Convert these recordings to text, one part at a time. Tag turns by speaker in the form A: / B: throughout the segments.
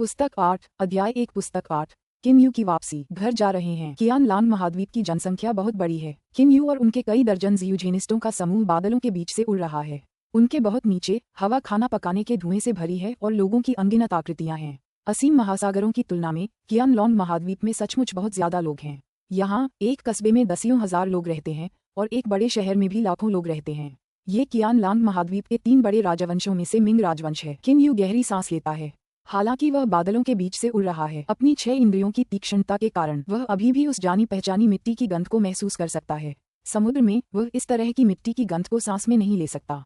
A: पुस्तक 8 अध्याय 1 पुस्तक 8 किम यू की वापसी। घर जा रहे हैं। कियान लांग महाद्वीप की जनसंख्या बहुत बड़ी है। किम यू और उनके कई दर्जन ज़ियूजेनिस्टों का समूह बादलों के बीच से उड़ रहा है। उनके बहुत नीचे हवा खाना पकाने के धुएं से भरी है और लोगों की अनगिनत आकृतियां हैं। असीम महासागरों की तुलना में कियान लॉन्ग महाद्वीप में सचमुच बहुत ज्यादा लोग हैं। यहाँ एक कस्बे में दसियों हजार लोग रहते हैं और एक बड़े शहर में भी लाखों लोग रहते हैं। ये कियान लांग महाद्वीप के 3 बड़े राजवंशों में से मिंग राजवंश है। किम यू गहरी सांस लेता है। हालांकि वह बादलों के बीच से उड़ रहा है, अपनी 6 इंद्रियों की तीक्ष्णता के कारण वह अभी भी उस जानी पहचानी मिट्टी की गंध को महसूस कर सकता है। समुद्र में वह इस तरह की मिट्टी की गंध को सांस में नहीं ले सकता।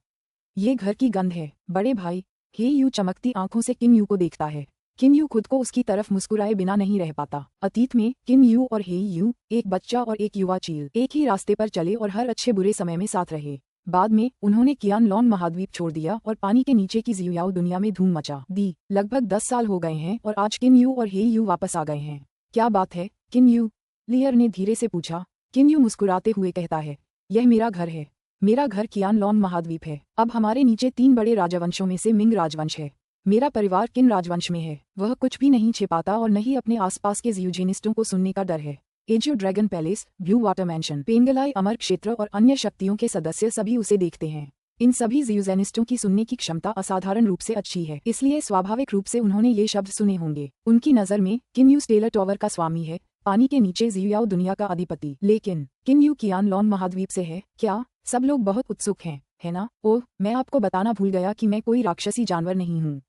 A: ये घर की गंध है। बड़े भाई, हे यू चमकती आंखों से किम यू को देखता है। किम यू खुद को उसकी तरफ मुस्कुराए बिना नहीं रह पाता। अतीत में किम यू और हे यू, एक बच्चा और एक युवा चील, एक ही रास्ते पर चले और हर अच्छे बुरे समय में साथ रहे। बाद में उन्होंने कियान लॉन्ग महाद्वीप छोड़ दिया और पानी के नीचे की ज़ियूयाओ दुनिया में धूम मचा दी। लगभग 10 साल हो गए हैं और आज किम यू और हे यू वापस आ गए हैं। क्या बात है किम यू? लियर ने धीरे से पूछा। किम यू मुस्कुराते हुए कहता है, यह मेरा घर है। मेरा घर कियान लॉन्ग महाद्वीप है। अब हमारे नीचे 3 बड़े राजवंशों में से मिंग राजवंश है। मेरा परिवार किन राजवंश में है वह कुछ भी नहीं छिपाता और न ही अपने आसपास के ज़ियूजेनिस्टों को सुनने का डर है। एजियो dragon palace, blue water mansion, Penglai अमर क्षेत्र और अन्य शक्तियों के सदस्य सभी उसे देखते हैं। इन सभी ज़ियूजेनिस्टों की सुनने की क्षमता असाधारण रूप से अच्छी है, इसलिए स्वाभाविक रूप से उन्होंने ये शब्द सुने होंगे। उनकी नज़र में किम यू स्टेलर टॉवर का स्वामी है, पानी के नीचे ज़ियूयाओ दुनिया का अधिपति। लेकिन किम यू कियान लॉन्ग महाद्वीप से है क्या? सब लोग बहुत उत्सुक हैं, है ना? ओह, मैं आपको बताना भूल गया कि मैं कोई राक्षसी जानवर नहीं हूँ।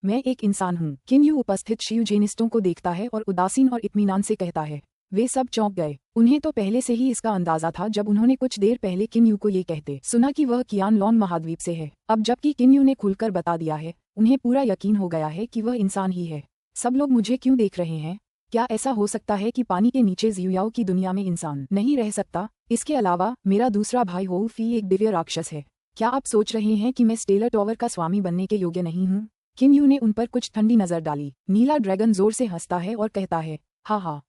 A: मैं एक इंसान हूँ। किम यू उपस्थित ज़ियूजेनिस्टों को देखता है और उदासीन और इत्मीनान से कहता है। वे सब चौंक गए। उन्हें तो पहले से ही इसका अंदाजा था जब उन्होंने कुछ देर पहले किम यू को ये कहते सुना कि वह कियान लॉन्ग महाद्वीप से है। अब जबकि किम यू ने खुलकर बता दिया है, उन्हें पूरा यकीन हो गया है कि वह इंसान ही है। सब लोग मुझे क्यों देख रहे हैं? क्या ऐसा हो सकता है कि पानी के नीचे ज़ियूयाओ की दुनिया में इंसान नहीं रह सकता? इसके अलावा मेरा दूसरा भाई हो फी एक दिव्य राक्षस है। क्या आप सोच रहे हैं कि मैं स्टेलर टॉवर का स्वामी बनने के योग्य नहीं हूँ? किम यू ने उन पर कुछ ठंडी नजर डाली। नीला ड्रैगन जोर से हंसता है और कहता है, हाँ हाँ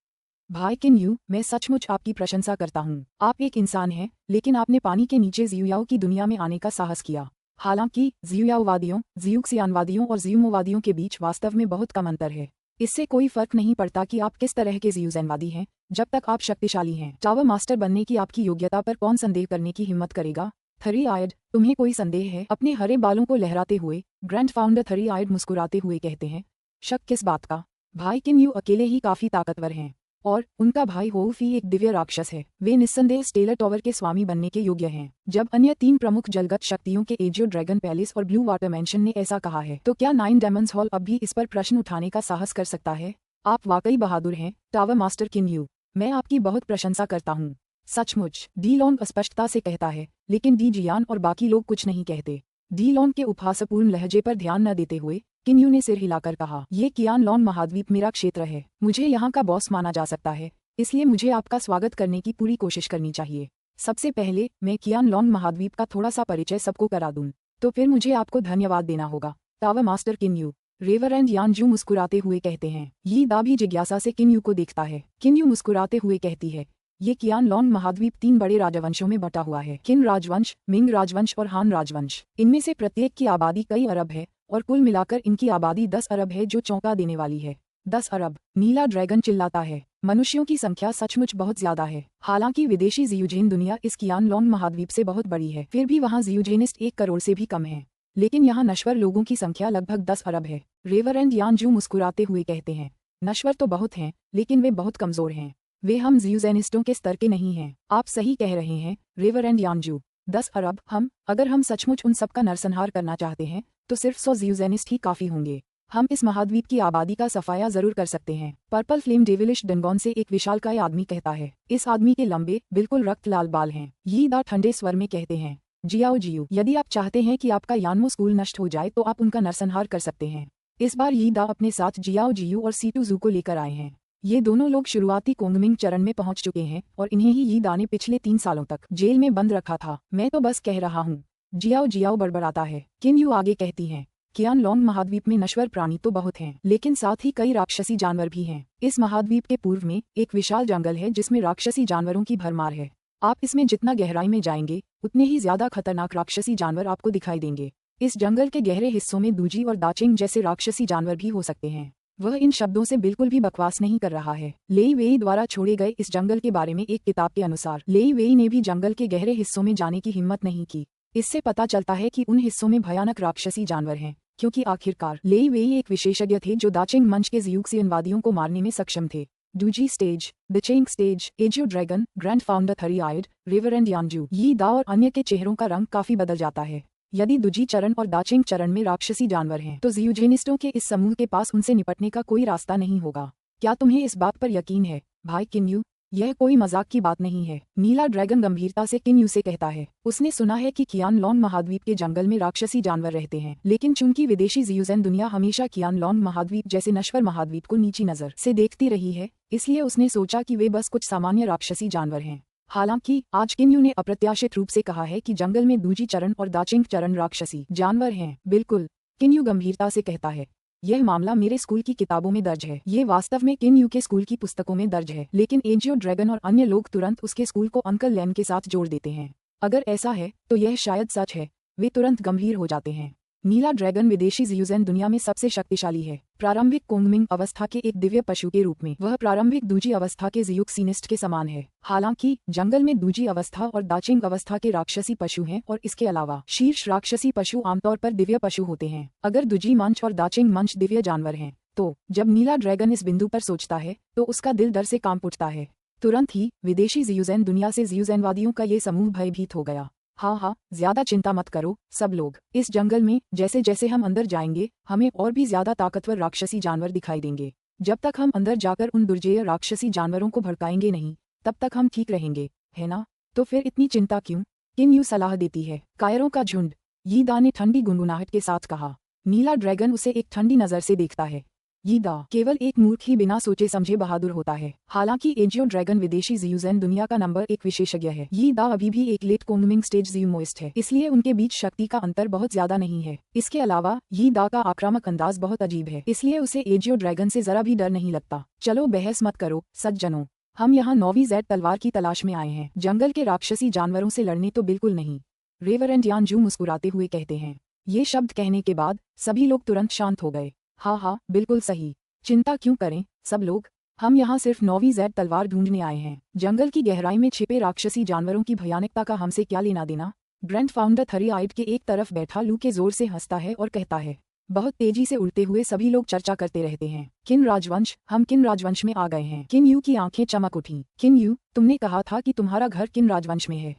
A: भाई किम यू, मैं सचमुच आपकी प्रशंसा करता हूँ। आप एक इंसान हैं, लेकिन आपने पानी के नीचे ज़ियूयाओ की दुनिया में आने का साहस किया। हालांकि ज़ियूयाओवादियों, ज़ियूक्सियानवादियों और ज़ियूमोवादियों के बीच वास्तव में बहुत कम अंतर है। इससे कोई फर्क नहीं पड़ता कि आप किस तरह के ज़ियूजेनवादी हैं, जब तक आप शक्तिशाली हैं। टावर मास्टर बनने की आपकी योग्यता पर कौन संदेह करने की हिम्मत करेगा? थ्री आयड, तुम्हें कोई संदेह है? अपने हरे बालों को लहराते हुए ग्रैंड फाउंडर थ्री आयड मुस्कुराते हुए कहते हैं। शक किस बात का? भाई किम यू अकेले ही काफी ताकतवर हैं और उनका भाई हो फी एक दिव्य राक्षस है। वे निस्संदेह स्टेलर टॉवर के स्वामी बनने के योग्य हैं। जब अन्य 3 प्रमुख जलगत शक्तियों के एजियो ड्रैगन पैलेस और ब्लू वाटर मैंशन ने ऐसा कहा है, तो क्या 9 डेमन्स हॉल अब भी इस पर प्रश्न उठाने का साहस कर सकता है? आप वाकई बहादुर हैं टावर मास्टर किम यू। मैं आपकी बहुत प्रशंसा करता हूँ। सचमुच, डी लॉन्ग स्पष्टता से कहता है, लेकिन डी जियान और बाकी लोग कुछ नहीं कहते। डी लॉन्ग के उपहासपूर्ण लहजे पर ध्यान न देते हुए किम यू ने सिर हिलाकर कहा, ये कियान लॉन्ग महाद्वीप मेरा क्षेत्र है। मुझे यहाँ का बॉस माना जा सकता है, इसलिए मुझे आपका स्वागत करने की पूरी कोशिश करनी चाहिए। सबसे पहले मैं कियान लॉन्ग महाद्वीप का थोड़ा सा परिचय सबको करा दूं, तो फिर मुझे आपको धन्यवाद देना होगा। Tower master Kim you, reverend यान जू मुस्कुराते हुए कहते हैं। यी दा भी जिज्ञासा से किम यू को देखता है। किम यू मुस्कुराते हुए कहती है, ये कियान लॉन्ग महाद्वीप 3 बड़े राजवंशों में बटा हुआ है, किन राजवंश, मिंग राजवंश और हान राजवंश। इनमें से प्रत्येक की आबादी कई अरब है और कुल मिलाकर इनकी आबादी 10 अरब है, जो चौंका देने वाली है। 10 अरब, नीला ड्रैगन चिल्लाता है। मनुष्यों की संख्या सचमुच बहुत ज्यादा है। हालांकि विदेशी ज़ियूजेन दुनिया इस कियान लॉन्ग महाद्वीप से बहुत बड़ी है, फिर भी वहाँ ज़ियूजेनिस्ट 1 करोड़ से भी कम है। लेकिन यहाँ नश्वर लोगों की संख्या लगभग 10 अरब है। रेवरेंड यान जू मुस्कुराते हुए कहते हैं, नश्वर तो बहुत हैं, लेकिन वे बहुत कमजोर हैं। वे हम ज़ियूजेनिस्टों के स्तर के नहीं हैं। आप सही कह रहे हैं रेवरेंड यानजू। 10 अरब अगर हम सचमुच उन सब का नरसंहार करना चाहते हैं तो सिर्फ 100 ज़ियूजेनिस्ट ही काफी होंगे। हम इस महाद्वीप की आबादी का सफाया जरूर कर सकते हैं। पर्पल फ्लेम डेविलिश डनगॉन से एक विशालकाय आदमी कहता है। इस आदमी के लंबे बिल्कुल रक्त लाल बाल हैं। यी दा ठंडे स्वर में कहते हैं, जियाओ जियू, यदि आप चाहते हैं कि आपका यानमो स्कूल नष्ट हो जाए तो आप उनका नरसंहार कर सकते हैं। इस बार यी दा अपने साथ जियाओ जियू और सीटू जू को लेकर आए हैं। ये दोनों लोग शुरुआती कोंगमिंग चरण में पहुंच चुके हैं और इन्हें ही यी दा ने पिछले 3 सालों तक जेल में बंद रखा था। मैं तो बस कह रहा हूँ, जियाओ जियाओ बड़बड़ाता है। किम यू आगे कहती हैं, कियान लॉन्ग महाद्वीप में नश्वर प्राणी तो बहुत हैं, लेकिन साथ ही कई राक्षसी जानवर भी हैं। इस महाद्वीप के पूर्व में एक विशाल जंगल है जिसमें राक्षसी जानवरों की भरमार है। आप इसमें जितना गहराई में जाएंगे उतने ही ज्यादा खतरनाक राक्षसी जानवर आपको दिखाई देंगे। इस जंगल के गहरे हिस्सों में दूजी और दाचिंग जैसे राक्षसी जानवर भी हो सकते हैं। वह इन शब्दों से बिल्कुल भी बकवास नहीं कर रहा है। लेई वेई द्वारा छोड़े गए इस जंगल के बारे में एक किताब के अनुसार लेई वेई ने भी जंगल के गहरे हिस्सों में जाने की हिम्मत नहीं की। इससे पता चलता है कि उन हिस्सों में भयानक राक्षसी जानवर हैं, क्योंकि आखिरकार लेई वेई एक विशेषज्ञ थे जो दाचिंग मंच के ज़्यूक्सियनवादियों को मारने में सक्षम थे। डूजी स्टेज, दिचेंग स्टेज, एजियो dragon, grand founder three eyed, reverend यांजू, यी दा और अन्य के चेहरों का रंग काफी बदल जाता है। यदि दुजी चरण और दाचिंग चरण में राक्षसी जानवर हैं, तो ज़्यूजेनिस्टों के इस समूह के पास उनसे निपटने का कोई रास्ता नहीं होगा। क्या तुम्हें इस बात पर यकीन है, भाई किन्यू? यह कोई मजाक की बात नहीं है, नीला ड्रैगन गंभीरता से किन्यू से कहता है। उसने सुना है कि कियानलॉन्ग महाद्वीप के जंगल में राक्षसी जानवर रहते हैं, लेकिन चूंकि विदेशी ज़्यूज़ेन दुनिया हमेशा कियानलॉन्ग महाद्वीप जैसे नश्वर महाद्वीप को नीची नजर से देखती रही है, इसलिए उसने सोचा कि वे बस कुछ सामान्य राक्षसी जानवर हैं। हालांकि आज किन्यू ने अप्रत्याशित रूप से कहा है कि जंगल में दूजी चरण और दाचिंग चरण राक्षसी जानवर हैं। बिल्कुल, किन्यू गंभीरता से कहता है। यह मामला मेरे स्कूल की किताबों में दर्ज है। ये वास्तव में किन्यू के स्कूल की पुस्तकों में दर्ज है, लेकिन एजियो ड्रैगन और अन्य लोग तुरंत उसके स्कूल को अंकल लैन के साथ जोड़ देते हैं। अगर ऐसा है तो यह शायद सच है। वे तुरंत गंभीर हो जाते हैं। नीला ड्रैगन विदेशी ज़्यूज़ेन दुनिया में सबसे शक्तिशाली है। प्रारंभिक कोंगमिंग अवस्था के एक दिव्य पशु के रूप में वह प्रारंभिक दूजी अवस्था के ज़्यूक्सिनिस्ट के समान है। हालांकि जंगल में दूजी अवस्था और दाचिंग अवस्था के राक्षसी पशु हैं और इसके अलावा शीर्ष राक्षसी पशु आमतौर पर दिव्य पशु होते हैं। अगर दूजी मंच और दाचिंग मंच दिव्य जानवर हैं, तो जब नीला ड्रैगन इस बिंदु पर सोचता है तो उसका दिल डर से कांप उठता है। तुरंत ही विदेशी ज़्यूज़ेन दुनिया से ज़्यूज़ेनवादियों का ये समूह भयभीत हो गया। हाँ, ज्यादा चिंता मत करो सब लोग। इस जंगल में जैसे जैसे हम अंदर जाएंगे, हमें और भी ज्यादा ताकतवर राक्षसी जानवर दिखाई देंगे। जब तक हम अंदर जाकर उन दुर्जेय राक्षसी जानवरों को भड़काएंगे नहीं, तब तक हम ठीक रहेंगे, है ना? तो फिर इतनी चिंता क्यों? किन्यू सलाह देती है। कायरों का झुंड, यी दा ने ठंडी गुनगुनाहट के साथ कहा। नीला ड्रैगन उसे एक ठंडी नजर से देखता है। यी दा केवल एक मूर्ख ही बिना सोचे समझे बहादुर होता है। हालांकि एजियो ड्रैगन विदेशी ज़्यूज़ेन दुनिया का नंबर 1 विशेषज्ञ है। यी दा अभी भी एक लेट कोंगमिंग स्टेज ज़्यूमोइस्ट है, इसलिए उनके बीच शक्ति का अंतर बहुत ज्यादा नहीं है। इसके अलावा यी दा का आक्रामक अंदाज बहुत अजीब है, इसलिए उसे एजियो ड्रैगन से जरा भी डर नहीं लगता। चलो बहस मत करो सज्जनों, हम यहाँ 9वीं ज़ेड तलवार की तलाश में आए हैं, जंगल के राक्षसी जानवरों से लड़ने तो बिल्कुल नहीं। रेवरेंड यांजू मुस्कुराते हुए कहते हैं। ये शब्द कहने के बाद सभी लोग तुरंत शांत हो गए। हाँ, बिल्कुल सही। चिंता क्यों करें सब लोग, हम यहाँ सिर्फ 9वीं ज़ेड तलवार ढूंढने आए हैं। जंगल की गहराई में छिपे राक्षसी जानवरों की भयानकता का हमसे क्या लेना देना? ग्रैंड फाउंडर थरी आइड के एक तरफ बैठा लू के जोर से हंसता है और कहता है। बहुत तेजी से उड़ते हुए सभी लोग चर्चा करते रहते हैं। किन राजवंश, हम किन राजवंश में आ गए हैं? किन्यू की आंखें चमक उठी। किन्यू, तुमने कहा था कि तुम्हारा घर किन राजवंश में है,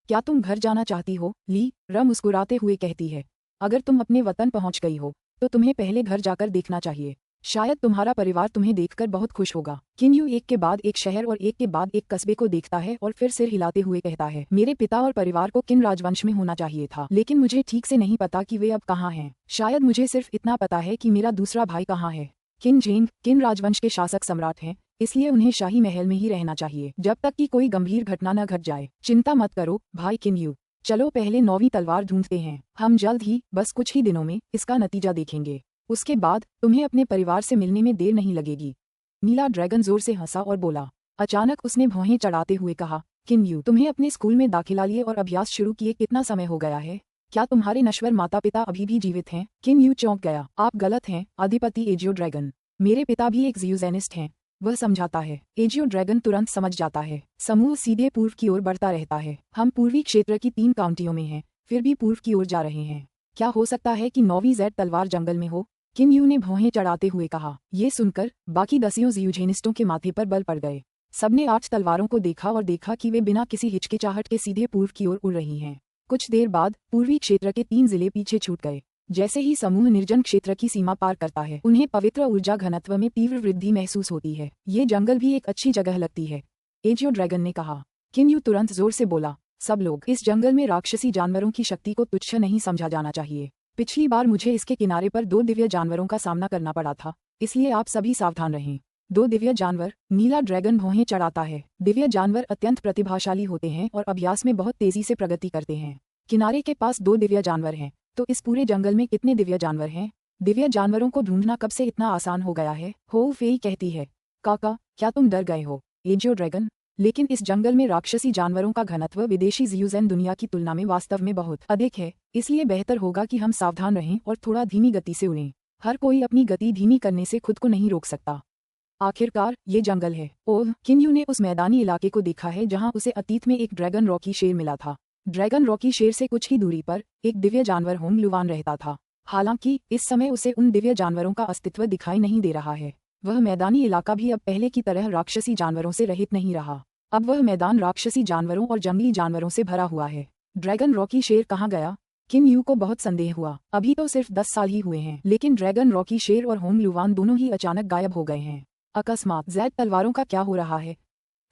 A: क्या तुम घर जाना चाहती हो? ली र मुस्कुराते हुए कहती है। अगर तुम अपने वतन पहुंच गई हो तो तुम्हें पहले घर जाकर देखना चाहिए। शायद तुम्हारा परिवार तुम्हें देखकर बहुत खुश होगा। किन्यू एक के बाद एक शहर और एक के बाद एक कस्बे को देखता है और फिर सिर हिलाते हुए कहता है। मेरे पिता और परिवार को किन राजवंश में होना चाहिए था, लेकिन मुझे ठीक से नहीं पता कि वे अब कहाँ हैं। शायद मुझे सिर्फ इतना पता है कि मेरा दूसरा भाई कहाँ है। किन जेंग किन राजवंश के शासक सम्राट हैं, इसलिए उन्हें शाही महल में ही रहना चाहिए जब तक कि कोई गंभीर घटना न घट जाए। चिंता मत करो भाई किन्यू, चलो पहले 9वीं तलवार ढूंढते हैं। हम जल्द ही, बस कुछ ही दिनों में, इसका नतीजा देखेंगे। उसके बाद तुम्हें अपने परिवार से मिलने में देर नहीं लगेगी। नीला ड्रैगन जोर से हंसा और बोला। अचानक उसने भौहें चढ़ाते हुए कहा। किन्यू, तुम्हें अपने स्कूल में दाखिला लिए और अभ्यास शुरू किए कितना समय हो गया है? क्या तुम्हारे नश्वर माता पिता अभी भी जीवित हैं? किन्यू चौंक गया। आप गलत हैं अधिपति एजियो ड्रैगन, मेरे पिता भी एक ज़्यूज़ेनिस्ट हैं, वह समझाता है। एजियो ड्रैगन तुरंत समझ जाता है। समूह सीधे पूर्व की ओर बढ़ता रहता है। हम पूर्वी क्षेत्र की 3 काउंटियों में हैं, फिर भी पूर्व की ओर जा रहे हैं। क्या हो सकता है कि 9वीं ज़ेड तलवार जंगल में हो? किन्यू ने भौहें चढ़ाते हुए कहा। ये सुनकर बाकी 10 ज़्यूजेनिस्टों के माथे पर बल पड़ गए। सबने 8 तलवारों को देखा और देखा कि वे बिना किसी हिचकिचाहट के सीधे पूर्व की ओर उड़ रही हैं। कुछ देर बाद पूर्वी क्षेत्र के 3 जिले पीछे छूट गए। जैसे ही समूह निर्जन क्षेत्र की सीमा पार करता है, उन्हें पवित्र ऊर्जा घनत्व में तीव्र वृद्धि महसूस होती है। ये जंगल भी एक अच्छी जगह लगती है, एजियो ड्रैगन ने कहा। किन्यू तुरंत जोर से बोला। सब लोग, इस जंगल में राक्षसी जानवरों की शक्ति को तुच्छ नहीं समझा जाना चाहिए। पिछली बार मुझे इसके किनारे पर 2 दिव्य जानवरों का सामना करना पड़ा था, इसलिए आप सभी सावधान रहें। 2 दिव्य जानवर, नीला ड्रैगन भौहें चढ़ाता है। दिव्य जानवर अत्यंत प्रतिभाशाली होते हैं और अभ्यास में बहुत तेजी से प्रगति करते हैं। किनारे के पास 2 दिव्य जानवर हैं, तो इस पूरे जंगल में कितने दिव्य जानवर हैं? दिव्य जानवरों को ढूंढना कब से इतना आसान हो गया है? हो फेई कहती है। काका, क्या तुम डर गए हो? एजियो ड्रैगन, लेकिन इस जंगल में राक्षसी जानवरों का घनत्व विदेशी ज़्यूज़ेन दुनिया की तुलना में वास्तव में बहुत अधिक है, इसलिए बेहतर होगा कि हम सावधान रहें और थोड़ा धीमी गति से उड़ें। हर कोई अपनी गति धीमी करने से खुद को नहीं रोक सकता। आखिरकार ये जंगल है। ओह, किन यू ने उस मैदानी इलाके को देखा है जहां उसे अतीत में एक ड्रैगन रॉकी शेर मिला था। ड्रैगन रॉकी शेर से कुछ ही दूरी पर एक दिव्य जानवर होम लुवान रहता था। हालांकि इस समय उसे उन दिव्य जानवरों का अस्तित्व दिखाई नहीं दे रहा है। वह मैदानी इलाका भी अब पहले की तरह राक्षसी जानवरों से रहित नहीं रहा। अब वह मैदान राक्षसी जानवरों और जंगली जानवरों से भरा हुआ है। ड्रैगन रॉकी शेर कहाँ गया? किन यू को बहुत संदेह हुआ। अभी तो सिर्फ 10 साल ही हुए हैं, लेकिन ड्रैगन रॉकी शेर और होम लुवान दोनों ही अचानक गायब हो गए हैं। अकस्मात ज़ैड तलवारों का क्या हो रहा है?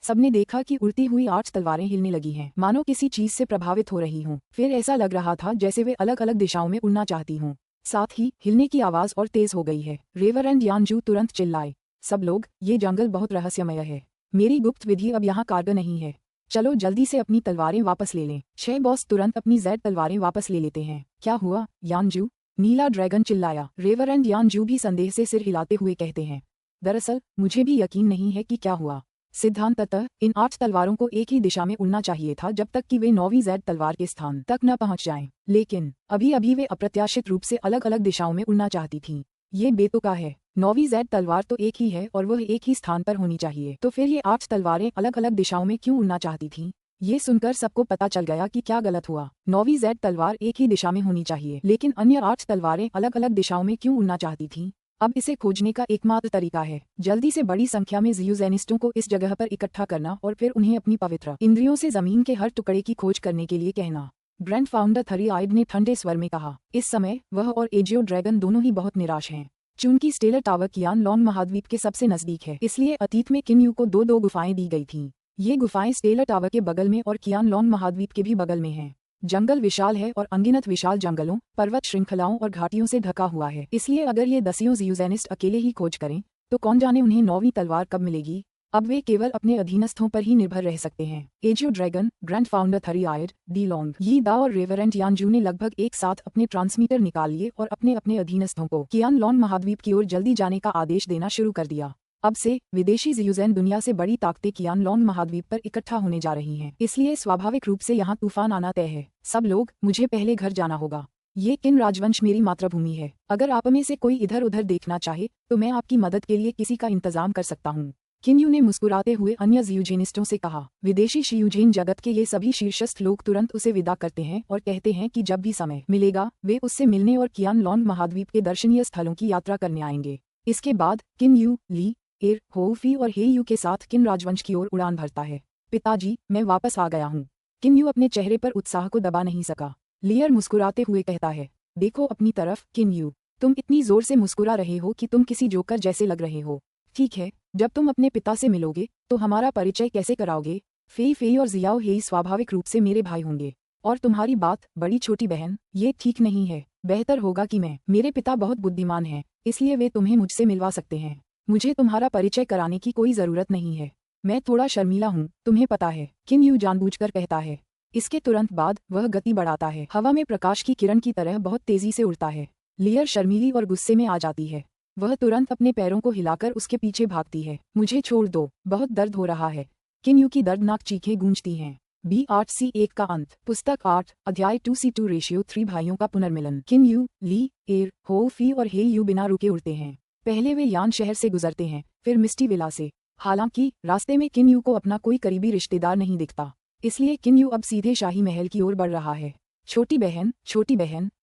A: सबने देखा कि उड़ती हुई 8 तलवारें हिलने लगी हैं, मानो किसी चीज से प्रभावित हो रही हों। फिर ऐसा लग रहा था जैसे वे अलग अलग दिशाओं में उड़ना चाहती हों। साथ ही हिलने की आवाज और तेज हो गई है। रेवरेंड यानजू तुरंत चिल्लाए, सब लोग, ये जंगल बहुत रहस्यमय है। मेरी गुप्त विधि अब यहाँ कारगर नहीं है। चलो जल्दी से अपनी तलवारें वापस ले लें। 6 बॉस तुरंत अपनी ज़ैड तलवारें वापस ले लेते हैं। क्या हुआ यानजू? नीला ड्रैगन चिल्लाया। रेवरेंड यानजू भी संदेह से सिर हिलाते हुए कहते हैं, दरअसल मुझे भी यकीन नहीं है कि क्या हुआ। सिद्धांततः इन 8 तलवारों को एक ही दिशा में उड़ना चाहिए था जब तक कि वे 9वीं ज़ैड तलवार के स्थान तक न पहुंच जाएं। लेकिन अभी अभी वे अप्रत्याशित रूप से अलग अलग दिशाओं में उड़ना चाहती थीं। ये बेतुका है। 9वीं ज़ैड तलवार तो एक ही है और वह एक ही स्थान पर होनी चाहिए, तो फिर ये 8 तलवारें अलग अलग दिशाओं में क्यों उड़ना चाहती थीं? ये सुनकर सबको पता चल गया कि क्या गलत हुआ। 9वीं ज़ैड तलवार एक ही दिशा में होनी चाहिए, लेकिन अन्य 8 तलवारें अलग अलग दिशाओं में क्यों उड़ना चाहती थीं? अब इसे खोजने का एकमात्र तरीका है जल्दी से बड़ी संख्या में ज़ियूजेनिस्टों को इस जगह पर इकट्ठा करना और फिर उन्हें अपनी पवित्र इंद्रियों से जमीन के हर टुकड़े की खोज करने के लिए कहना। ग्रैंड फाउंडर थरी आइड ने ठंडे स्वर में कहा। इस समय वह और एजियो ड्रैगन दोनों ही बहुत निराश हैं। चूंकि स्टेलर टावर कियान लॉन्ग महाद्वीप के सबसे नजदीक है, इसलिए अतीत में किन यू को दो गुफाएं दी गई थीं। ये गुफाएं स्टेलर टावर के बगल में और कियान लॉन्ग महाद्वीप के भी बगल में हैं। जंगल विशाल है और अनगिनत विशाल जंगलों, पर्वत श्रृंखलाओं और घाटियों से ढका हुआ है। इसलिए अगर ये 10 ज़ियूजेनिस्ट अकेले ही खोज करें तो कौन जाने उन्हें 9वीं तलवार कब मिलेगी। अब वे केवल अपने अधीनस्थों पर ही निर्भर रह सकते हैं। AJIO dragon, grand founder three eyed, D long, यी दा और रेवरेंट यानजू ने लगभग एक साथ अपने ट्रांसमीटर निकाल लिए और अपने अपने अधीनस्थों को कियान लॉन्ग महाद्वीप की ओर जल्दी जाने का आदेश देना शुरू कर दिया। अब से विदेशी ज़ियूजेन दुनिया से बड़ी ताकतें कियान लॉन्ग महाद्वीप पर इकट्ठा होने जा रही हैं। इसलिए स्वाभाविक रूप से यहाँ तूफान आना तय है। सब लोग, मुझे पहले घर जाना होगा। ये किन राजवंश मेरी मातृभूमि है। अगर आप में से कोई इधर उधर देखना चाहे तो मैं आपकी मदद के लिए किसी का इंतजाम कर सकता हूँ। किन यू ने मुस्कुराते हुए अन्य ज़ियूजेनिस्टों से कहा। विदेशी शियूजेन जगत के ये सभी शीर्षस्थ लोग तुरंत उसे विदा करते हैं और कहते हैं कि जब भी समय मिलेगा वे उससे मिलने और कियान लॉन्ग महाद्वीप के दर्शनीय स्थलों की यात्रा करने आएंगे। इसके बाद किन यू, ली, एर, होफी और हे यू के साथ किन राजवंश की ओर उड़ान भरता है। पिताजी, मैं वापस आ गया हूँ। किन यू अपने चेहरे पर उत्साह को दबा नहीं सका। लियर मुस्कुराते हुए कहता है, देखो अपनी तरफ किन यू, तुम इतनी जोर से मुस्कुरा रहे हो कि तुम किसी जोकर जैसे लग रहे हो। ठीक है, जब तुम अपने पिता से मिलोगे तो हमारा परिचय कैसे कराओगे? फेई फेई और जियाओ हेई स्वाभाविक रूप से मेरे भाई होंगे। और तुम्हारी बात, बड़ी छोटी बहन, ये ठीक नहीं है। बेहतर होगा कि मेरे पिता बहुत बुद्धिमान हैं, इसलिए वे तुम्हें मुझसे मिलवा सकते हैं। मुझे तुम्हारा परिचय कराने की कोई जरूरत नहीं है। मैं थोड़ा शर्मीला हूँ, तुम्हें पता है। किन यू जानबूझकर कहता है। इसके तुरंत बाद वह गति बढ़ाता है। हवा में प्रकाश की किरण की तरह बहुत तेजी से उड़ता है। लियर शर्मीली और गुस्से में आ जाती है। वह तुरंत अपने पैरों को हिलाकर उसके पीछे भागती है। मुझे छोड़ दो, बहुत दर्द हो रहा है। किन यू की दर्दनाक चीखें गूंजती हैं। B8C1 का अंत। पुस्तक 8, अध्याय 2C2 रेशियो 3 भाइयों का पुनर्मिलन। किन यू, ली, एर, होफी और हे यू बिना रुके उड़ते हैं। पहले वे यान शहर से गुजरते हैं, फिर मिस्टी विला से। हालांकि रास्ते में किन यू को अपना कोई करीबी रिश्तेदार नहीं दिखता, इसलिए किन यू अब सीधे शाही महल की ओर बढ़ रहा है। छोटी बहन,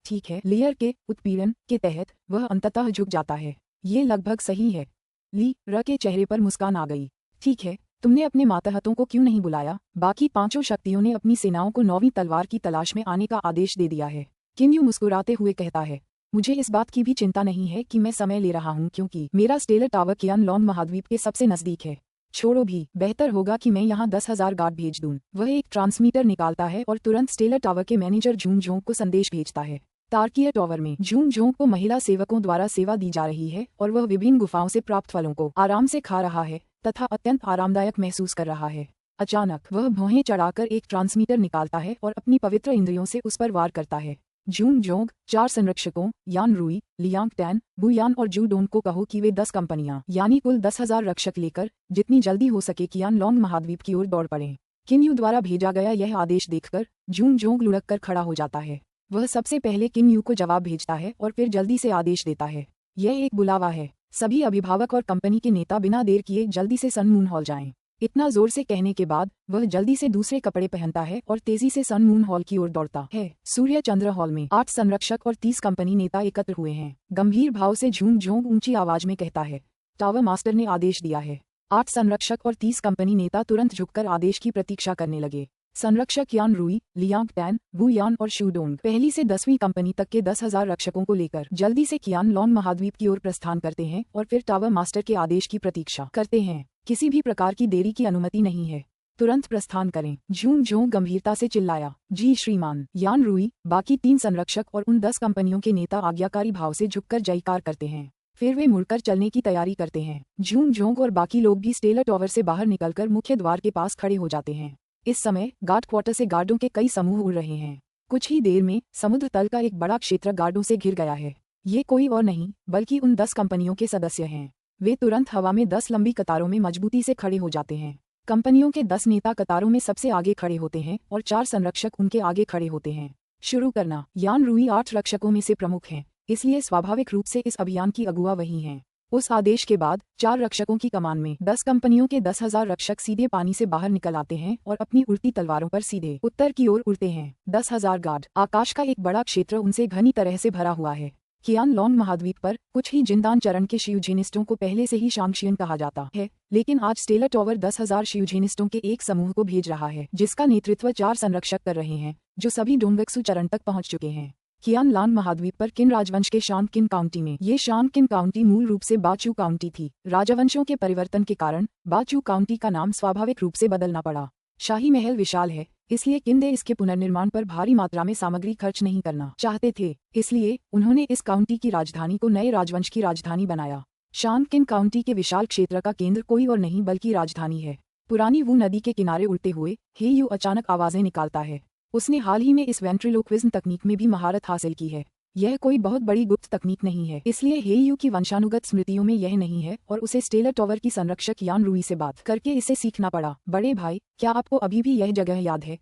A: ठीक है। लियर के उत्पीड़न के तहत वह अंततः झुक जाता है। ये लगभग सही है। ली र के चेहरे पर मुस्कान आ गई। ठीक है, तुमने अपने मातहतों को क्यों नहीं बुलाया? बाकी 5 शक्तियों ने अपनी सेनाओं को 9वीं तलवार की तलाश में आने का आदेश दे दिया है। किन यू मुस्कुराते हुए कहता है, मुझे इस बात की भी चिंता नहीं है कि मैं समय ले रहा हूँ, क्योंकि मेरा स्टेलर टावर कियान लॉन्ग महाद्वीप के सबसे नजदीक है। छोड़ो भी, बेहतर होगा कि मैं यहाँ 10,000 गार्ड भेज दूं। वह एक ट्रांसमीटर निकालता है और तुरंत स्टेलर टावर के मैनेजर जून जोंग को संदेश भेजता है। तार्किया टावर में जून जोंग को महिला सेवकों द्वारा सेवा दी जा रही है और वह विभिन्न गुफाओं से प्राप्त फलों को आराम से खा रहा है तथा अत्यंत आरामदायक महसूस कर रहा है। अचानक वह भौहें चढ़ाकर एक ट्रांसमीटर निकालता है और अपनी पवित्र इंद्रियों से उस पर वार करता है। जून जोंग, 4 संरक्षकों यान रुई, लियांग टैन, बुयान और जू डोन को कहो कि वे 10 कंपनियां यानी कुल 10,000 रक्षक लेकर जितनी जल्दी हो सके कियान लॉन्ग महाद्वीप की ओर दौड़ पड़े। किन यू द्वारा भेजा गया यह आदेश देखकर जून जोंग लुढ़क कर खड़ा हो जाता है। वह सबसे पहले किन यू को जवाब भेजता है और फिर जल्दी से आदेश देता है। यह एक बुलावा है। सभी अभिभावक और कंपनी के नेता बिना देर किए जल्दी से सन मून हॉल जाएं। इतना जोर से कहने के बाद वह जल्दी से दूसरे कपड़े पहनता है और तेजी से सन मून हॉल की ओर दौड़ता है। सूर्य चंद्र हॉल में 8 संरक्षक और 30 कंपनी नेता एकत्र हुए हैं। गंभीर भाव से झूम झोंक ऊंची आवाज में कहता है, टावर मास्टर ने आदेश दिया है। 8 संरक्षक और 30 कंपनी नेता तुरंत झुककर आदेश की प्रतीक्षा करने लगे। संरक्षक यान रूई, लियांग टैन, वू यान और शूडोंग पहली से 10वीं कंपनी तक के 10,000 रक्षकों को लेकर जल्दी से कियान लॉन महाद्वीप की ओर प्रस्थान करते हैं और फिर टावर मास्टर के आदेश की प्रतीक्षा करते हैं। किसी भी प्रकार की देरी की अनुमति नहीं है, तुरंत प्रस्थान करें। झूम झोंक गंभीरता से चिल्लाया, जी श्रीमान। यान रूई, बाकी 3 संरक्षक और उन 10 कंपनियों के नेता आज्ञाकारी भाव से झुककर जयकार करते हैं। फिर वे मुड़कर चलने की तैयारी करते हैं। झूम झोंक और बाकी लोग भी स्टेलर टॉवर से बाहर निकलकर मुख्य द्वार के पास खड़े हो जाते हैं। इस समय गार्ड क्वार्टर से गार्डों के कई समूह उड़ रहे हैं। कुछ ही देर में समुद्र तल का एक बड़ा क्षेत्र गार्डों से घिर गया है। ये कोई और नहीं बल्कि उन 10 कंपनियों के सदस्य हैं। वे तुरंत हवा में 10 लंबी कतारों में मजबूती से खड़े हो जाते हैं। कंपनियों के 10 नेता कतारों में सबसे आगे खड़े होते हैं और 4 संरक्षक उनके आगे खड़े होते हैं। शुरू करना। यान रूई 8 रक्षकों में से प्रमुख हैं, इसलिए स्वाभाविक रूप से इस अभियान की अगुवा वही हैं। उस आदेश के बाद 4 रक्षकों की कमान में 10 कंपनियों के 10,000 रक्षक सीधे पानी से बाहर निकल आते हैं और अपनी उड़ती तलवारों पर सीधे उत्तर की ओर उड़ते हैं। 10,000 गार्ड। आकाश का एक बड़ा क्षेत्र उनसे घनी तरह से भरा हुआ है। कियान लॉन्ग महाद्वीप पर कुछ ही जिंदान चरण के शिवजेनिस्टों को पहले से ही शांगशियन कहा जाता है, लेकिन आज स्टेलर टॉवर 10,000 शिवजेनिस्टों के एक समूह को भेज रहा है, जिसका नेतृत्व 4 संरक्षक कर रहे हैं, जो सभी डोंगक्सु चरण तक पहुंच चुके हैं। कियान लान महाद्वीप पर किन राजवंश के शांगकिन काउंटी में ये शांगकिन काउंटी मूल रूप से बाचू काउंटी थी। राजवंशों के परिवर्तन के कारण बाचू काउंटी का नाम स्वाभाविक रूप से बदलना पड़ा। शाही महल विशाल है, इसलिए किंदे इसके पुनर्निर्माण पर भारी मात्रा में सामग्री खर्च नहीं करना चाहते थे, इसलिए उन्होंने इस काउंटी की राजधानी को नए राजवंश की राजधानी बनाया। शांगकिन काउंटी के विशाल क्षेत्र का केंद्र कोई और नहीं बल्कि राजधानी है। पुरानी वू नदी के किनारे उड़ते हुए हे यू अचानक आवाजें निकालता है। उसने हाल ही में इस वेंट्रिलोक्विज्म तकनीक में भी महारत हासिल की है। यह कोई बहुत बड़ी गुप्त तकनीक नहीं है, इसलिए हे यू की वंशानुगत स्मृतियों में यह नहीं है और उसे स्टेलर टॉवर की संरक्षक यान रूई से बात करके इसे सीखना पड़ा। बड़े भाई, क्या आपको अभी भी यह जगह याद है?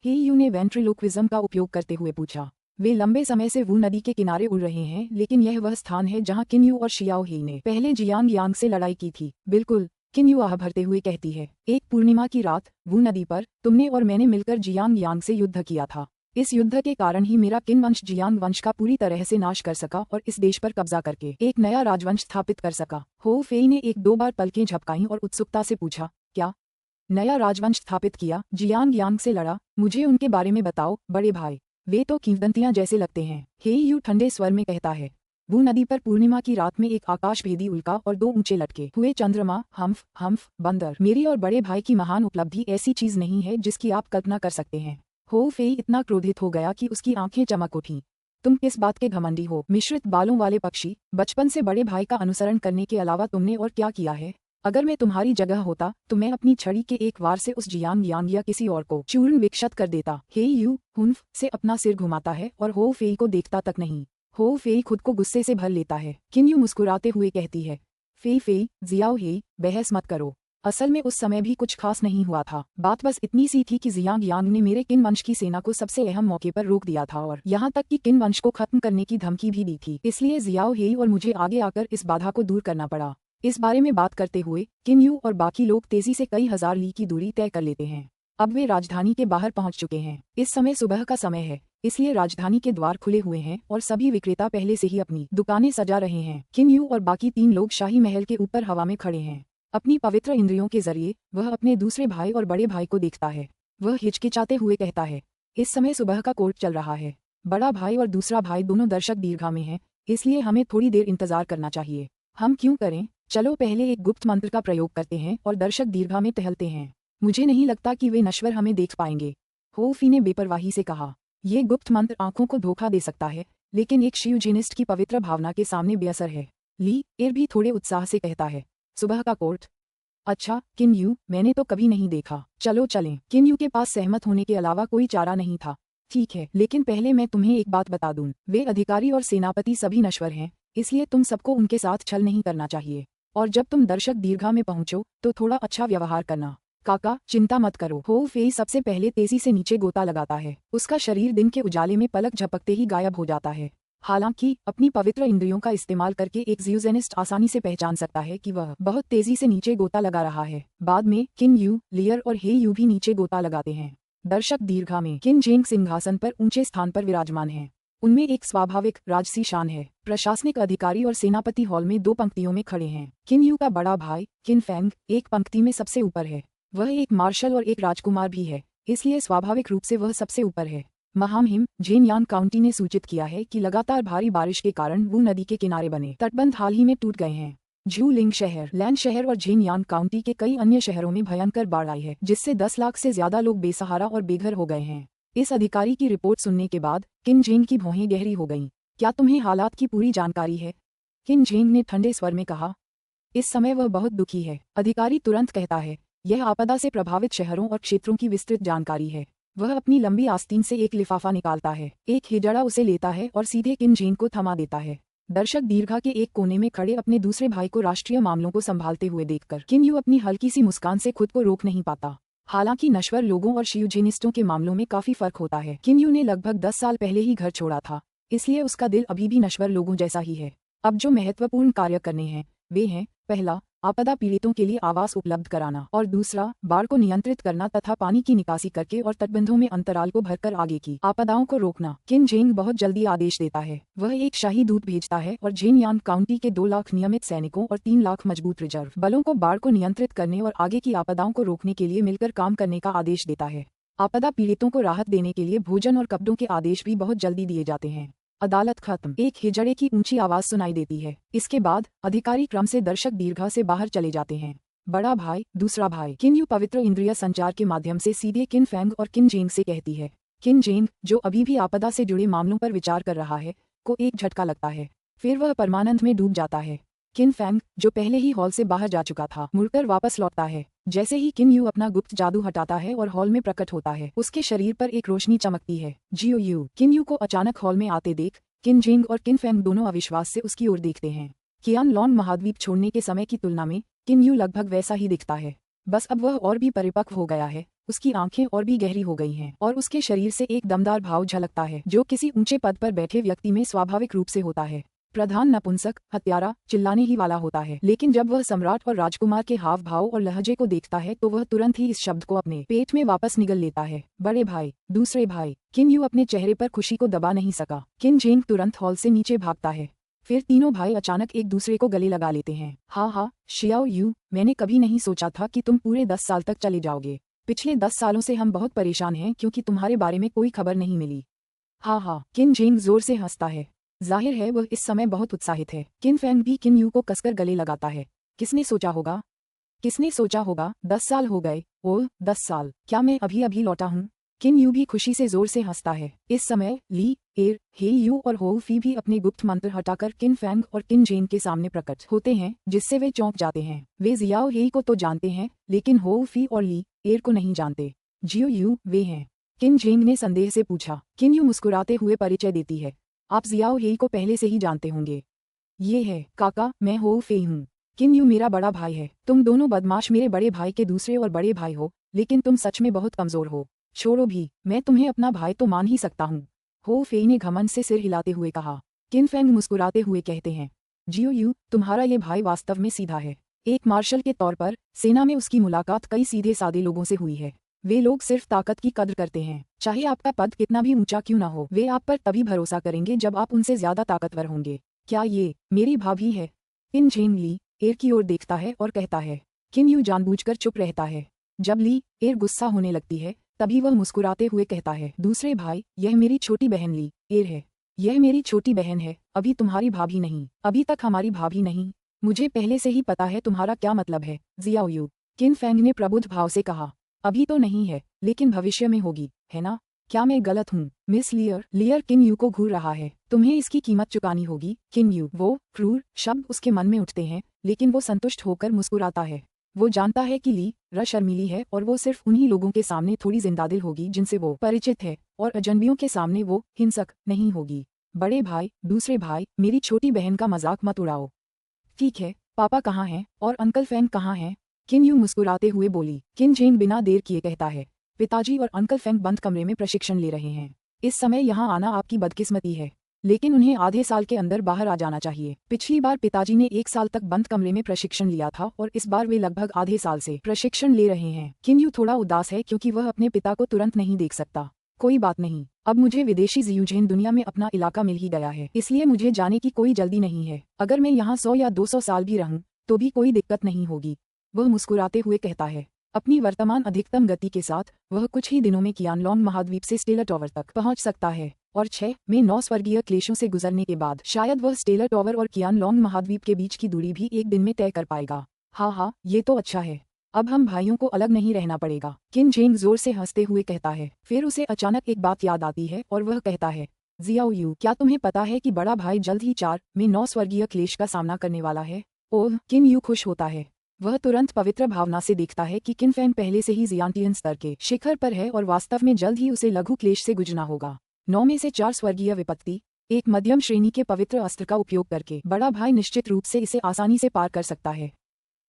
A: हे यू ने वेंट्रिलोक्विज्म का उपयोग करते हुए पूछा। वे लंबे समय से वू नदी के किनारे उड़ रहे हैं, लेकिन यह वह स्थान है जहाँ किन यू और शियाओ ही ने पहले जियांग यांग से लड़ाई की थी। बिल्कुल, किन यू आह भरते हुए कहती है। एक पूर्णिमा की रात वू नदी पर तुमने और मैंने मिलकर जियांग यांग से युद्ध किया था। इस युद्ध के कारण ही मेरा किन वंश जियांग वंश का पूरी तरह से नाश कर सका और इस देश पर कब्जा करके एक नया राजवंश स्थापित कर सका। हो फेई ने 1-2 बार पलकें झपकाईं और उत्सुकता से पूछा, क्या नया राजवंश स्थापित किया? जियांग यांग से लड़ा? मुझे उनके बारे में बताओ बड़े भाई, वे तो किंवदंतियां जैसे लगते हैं। हे यू ठंडे स्वर में कहता है। वू नदी पर पूर्णिमा की रात में एक आकाशभेदी उल्का और 2 ऊंचे लटके हुए चंद्रमा, हम्फ बंदर। मेरी और बड़े भाई की महान उपलब्धि ऐसी चीज नहीं है जिसकी आप कल्पना कर सकते हैं। हो फेई इतना क्रोधित हो गया कि उसकी आंखें चमक उठीं। तुम किस बात के घमंडी हो? मिश्रित बालों वाले पक्षी, बचपन से बड़े भाई का अनुसरण करने के अलावा तुमने और क्या किया है? अगर मैं तुम्हारी जगह होता तो मैं अपनी छड़ी के एक वार से उस जियांग यांग या किसी और को चूर्ण विक्षत कर देता। हे यू हुन्फ से अपना सिर घुमाता है और हो फेई को देखता तक नहीं। हो फेई खुद को गुस्से से भर लेता है। किन यू मुस्कुराते हुए कहती है, फेई जियाओ हे, बहस मत करो। असल में उस समय भी कुछ खास नहीं हुआ था। बात बस इतनी सी थी कि जियांग यांग ने मेरे किन वंश की सेना को सबसे अहम मौके पर रोक दिया था और यहाँ तक कि किन वंश को खत्म करने की धमकी भी दी थी। इसलिए जियाओ हे और मुझे आगे आकर इस बाधा को दूर करना पड़ा। इस बारे में बात करते हुए किन यू और बाकी लोग तेजी से कई हजार ली की दूरी तय कर लेते हैं। अब वे राजधानी के बाहर पहुंच चुके हैं। इस समय सुबह का समय है, इसलिए राजधानी के द्वार खुले हुए हैं और सभी विक्रेता पहले से ही अपनी दुकानें सजा रहे हैं। किन यू और बाकी 3 लोग शाही महल के ऊपर हवा में खड़े हैं। अपनी पवित्र इंद्रियों के जरिए वह अपने दूसरे भाई और बड़े भाई को देखता है। वह हिचकिचाते हुए कहता है, इस समय सुबह का कोर्ट चल रहा है। बड़ा भाई और दूसरा भाई दोनों दर्शक दीर्घा में हैं, इसलिए हमें थोड़ी देर इंतजार करना चाहिए। हम क्यों करें? चलो पहले एक गुप्त मंत्र का प्रयोग करते हैं और दर्शक दीर्घा में टहलते हैं। मुझे नहीं लगता कि वे नश्वर हमें देख पाएंगे। हो फी ने बेपरवाही से कहा। ये गुप्त मंत्र आंखों को धोखा दे सकता है, लेकिन एक शिवजेनिस्ट की पवित्र भावना के सामने बेअसर है। ली एर भी थोड़े उत्साह से कहता है, सुबह का कोर्ट? अच्छा किन यू, मैंने तो कभी नहीं देखा। चलो चलें। किन यू के पास सहमत होने के अलावा कोई चारा नहीं था। ठीक है, लेकिन पहले मैं तुम्हें एक बात बता दूं, वे अधिकारी और सेनापति सभी नश्वर हैं, इसलिए तुम सबको उनके साथ छल नहीं करना चाहिए। और जब तुम दर्शक दीर्घा में पहुंचो तो थोड़ा अच्छा व्यवहार करना। काका चिंता मत करो। हो फेई सबसे पहले तेजी से नीचे गोता लगाता है। उसका शरीर दिन के उजाले में पलक झपकते ही गायब हो जाता है। हालांकि अपनी पवित्र इंद्रियों का इस्तेमाल करके एक ज़ियोजेनिस्ट आसानी से पहचान सकता है कि वह बहुत तेजी से नीचे गोता लगा रहा है। बाद में किन यू, लियर और हे यू भी नीचे गोता लगाते हैं। दर्शक दीर्घा में किन जेंग सिंहासन पर ऊंचे स्थान पर विराजमान हैं। उनमें एक स्वाभाविक राजसी शान है। प्रशासनिक अधिकारी और सेनापति हॉल में 2 पंक्तियों में खड़े हैं। किन यू का बड़ा भाई किन फेंग एक पंक्ति में सबसे ऊपर है। वह एक मार्शल और एक राजकुमार भी है, इसलिए स्वाभाविक रूप से वह सबसे ऊपर है। महामहिम झेनयान काउंटी ने सूचित किया है कि लगातार भारी बारिश के कारण वू नदी के किनारे बने तटबंध हाल ही में टूट गए हैं। झूलिंग शहर, लैंड शहर और झेनयान काउंटी के कई अन्य शहरों में भयंकर बाढ़ आई है, जिससे 10 लाख से ज्यादा लोग बेसहारा और बेघर हो गए हैं। इस अधिकारी की रिपोर्ट सुनने के बाद किन जेंग की भौहें गहरी हो गईं। क्या तुम्हें हालात की पूरी जानकारी है? किन जेंग ने ठंडे स्वर में कहा। इस समय वह बहुत दुखी है। अधिकारी तुरंत कहता है, यह आपदा से प्रभावित शहरों और क्षेत्रों की विस्तृत जानकारी है। वह अपनी लंबी आस्तीन से एक लिफाफा निकालता है, एक हिजड़ा उसे लेता है और सीधे किन जेंग को थमा देता है। दर्शक दीर्घा के एक कोने में खड़े अपने दूसरे भाई को राष्ट्रीय मामलों को संभालते हुए देखकर किन यू अपनी हल्की सी मुस्कान से खुद को रोक नहीं पाता। हालांकि नश्वर लोगों और शियूजेनिस्टों के मामलों में काफी फर्क होता है। किन यू ने लगभग 10 साल पहले ही घर छोड़ा था, इसलिए उसका दिल अभी भी नश्वर लोगों जैसा ही है। अब जो महत्वपूर्ण कार्य करने हैं वे हैं, पहला, आपदा पीड़ितों के लिए आवास उपलब्ध कराना और दूसरा, बाढ़ को नियंत्रित करना तथा पानी की निकासी करके और तटबंधों में अंतराल को भरकर आगे की आपदाओं को रोकना। किन जेंग बहुत जल्दी आदेश देता है। वह एक शाही दूत भेजता है और झेनयान काउंटी के 2 लाख नियमित सैनिकों और 3 लाख मजबूत रिजर्व बलों को बाढ़ को नियंत्रित करने और आगे की आपदाओं को रोकने के लिए मिलकर काम करने का आदेश देता है। आपदा पीड़ितों को राहत देने के लिए भोजन और कपड़ों के आदेश भी बहुत जल्दी दिए जाते हैं। अदालत खत्म। एक हिजड़े की ऊंची आवाज सुनाई देती है। इसके बाद अधिकारी क्रम से दर्शक दीर्घा से बाहर चले जाते हैं। बड़ा भाई, दूसरा भाई। किन यू पवित्र इंद्रिय संचार के माध्यम से सीधे किन फेंग और किन जेंग से कहती है। किन जेंग, जो अभी भी आपदा से जुड़े मामलों पर विचार कर रहा है, को एक झटका लगता है। फिर वह परमानंद में डूब जाता है। किन फेंग, जो पहले ही हॉल से बाहर जा चुका था, मुड़कर वापस लौटता है। जैसे ही किन यू अपना गुप्त जादू हटाता है और हॉल में प्रकट होता है, उसके शरीर पर एक रोशनी चमकती है। जियो यू। किन यू को अचानक हॉल में आते देख किन जेंग और किन फेंग दोनों अविश्वास से उसकी ओर देखते हैं। कियान लॉन महाद्वीप छोड़ने के समय की तुलना में किन यू लगभग वैसा ही दिखता है, बस अब वह और भी परिपक्व हो गया है। उसकी आंखें और भी गहरी हो गई हैं और उसके शरीर से एक दमदार भाव झलकता है, जो किसी ऊंचे पद पर बैठे व्यक्ति में स्वाभाविक रूप से होता है। प्रधान नपुंसक, हत्यारा, चिल्लाने ही वाला होता है, लेकिन जब वह सम्राट और राजकुमार के हाव भाव और लहजे को देखता है तो वह तुरंत ही इस शब्द को अपने पेट में वापस निगल लेता है। बड़े भाई, दूसरे भाई। किन यू अपने चेहरे पर खुशी को दबा नहीं सका। किन जेंग तुरंत हॉल से नीचे भागता है। फिर तीनों भाई अचानक एक दूसरे को गले लगा लेते हैं। हाँ, शियाओ यू, मैंने कभी नहीं सोचा था कि तुम पूरे 10 साल तक चले जाओगे। पिछले 10 सालों से हम बहुत परेशान हैं क्योंकि तुम्हारे बारे में कोई खबर नहीं मिली। हाँ, किन जेंग जोर से हंसता है। जाहिर है वह इस समय बहुत उत्साहित है। किन फेंग भी किन यू को कसकर गले लगाता है। किसने सोचा होगा? 10 साल हो गए। ओह, 10 साल, क्या मैं अभी अभी लौटा हूँ? किन यू भी खुशी से जोर से हंसता है। इस समय ली, एर, हे यू और हो फी भी अपने गुप्त मंत्र हटाकर किन फेंग और किन जेंग के सामने प्रकट होते हैं, जिससे वे चौंक जाते हैं। वे जियाओ हेई को तो जानते हैं, लेकिन हो फी और ली, एर को नहीं जानते। जियो यू, वे हैं? किन जेंग ने संदेह से पूछा। किन यू मुस्कुराते हुए परिचय देती है। आप जियाओ हेई को पहले से ही जानते होंगे। ये है काका, मैं हो फे हूँ। किन यू मेरा बड़ा भाई है। तुम दोनों बदमाश मेरे बड़े भाई के दूसरे और बड़े भाई हो, लेकिन तुम सच में बहुत कमजोर हो। छोड़ो भी, मैं तुम्हें अपना भाई तो मान ही सकता हूँ, हो फे ने घमंड से सिर हिलाते हुए कहा। किन फेंग मुस्कुराते हुए कहते हैं, जियो यू, तुम्हारा ये भाई वास्तव में सीधा है। एक मार्शल के तौर पर सेना में उसकी मुलाकात कई सीधे सादे लोगों से हुई है। वे लोग सिर्फ ताकत की कद्र करते हैं, चाहे आपका पद कितना भी ऊंचा क्यों ना हो। वे आप पर तभी भरोसा करेंगे जब आप उनसे ज्यादा ताकतवर होंगे। क्या ये मेरी भाभी है? किन जेंग ली, एर की ओर देखता है और कहता है। किन यू जानबूझकर चुप रहता है। जब ली, एर गुस्सा होने लगती है, तभी वह मुस्कुराते हुए कहता है, दूसरे भाई, यह मेरी छोटी बहन ली, एर है। यह मेरी छोटी बहन है, अभी तुम्हारी भाभी नहीं, अभी तक हमारी भाभी नहीं। मुझे पहले से ही पता है तुम्हारा क्या मतलब है, जियाओ यू। किन फेंग ने प्रबुद्ध भाव से कहा। अभी तो नहीं है, लेकिन भविष्य में होगी, है ना? क्या मैं गलत हूँ? मिस लियर, लियर किन यू को घूर रहा है। तुम्हें इसकी कीमत चुकानी होगी, किन यू। वो क्रूर शब्द उसके मन में उठते हैं, लेकिन वो संतुष्ट होकर मुस्कुराता है। वो जानता है कि ली शर्मीली है और वो सिर्फ उन्हीं लोगों के सामने थोड़ी जिंदादिल होगी जिनसे वो परिचित है, और अजनबियों के सामने वो हिंसक नहीं होगी। बड़े भाई, दूसरे भाई, मेरी छोटी बहन का मजाक मत उड़ाओ। ठीक है, पापा कहाँ हैं और अंकल फेंग कहाँ हैं? किन यू मुस्कुराते हुए बोली। किन जेंग बिना देर किए कहता है, पिताजी और अंकल फेंग बंद कमरे में प्रशिक्षण ले रहे हैं। इस समय यहाँ आना आपकी बदकिस्मती है। लेकिन उन्हें आधे साल के अंदर बाहर आ जाना चाहिए। पिछली बार पिताजी ने 1 साल तक बंद कमरे में प्रशिक्षण लिया था और इस बार वे लगभग आधे साल से प्रशिक्षण ले रहे हैं। किन यू थोड़ा उदास है क्योंकि वह अपने पिता को तुरंत नहीं देख सकता। कोई बात नहीं, अब मुझे विदेशी जियूजेन दुनिया में अपना इलाका मिल ही गया है, इसलिए मुझे जाने की कोई जल्दी नहीं है। अगर मैं यहाँ 100 या 200 साल भी रहूं तो भी कोई दिक्कत नहीं होगी, वह मुस्कुराते हुए कहता है। अपनी वर्तमान अधिकतम गति के साथ वह कुछ ही दिनों में कियानलोंग महाद्वीप से स्टेलर टॉवर तक पहुंच सकता है और 6 में 9 स्वर्गीय क्लेशों से गुजरने के बाद शायद वह स्टेलर टॉवर और कियानलोंग महाद्वीप के बीच की दूरी भी एक दिन में तय कर पाएगा। हाँ, ये तो अच्छा है, अब हम भाइयों को अलग नहीं रहना पड़ेगा, किन जेंग जोर से हंसते हुए कहता है। फिर उसे अचानक एक बात याद आती है और वह कहता है, जियाओ यू, क्या तुम्हें पता है कि बड़ा भाई जल्द ही 4 में 9 स्वर्गीय क्लेश का सामना करने वाला है। ओह, किन यू खुश होता है। वह तुरंत पवित्र भावना से देखता है कि किन फैंग पहले से ही जियांटियन स्तर के शिखर पर है और वास्तव में जल्द ही उसे लघु क्लेश से गुजरना होगा। 9 में से 4 स्वर्गीय विपत्ति, एक मध्यम श्रेणी के पवित्र अस्त्र का उपयोग करके बड़ा भाई निश्चित रूप से इसे आसानी से पार कर सकता है।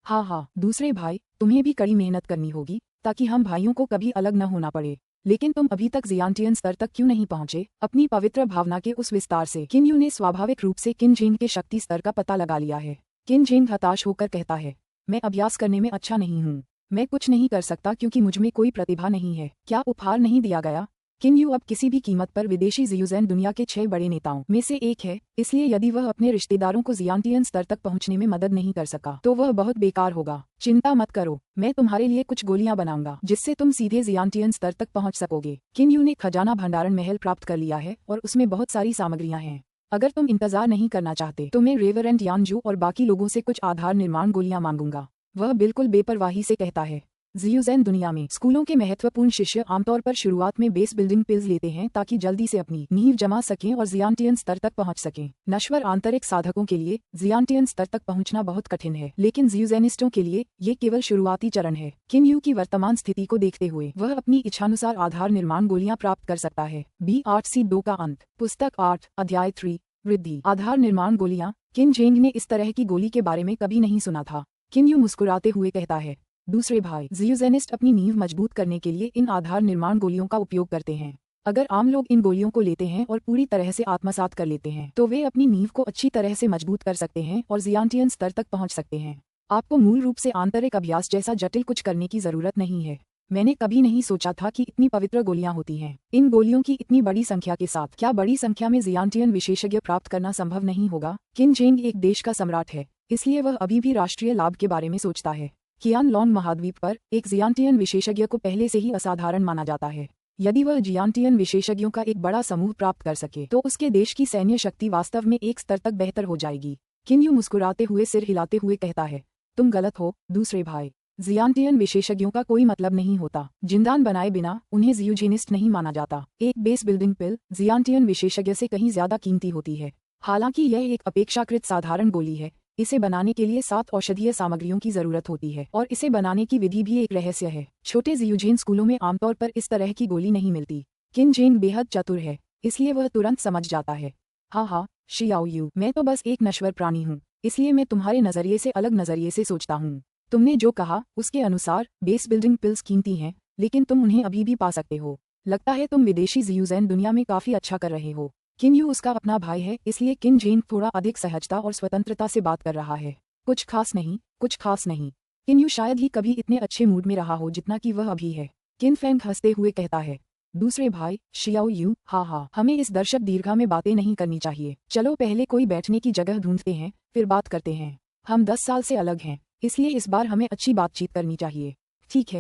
A: हाँ, दूसरे भाई, तुम्हें भी कड़ी मेहनत करनी होगी ताकि हम भाइयों को कभी अलग न होना पड़े। लेकिन तुम अभी तक जियांटियन स्तर तक क्यों नहीं पहुंचे। अपनी पवित्र भावना के उस विस्तार से किन यू ने स्वाभाविक रूप से किन जेंग के शक्ति स्तर का पता लगा लिया है। किन जेंग हताश होकर कहता है, मैं अभ्यास करने में अच्छा नहीं हूँ, मैं कुछ नहीं कर सकता क्योंकि मुझमें कोई प्रतिभा नहीं है। क्या उपहार नहीं दिया गया। किन यू अब किसी भी कीमत पर विदेशी जियूजेन दुनिया के 6 बड़े नेताओं में से एक है, इसलिए यदि वह अपने रिश्तेदारों को जियांटियन स्तर तक पहुंचने में मदद नहीं कर सका तो वह बहुत बेकार होगा। चिंता मत करो, मैं तुम्हारे लिए कुछ गोलियां बनाऊंगा जिससे तुम सीधे जियांटियन स्तर तक पहुंच सकोगे। किन यू ने खजाना भंडारण महल प्राप्त कर लिया है और उसमें बहुत सारी सामग्रियां हैं। अगर तुम इंतजार नहीं करना चाहते तो मैं रेवरेंड यानजू और बाकी लोगों से कुछ आधार निर्माण गोलियां मांगूंगा। वह बिल्कुल बेपरवाही से कहता है। जियूजेन दुनिया में स्कूलों के महत्वपूर्ण शिष्य आमतौर पर शुरुआत में बेस बिल्डिंग पिल्स लेते हैं ताकि जल्दी से अपनी नींव जमा सकें और जियांटियन स्तर तक पहुंच सकें। नश्वर आंतरिक साधकों के लिए जियांटियन स्तर तक पहुंचना बहुत कठिन है, लेकिन जियूजेनिस्टों के लिए ये केवल शुरुआती चरण है। किन यू की वर्तमान स्थिति को देखते हुए वह अपनी इच्छानुसार आधार निर्माण गोलियां प्राप्त कर सकता है। B8C2 का अंत। पुस्तक 8 अध्याय 3 वृद्धि। आधार निर्माण गोलियां। किन जेंग ने इस तरह की गोली के बारे में कभी नहीं सुना था। किन यू मुस्कुराते हुए कहता है, दूसरे भाई, जियूजेनिस्ट अपनी नींव मजबूत करने के लिए इन आधार निर्माण गोलियों का उपयोग करते हैं। अगर आम लोग इन गोलियों को लेते हैं और पूरी तरह से आत्मसात कर लेते हैं तो वे अपनी नींव को अच्छी तरह से मजबूत कर सकते हैं और जियांटियन स्तर तक पहुंच सकते हैं। आपको मूल रूप से आंतरिक अभ्यास जैसा जटिल कुछ करने की जरूरत नहीं है। मैंने कभी नहीं सोचा था कि इतनी पवित्र गोलियां होती हैं। इन गोलियों की इतनी बड़ी संख्या के साथ क्या बड़ी संख्या में जियांटियन विशेषज्ञ प्राप्त करना संभव नहीं होगा। किन जेंग एक देश का सम्राट है, इसलिए वह अभी भी राष्ट्रीय लाभ के बारे में सोचता है। कियानलोंग महाद्वीप पर एक जियांटियन विशेषज्ञ को पहले से ही असाधारण माना जाता है। यदि वह जियांटियन विशेषज्ञों का एक बड़ा समूह प्राप्त कर सके तो उसके देश की सैन्य शक्ति वास्तव में एक स्तर तक बेहतर हो जाएगी। किन यू मुस्कुराते हुए सिर हिलाते हुए कहता है, तुम गलत हो दूसरे भाई। जियांटियन विशेषज्ञों का कोई मतलब नहीं होता। जिंदान बनाए बिना उन्हें जियूजेनिस्ट नहीं माना जाता। एक बेस बिल्डिंग पिल जियांटियन विशेषज्ञ से कहीं ज्यादा कीमती होती है। हालांकि यह एक अपेक्षाकृत साधारण गोली है, इसे बनाने के लिए 7 औषधीय सामग्रियों की जरूरत होती है और इसे बनाने की विधि भी एक रहस्य है। छोटे जियूजेन स्कूलों में आमतौर पर इस तरह की गोली नहीं मिलती। किन जेंग बेहद चतुर है, इसलिए वह तुरंत समझ जाता है। हाँ, शियाओ यू, मैं तो बस एक नश्वर प्राणी हूँ, इसलिए मैं तुम्हारे नजरिए से अलग नजरिए से सोचता हूँ। तुमने जो कहा उसके अनुसार बेस बिल्डिंग पिल्स कीमती हैं, लेकिन तुम उन्हें अभी भी पा सकते हो। लगता है तुम विदेशी जियूजेन दुनिया में काफी अच्छा कर रहे हो। किन यू उसका अपना भाई है, इसलिए किन जेंग थोड़ा अधिक सहजता और स्वतंत्रता से बात कर रहा है। कुछ खास नहीं। किन यू शायद ही कभी इतने अच्छे मूड में रहा हो जितना कि वह अभी है। किन फैंग हंसते हुए कहता है, दूसरे भाई शियाओ यू, हाँ, हमें इस दर्शक दीर्घा में बातें नहीं करनी चाहिए। चलो पहले कोई बैठने की जगह ढूंढते हैं, फिर बात करते हैं। हम 10 साल से अलग हैं, इसलिए इस बार हमें अच्छी बातचीत करनी चाहिए। ठीक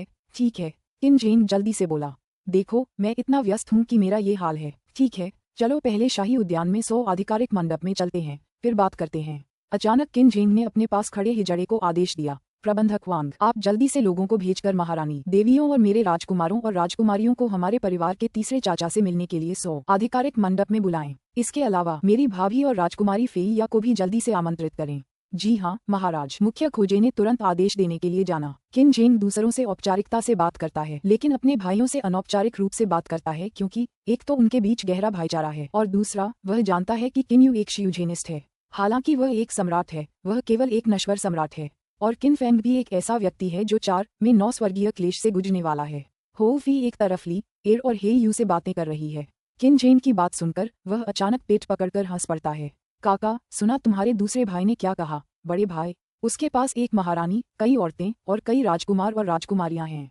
A: है। किन जेंग जल्दी से बोला, देखो मैं इतना व्यस्त हूँ कि मेरा ये हाल है। ठीक है, चलो पहले शाही उद्यान में 100 आधिकारिक मंडप में चलते हैं, फिर बात करते हैं। अचानक किन जेंग ने अपने पास खड़े हिजड़े को आदेश दिया, प्रबंधक वांग, आप जल्दी से लोगों को भेजकर महारानी देवियों और मेरे राजकुमारों और राजकुमारियों को हमारे परिवार के तीसरे चाचा से मिलने के लिए 100 आधिकारिक मंडप में बुलाएं। इसके अलावा मेरी भाभी और राजकुमारी फेइया को भी जल्दी से आमंत्रित करें। जी हाँ महाराज। मुख्य खोजे ने तुरंत आदेश देने के लिए जाना। किन जेंग दूसरों से औपचारिकता से बात करता है, लेकिन अपने भाइयों से अनौपचारिक रूप से बात करता है, क्योंकि एक तो उनके बीच गहरा भाईचारा है और दूसरा वह जानता है कि किन यू एक जियूजेनिस्ट है। हालांकि वह एक सम्राट है, वह केवल एक नश्वर सम्राट है। और किन फैंग भी एक ऐसा व्यक्ति है जो 4 में 9 स्वर्गीय क्लेश से गुजरने वाला है। हो फी एक तरफ ली, एर और हे यू से बातें कर रही है। किन जेन की बात सुनकर वह अचानक पेट पकड़कर हंस पड़ता है। काका, सुना तुम्हारे दूसरे भाई ने क्या कहा? बड़े भाई, उसके पास एक महारानी, कई औरतें और कई राजकुमार और राजकुमारियां हैं।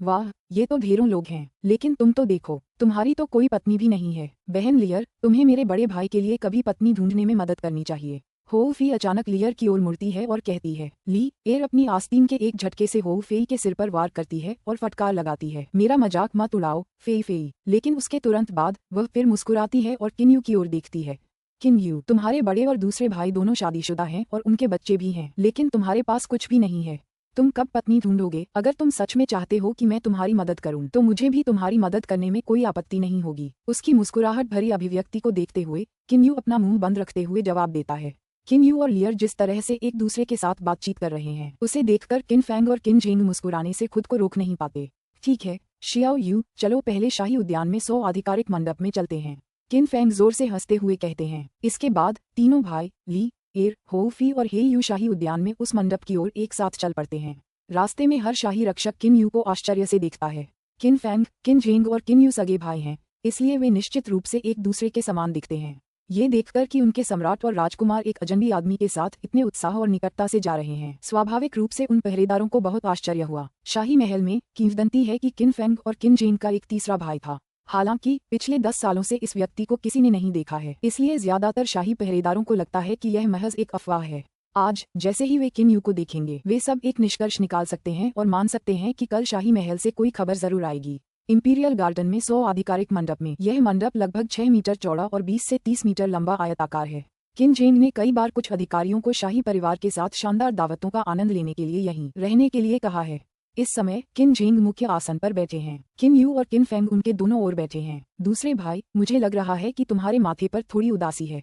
A: वाह, ये तो ढेरों लोग हैं, लेकिन तुम तो देखो, तुम्हारी तो कोई पत्नी भी नहीं है। बहन लियर, तुम्हें मेरे बड़े भाई के लिए कभी पत्नी ढूंढने में मदद करनी चाहिए। हो फी अचानक लियर की ओर मुड़ती है और कहती है। ली एयर अपनी आस्तीन के एक झटके से हो फेई के सिर पर वार करती है और फटकार लगाती है। मेरा मजाक मत उड़ाओ फेई फेई। लेकिन उसके तुरंत बाद वह फिर मुस्कुराती है और किन्यू की ओर देखती है। किन्यू, तुम्हारे बड़े और दूसरे भाई दोनों शादीशुदा हैं और उनके बच्चे भी हैं, लेकिन तुम्हारे पास कुछ भी नहीं है। तुम कब पत्नी ढूंढोगे? अगर तुम सच में चाहते हो कि मैं तुम्हारी मदद करूं, तो मुझे भी तुम्हारी मदद करने में कोई आपत्ति नहीं होगी। उसकी मुस्कुराहट भरी अभिव्यक्ति को देखते हुए किन्यू अपना मुंह बंद रखते हुए जवाब देता है। किन्यू और लियर जिस तरह से एक दूसरे के साथ बातचीत कर रहे हैं, उसे देखकर किन फैंग और किन जेंग मुस्कुराने से खुद को रोक नहीं पाते। ठीक है शियाओ यू, चलो पहले शाही उद्यान में 100 आधिकारिक मंडप में चलते हैं। किन फैंग जोर से हंसते हुए कहते हैं। इसके बाद तीनों भाई ली, एर, हो फी और हे यू शाही उद्यान में उस मंडप की ओर एक साथ चल पड़ते हैं। रास्ते में हर शाही रक्षक किन यू को आश्चर्य से देखता है। किन फैंग, किन जेंग और किन यू सगे भाई हैं, इसलिए वे निश्चित रूप से एक दूसरे के समान दिखते हैं। ये देखकर कि उनके सम्राट और राजकुमार एक अजनबी आदमी के साथ इतने उत्साह और निकटता से जा रहे हैं, स्वाभाविक रूप से उन पहरेदारों को बहुत आश्चर्य हुआ। शाही महल में किंवदंती है कि किन फैंग और किन जेंग का एक तीसरा भाई था। हालांकि पिछले 10 सालों से इस व्यक्ति को किसी ने नहीं देखा है, इसलिए ज्यादातर शाही पहरेदारों को लगता है कि यह महज एक अफवाह है। आज जैसे ही वे किन यू को देखेंगे, वे सब एक निष्कर्ष निकाल सकते हैं और मान सकते हैं कि कल शाही महल से कोई खबर जरूर आएगी। इंपीरियल गार्डन में 100 आधिकारिक मंडप में यह मंडप लगभग 6 मीटर चौड़ा और 20 से 30 मीटर लंबा आयताकार है। किन जेंग ने कई बार कुछ अधिकारियों को शाही परिवार के साथ शानदार दावतों का आनंद लेने के लिए यहीं रहने के लिए कहा है। इस समय किन जेंग मुख्य आसन पर बैठे हैं, किन यू और किन फैंग उनके दोनों ओर बैठे हैं। दूसरे भाई, मुझे लग रहा है कि तुम्हारे माथे पर थोड़ी उदासी है।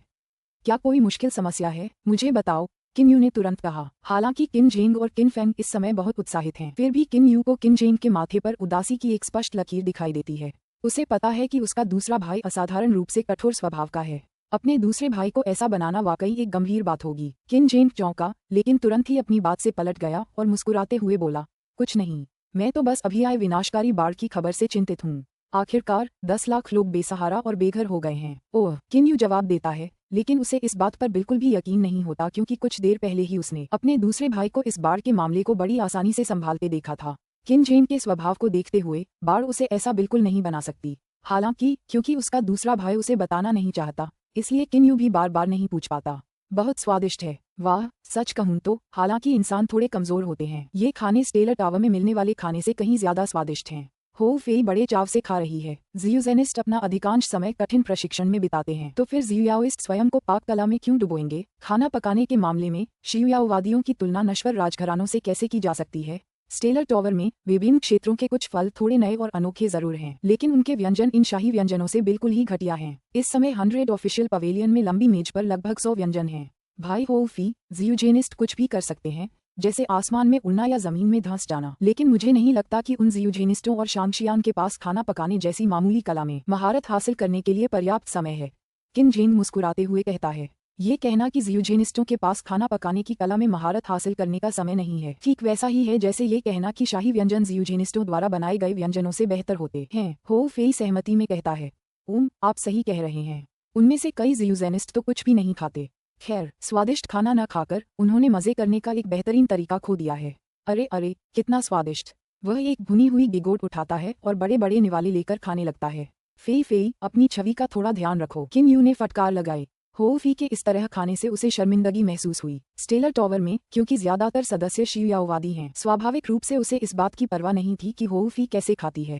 A: क्या कोई मुश्किल समस्या है? मुझे बताओ, किन यू ने तुरंत कहा। हालांकि किन जेंग और किन फैंग इस समय बहुत उत्साहित हैं, फिर भी किन यू को किन जेंग के माथे पर उदासी की एक स्पष्ट लकीर दिखाई देती है। उसे पता है कि उसका दूसरा भाई असाधारण रूप से कठोर स्वभाव का है। अपने दूसरे भाई को ऐसा बनाना वाकई एक गंभीर बात होगी। किन जेंग चौंका, लेकिन तुरंत ही अपनी बात से पलट गया और मुस्कुराते हुए बोला, कुछ नहीं, मैं तो बस अभी आए विनाशकारी बाढ़ की खबर से चिंतित हूँ। आखिरकार 10 लाख लोग बेसहारा और बेघर हो गए हैं। ओह, किन यू जवाब देता है, लेकिन उसे इस बात पर बिल्कुल भी यकीन नहीं होता क्योंकि कुछ देर पहले ही उसने अपने दूसरे भाई को इस बाढ़ के मामले को बड़ी आसानी से संभालते देखा था। किन जेंग के स्वभाव को देखते हुए बाढ़ उसे ऐसा बिल्कुल नहीं बना सकती। हालांकि क्योंकि उसका दूसरा भाई उसे बताना नहीं चाहता, इसलिए किन यू भी बार बार नहीं पूछ पाता। बहुत स्वादिष्ट है। वाह, सच कहूँ तो हालांकि इंसान थोड़े कमजोर होते हैं, ये खाने स्टेलर टावर में मिलने वाले खाने से कहीं ज्यादा स्वादिष्ट हैं। हो फेई बड़े चाव से खा रही है। जियूजेनिस्ट अपना अधिकांश समय कठिन प्रशिक्षण में बिताते हैं, तो फिर जियूयाओइस्ट स्वयं को पाक कला में क्यों डुबोएंगे? खाना पकाने के मामले में शियुयाओवादियों की तुलना नश्वर राजघरानों से कैसे की जा सकती है? स्टेलर टावर में विभिन्न क्षेत्रों के कुछ फल थोड़े नए और अनोखे जरूर हैं, लेकिन उनके व्यंजन इन शाही व्यंजनों से बिल्कुल ही घटिया हैं। इस समय 100 ऑफिशियल पवेलियन में लंबी मेज पर लगभग 100 व्यंजन हैं। भाई हो फी, जियूजेनिस्ट कुछ भी कर सकते हैं, जैसे आसमान में उड़ना या जमीन में धंस जाना, लेकिन मुझे नहीं लगता कि उन जियूजेनिस्टों और शांगशियान के पास खाना पकाने जैसी मामूली कला में महारत हासिल करने के लिए पर्याप्त समय है। किन जेंग मुस्कुराते हुए कहता है। ये कहना कि जियूजेनिस्टों के पास खाना पकाने की कला में महारत हासिल करने का समय नहीं है, ठीक वैसा ही है जैसे ये कहना कि शाही व्यंजन जियूजेनिस्टों द्वारा बनाए गए व्यंजनों से बेहतर होते हैं। हो फेई सहमति में कहता है। आप सही कह रहे हैं, उनमें से कई जियूजेनिस्ट तो कुछ भी नहीं खाते। खैर, स्वादिष्ट खाना न खाकर उन्होंने मजे करने का एक बेहतरीन तरीका खो दिया है। अरे अरे, कितना स्वादिष्ट! वह एक भुनी हुई गिगोट उठाता है और बड़े बड़े निवाले लेकर खाने लगता है। फेई फेई, अपनी छवि का थोड़ा ध्यान रखो, किन यू ने फटकार लगाई। हो फी के इस तरह खाने से उसे शर्मिंदगी महसूस हुई। स्टेलर टावर में क्योंकि ज्यादातर सदस्य शियुयाओवादी हैं, स्वाभाविक रूप से उसे इस बात की परवाह नहीं थी कि हो फी कैसे खाती है।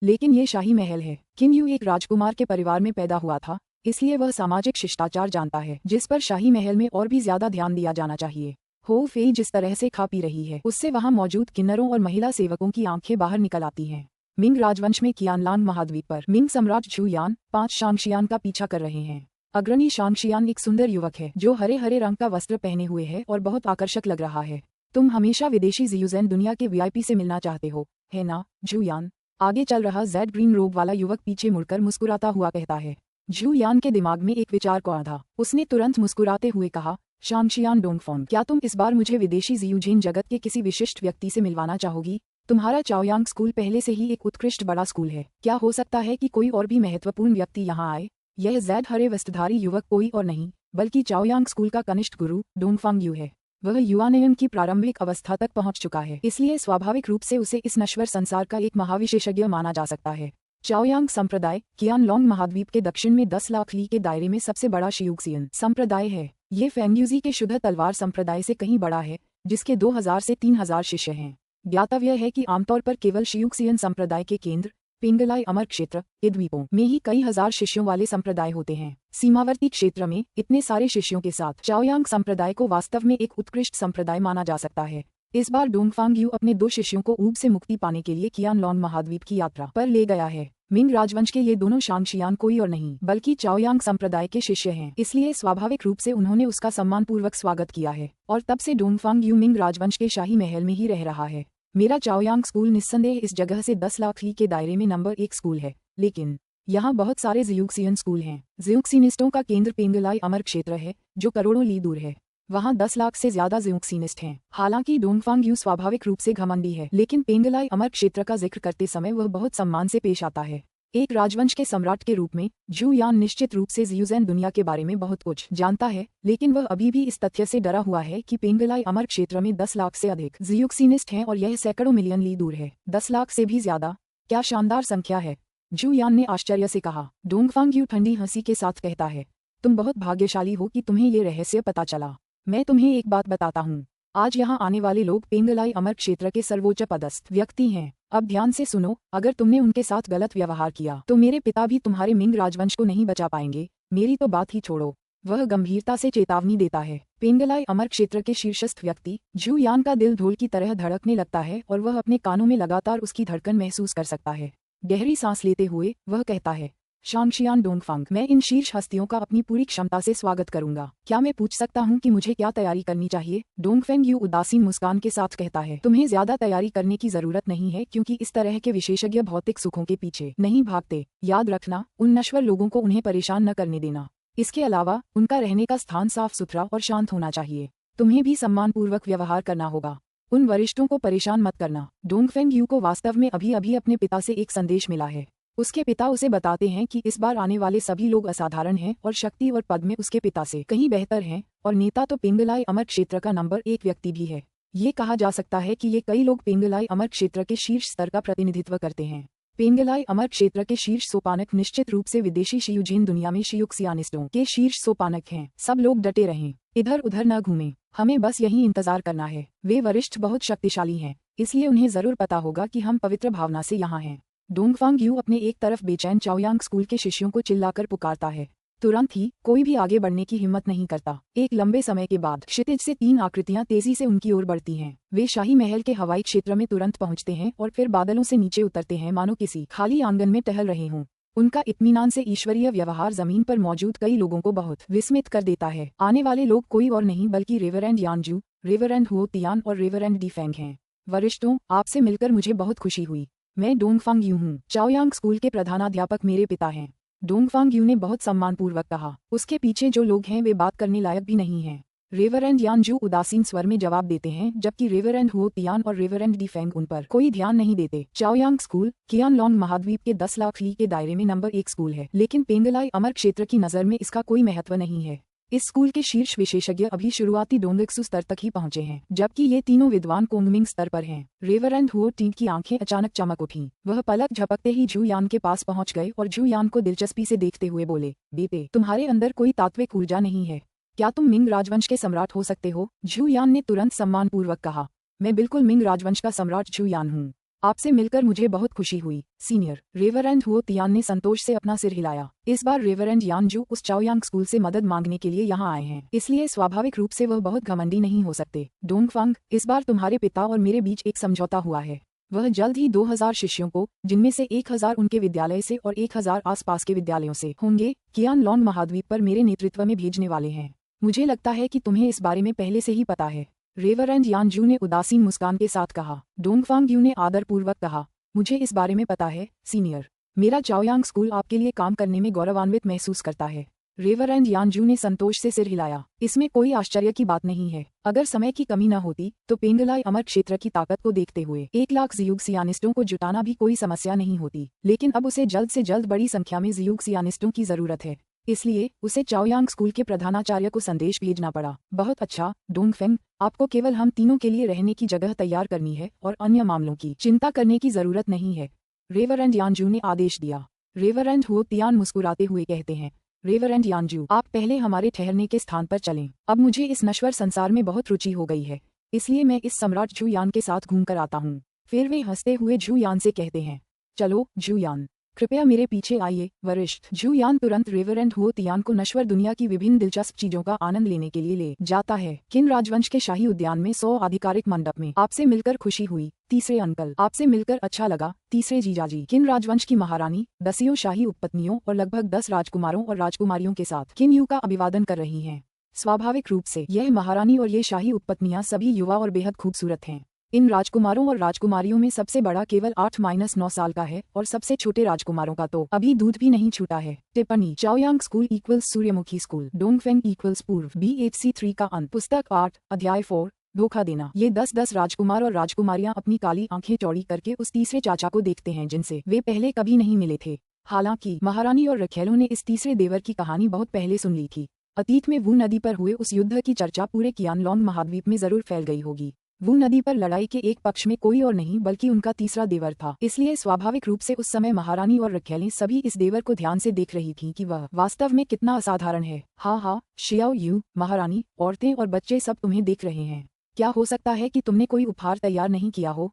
A: लेकिन ये शाही महल है। किन यू एक राजकुमार के परिवार में पैदा हुआ था, इसलिए वह सामाजिक शिष्टाचार जानता है, जिस पर शाही महल में और भी ज्यादा ध्यान दिया जाना चाहिए। हो फेई जिस तरह से खा पी रही है, उससे वहां मौजूद किन्नरों और महिला सेवकों की आंखें बाहर निकल आती हैं। मिंग राजवंश में कियानलांग महाद्वीप पर मिंग सम्राट झुयान 5 शांगशियान का पीछा कर रहे हैं। अग्रणी शांगशियान एक सुंदर युवक है जो हरे हरे रंग का वस्त्र पहने हुए है और बहुत आकर्षक लग रहा है। तुम हमेशा विदेशी जियूजेन दुनिया के वीआईपी से मिलना चाहते हो, है ना, झुयान? आगे चल रहा जेड ग्रीन रोब वाला युवक पीछे मुड़कर मुस्कुराता हुआ कहता है। झुयान के दिमाग में एक विचार कौन था। उसने तुरंत मुस्कुराते हुए कहा, शांगशियान डोंगफोन, क्या तुम इस बार मुझे विदेशी जियूजेन जगत के किसी विशिष्ट व्यक्ति से मिलवाना चाहोगी? तुम्हारा चाओयांग स्कूल पहले से ही एक उत्कृष्ट बड़ा स्कूल है। क्या हो सकता है कि कोई और भी महत्वपूर्ण व्यक्ति यहाँ आए? यह जैद हरे वस्त्रधारी युवक कोई और नहीं बल्कि चाओयांग स्कूल का कनिष्ठ गुरु डोंगफांग यू है। वह युवानयन की प्रारंभिक अवस्था तक पहुंच चुका है, इसलिए स्वाभाविक रूप से उसे इस नश्वर संसार का एक महाविशेषज्ञ माना जा सकता है। चाओयांग संप्रदाय कियानलोंग महाद्वीप के दक्षिण में 10 लाख ली के दायरे में सबसे बड़ा शियुक्सियन संप्रदाय है। ये फेंग्यूजी के शुद्ध तलवार संप्रदाय से कहीं बड़ा है, जिसके 2000 से 3000 शिष्य हैं। ज्ञातव्य है कि आमतौर पर केवल शियुक्सियन संप्रदाय के केंद्र पेंगलाई अमर क्षेत्र के द्वीपों में ही कई हजार शिष्यों वाले संप्रदाय होते हैं। सीमावर्ती क्षेत्र में इतने सारे शिष्यों के साथ चाओयांग संप्रदाय को वास्तव में एक उत्कृष्ट संप्रदाय माना जा सकता है। इस बार डोंगफांग यू अपने 2 शिष्यों को ऊब से मुक्ति पाने के लिए कियानलोंग महाद्वीप की यात्रा पर ले गया है। मिंग राजवंश के ये दोनों शांगशियान कोई और नहीं बल्कि चाओयांग संप्रदाय के शिष्य हैं, इसलिए स्वाभाविक रूप से उन्होंने उसका सम्मानपूर्वक स्वागत किया है और तब से डोंगफांग यू मिंग राजवंश के शाही महल में ही रह रहा है। मेरा चाओयांग स्कूल निस्संदेह इस जगह से 10 लाख ली के दायरे में नंबर 1 स्कूल है, लेकिन यहाँ बहुत सारे जियुक्सियन स्कूल हैं। जियुक्सिनिस्टों का केंद्र पेंगलाई अमर क्षेत्र है, जो करोड़ों ली दूर है। वहाँ 10 लाख से ज्यादा जियुक्सिनिस्ट हैं। हालांकि डोंगफांग यू स्वाभाविक रूप से घमंडी है, लेकिन पेंगलाई अमर क्षेत्र का जिक्र करते समय वह बहुत सम्मान से पेश आता है। एक राजवंश के सम्राट के रूप में जू यान निश्चित रूप से जियुज़ेन दुनिया के बारे में बहुत कुछ जानता है, लेकिन वह अभी भी इस तथ्य से डरा हुआ है कि पेंगलाई अमर क्षेत्र में 10 लाख से अधिक जियुक्सिनिस्ट हैं और यह सैकड़ों मिलियन ली दूर है। 10 लाख से भी ज्यादा, क्या शानदार संख्या है, जू यान ने आश्चर्य से कहा। डोंगफांग यू ठंडी हंसी के साथ कहता है, तुम बहुत भाग्यशाली हो कि तुम्हें ये रहस्य पता चला। मैं तुम्हें एक बात बताता हूँ, आज यहाँ आने वाले लोग पेंगलाई अमर क्षेत्र के सर्वोच्च पदस्थ व्यक्ति हैं। अब ध्यान से सुनो, अगर तुमने उनके साथ गलत व्यवहार किया तो मेरे पिता भी तुम्हारे मिंग राजवंश को नहीं बचा पाएंगे। मेरी तो बात ही छोड़ो। वह गंभीरता से चेतावनी देता है। पेंगलाई अमर क्षेत्र के शीर्षस्थ व्यक्ति जू यान का दिल ढोल की तरह धड़कने लगता है और वह अपने कानों में लगातार उसकी धड़कन महसूस कर सकता है। गहरी सांस लेते हुए वह कहता है, शांगशियान डोंगफांग, मैं इन शीर्ष हस्तियों का अपनी पूरी क्षमता से स्वागत करूंगा। क्या मैं पूछ सकता हूँ कि मुझे क्या तैयारी करनी चाहिए? डोंगफेंग यू उदासीन मुस्कान के साथ कहता है, तुम्हें ज्यादा तैयारी करने की जरूरत नहीं है, क्योंकि इस तरह के विशेषज्ञ भौतिक सुखों के पीछे नहीं भागते। याद रखना, उन नश्वर लोगों को उन्हें परेशान न करने देना। इसके अलावा उनका रहने का स्थान साफ सुथरा और शांत होना चाहिए। तुम्हें भी सम्मानपूर्वक व्यवहार करना होगा। उन वरिष्ठों को परेशान मत करना। डोंगफेंग यू को वास्तव में अभी अभी अपने पिता से एक संदेश मिला है। उसके पिता उसे बताते हैं कि इस बार आने वाले सभी लोग असाधारण हैं और शक्ति और पद में उसके पिता से कहीं बेहतर हैं, और नेता तो पेंगलाई अमर क्षेत्र का नंबर 1 व्यक्ति भी है। ये कहा जा सकता है कि ये कई लोग पेंगलाई अमर क्षेत्र के शीर्ष स्तर का प्रतिनिधित्व करते हैं। पेंगलाई अमर क्षेत्र के शीर्ष सोपानक निश्चित रूप से विदेशी शियुजिन दुनिया में शियुक्सियानिस्टों के शीर्ष सोपानक हैं। सब लोग डटे रहें, इधर उधर न घूमें, हमें बस यही इंतजार करना है। वे वरिष्ठ बहुत शक्तिशाली हैं, इसलिए उन्हें जरूर पता होगा कि हम पवित्र भावना से यहाँ हैं। डोंगफांग यू अपने एक तरफ बेचैन चाओयांग स्कूल के शिष्यों को चिल्लाकर पुकारता है। तुरंत ही कोई भी आगे बढ़ने की हिम्मत नहीं करता। एक लंबे समय के बाद क्षितिज से 3 आकृतियां तेजी से उनकी ओर बढ़ती हैं। वे शाही महल के हवाई क्षेत्र में तुरंत पहुंचते हैं और फिर बादलों से नीचे उतरते हैं, मानो किसी खाली आंगन में टहल रहे हों। उनका इत्मीनान से ईश्वरीय व्यवहार जमीन पर मौजूद कई लोगों को बहुत विस्मित कर देता है। आने वाले लोग कोई और नहीं बल्कि रेवरेंड यानजू, रेवरेंड हुओ तियान और रेवरेंड डीफेंग हैं। वरिष्ठों, आपसे मिलकर मुझे बहुत खुशी हुई। मैं डोंगफांग यू हूँ। चाओयांग स्कूल के प्रधानाध्यापक मेरे पिता हैं। डोंगफांग यू ने बहुत सम्मानपूर्वक कहा। उसके पीछे जो लोग हैं वे बात करने लायक भी नहीं हैं। रेवरेंड यानजू उदासीन स्वर में जवाब देते हैं, जबकि रेवरेंड हुओ तियान और रेवरेंड डीफेंग उन पर कोई ध्यान नहीं देते। चाओयांग स्कूल कियानलोंग महाद्वीप के 10 लाख ली के दायरे में नंबर 1 स्कूल है, लेकिन पेंगलाई अमर क्षेत्र की नजर में इसका कोई महत्व नहीं है। इस स्कूल के शीर्ष विशेषज्ञ अभी शुरुआती डोंगक्सु स्तर तक ही पहुंचे हैं, जबकि ये तीनों विद्वान कोंगमिंग स्तर पर हैं। रेवरेंड हुओ टीम की आंखें अचानक चमक उठीं। वह पलक झपकते ही जू यान के पास पहुंच गए और जू यान को दिलचस्पी से देखते हुए बोले, बेटे, तुम्हारे अंदर कोई तात्विक ऊर्जा नहीं है, क्या तुम मिंग राजवंश के सम्राट हो सकते हो? जू यान ने तुरंत सम्मानपूर्वक कहा, मैं बिल्कुल मिंग राजवंश का सम्राट जू यान हूँ। आपसे मिलकर मुझे बहुत खुशी हुई, सीनियर। रेवरेंड हुओ तियान ने संतोष से अपना सिर हिलाया। इस बार रेवरेंड यानजू उस चाओयांग स्कूल से मदद मांगने के लिए यहाँ आए हैं, इसलिए स्वाभाविक रूप से वह बहुत घमंडी नहीं हो सकते। डोंगफांग, इस बार तुम्हारे पिता और मेरे बीच एक समझौता हुआ है। वह जल्द ही 2000 शिष्यों को, जिनमें से 1000 उनके विद्यालय से और 1000 आसपास के विद्यालयों से होंगे, कियानलोंग महाद्वीप पर मेरे नेतृत्व में भेजने वाले हैं। मुझे लगता है कि तुम्हें इस बारे में पहले से ही पता है। रेवरेंड यानजू ने उदासीन मुस्कान के साथ कहा। डोंगफांग यू ने आदरपूर्वक कहा, मुझे इस बारे में पता है, सीनियर। मेरा चाओयांग स्कूल आपके लिए काम करने में गौरवान्वित महसूस करता है। रेवरेंड यानजू ने संतोष से सिर हिलाया। इसमें कोई आश्चर्य की बात नहीं है। अगर समय की कमी न होती तो पेंगलाई अमर क्षेत्र की ताकत को देखते हुए 1 लाख जियूक्सियानिस्टों को जुटाना भी कोई समस्या नहीं होती, लेकिन अब उसे जल्द से जल्द बड़ी संख्या में जियूक्सियानिस्टों की जरूरत है। इसलिए उसे चाओयांग स्कूल के प्रधानाचार्य को संदेश भेजना पड़ा। बहुत अच्छा डोंगफेंग, आपको केवल हम तीनों के लिए रहने की जगह तैयार करनी है और अन्य मामलों की चिंता करने की जरूरत नहीं है, रेवरेंड यानजू ने आदेश दिया। रेवरेंड हुओ तियान मुस्कुराते हुए कहते हैं, रेवरेंड यानजू, आप पहले हमारे ठहरने के स्थान पर चलें। अब मुझे इस नश्वर संसार में बहुत रुचि हो गई है, इसलिए मैं इस सम्राट झू यान के साथ घूमकर आता हूँ। फिर वे हंसते हुए झू यान से कहते हैं, चलो झू यान, कृपया मेरे पीछे आइए। वरिष्ठ झू यान तुरंत रेवरेंड हुओ तियान को नश्वर दुनिया की विभिन्न दिलचस्प चीजों का आनंद लेने के लिए ले जाता है। किन राजवंश के शाही उद्यान में 100 आधिकारिक मंडप में आपसे मिलकर खुशी हुई, तीसरे अंकल। आपसे मिलकर अच्छा लगा, तीसरे जीजाजी। किन राजवंश की महारानी 10 शाही उपपत्नियों और लगभग 10 राजकुमारों और राजकुमारियों के साथ किन यू का अभिवादन कर रही हैं। स्वाभाविक रूप से यह महारानी और ये शाही उपपत्नियां सभी युवा और बेहद खूबसूरत हैं। इन राजकुमारों और राजकुमारियों में सबसे बड़ा केवल 8-9 साल का है और सबसे छोटे राजकुमारों का तो अभी दूध भी नहीं छूटा है। टिप्पणी, चाओयांग स्कूल इक्वल्स सूर्यमुखी स्कूल, डोंगफेंग इक्वल्स पूर्व, BHC 3 का अंत। पुस्तक 8, अध्याय 4, धोखा देना। ये 10-10 राजकुमार और राजकुमारियां अपनी काली आंखें चौड़ी करके उस तीसरे चाचा को देखते हैं जिनसे वे पहले कभी नहीं मिले थे। हालांकि महारानी और रखेलों ने इस तीसरे देवर की कहानी बहुत पहले सुन ली थी। अतीत में वू नदी पर हुए उस युद्ध की चर्चा पूरे कियानलोंग महाद्वीप में जरूर फैल गई होगी। वू नदी पर लड़ाई के एक पक्ष में कोई और नहीं बल्कि उनका तीसरा देवर था, इसलिए स्वाभाविक रूप से उस समय महारानी और रखेलें सभी इस देवर को ध्यान से देख रही थीं कि वह वास्तव में कितना असाधारण है। हाँ, शियाओ यू, महारानी, औरतें और बच्चे सब तुम्हें देख रहे हैं। क्या हो सकता है कि तुमने कोई उपहार तैयार नहीं किया हो?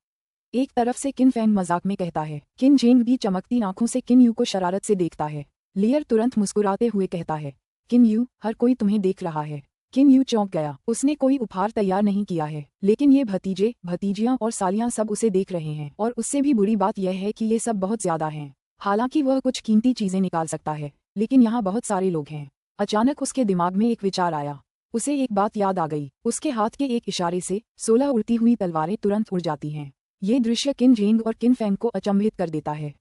A: एक तरफ से किन फैंग मजाक में कहता है। किन जेंग भी चमकती आंखों से किन यू को शरारत से देखता है। लियर तुरंत मुस्कुराते हुए कहता है, किन यू, हर कोई तुम्हें देख रहा है। किन यू चौंक गया। उसने कोई उपहार तैयार नहीं किया है, लेकिन ये भतीजे, भतीजियां और सालियां सब उसे देख रहे हैं और उससे भी बुरी बात यह है कि ये सब बहुत ज्यादा हैं। हालांकि वह कुछ कीमती चीजें निकाल सकता है, लेकिन यहाँ बहुत सारे लोग हैं। अचानक उसके दिमाग में एक विचार आया। उसे एक बात याद आ गई। उसके हाथ के एक इशारे से 16 उड़ती हुई तलवारें तुरंत उड़ जाती हैं। ये दृश्य किन जेंग और किन फैंग को अचंभित कर देता है।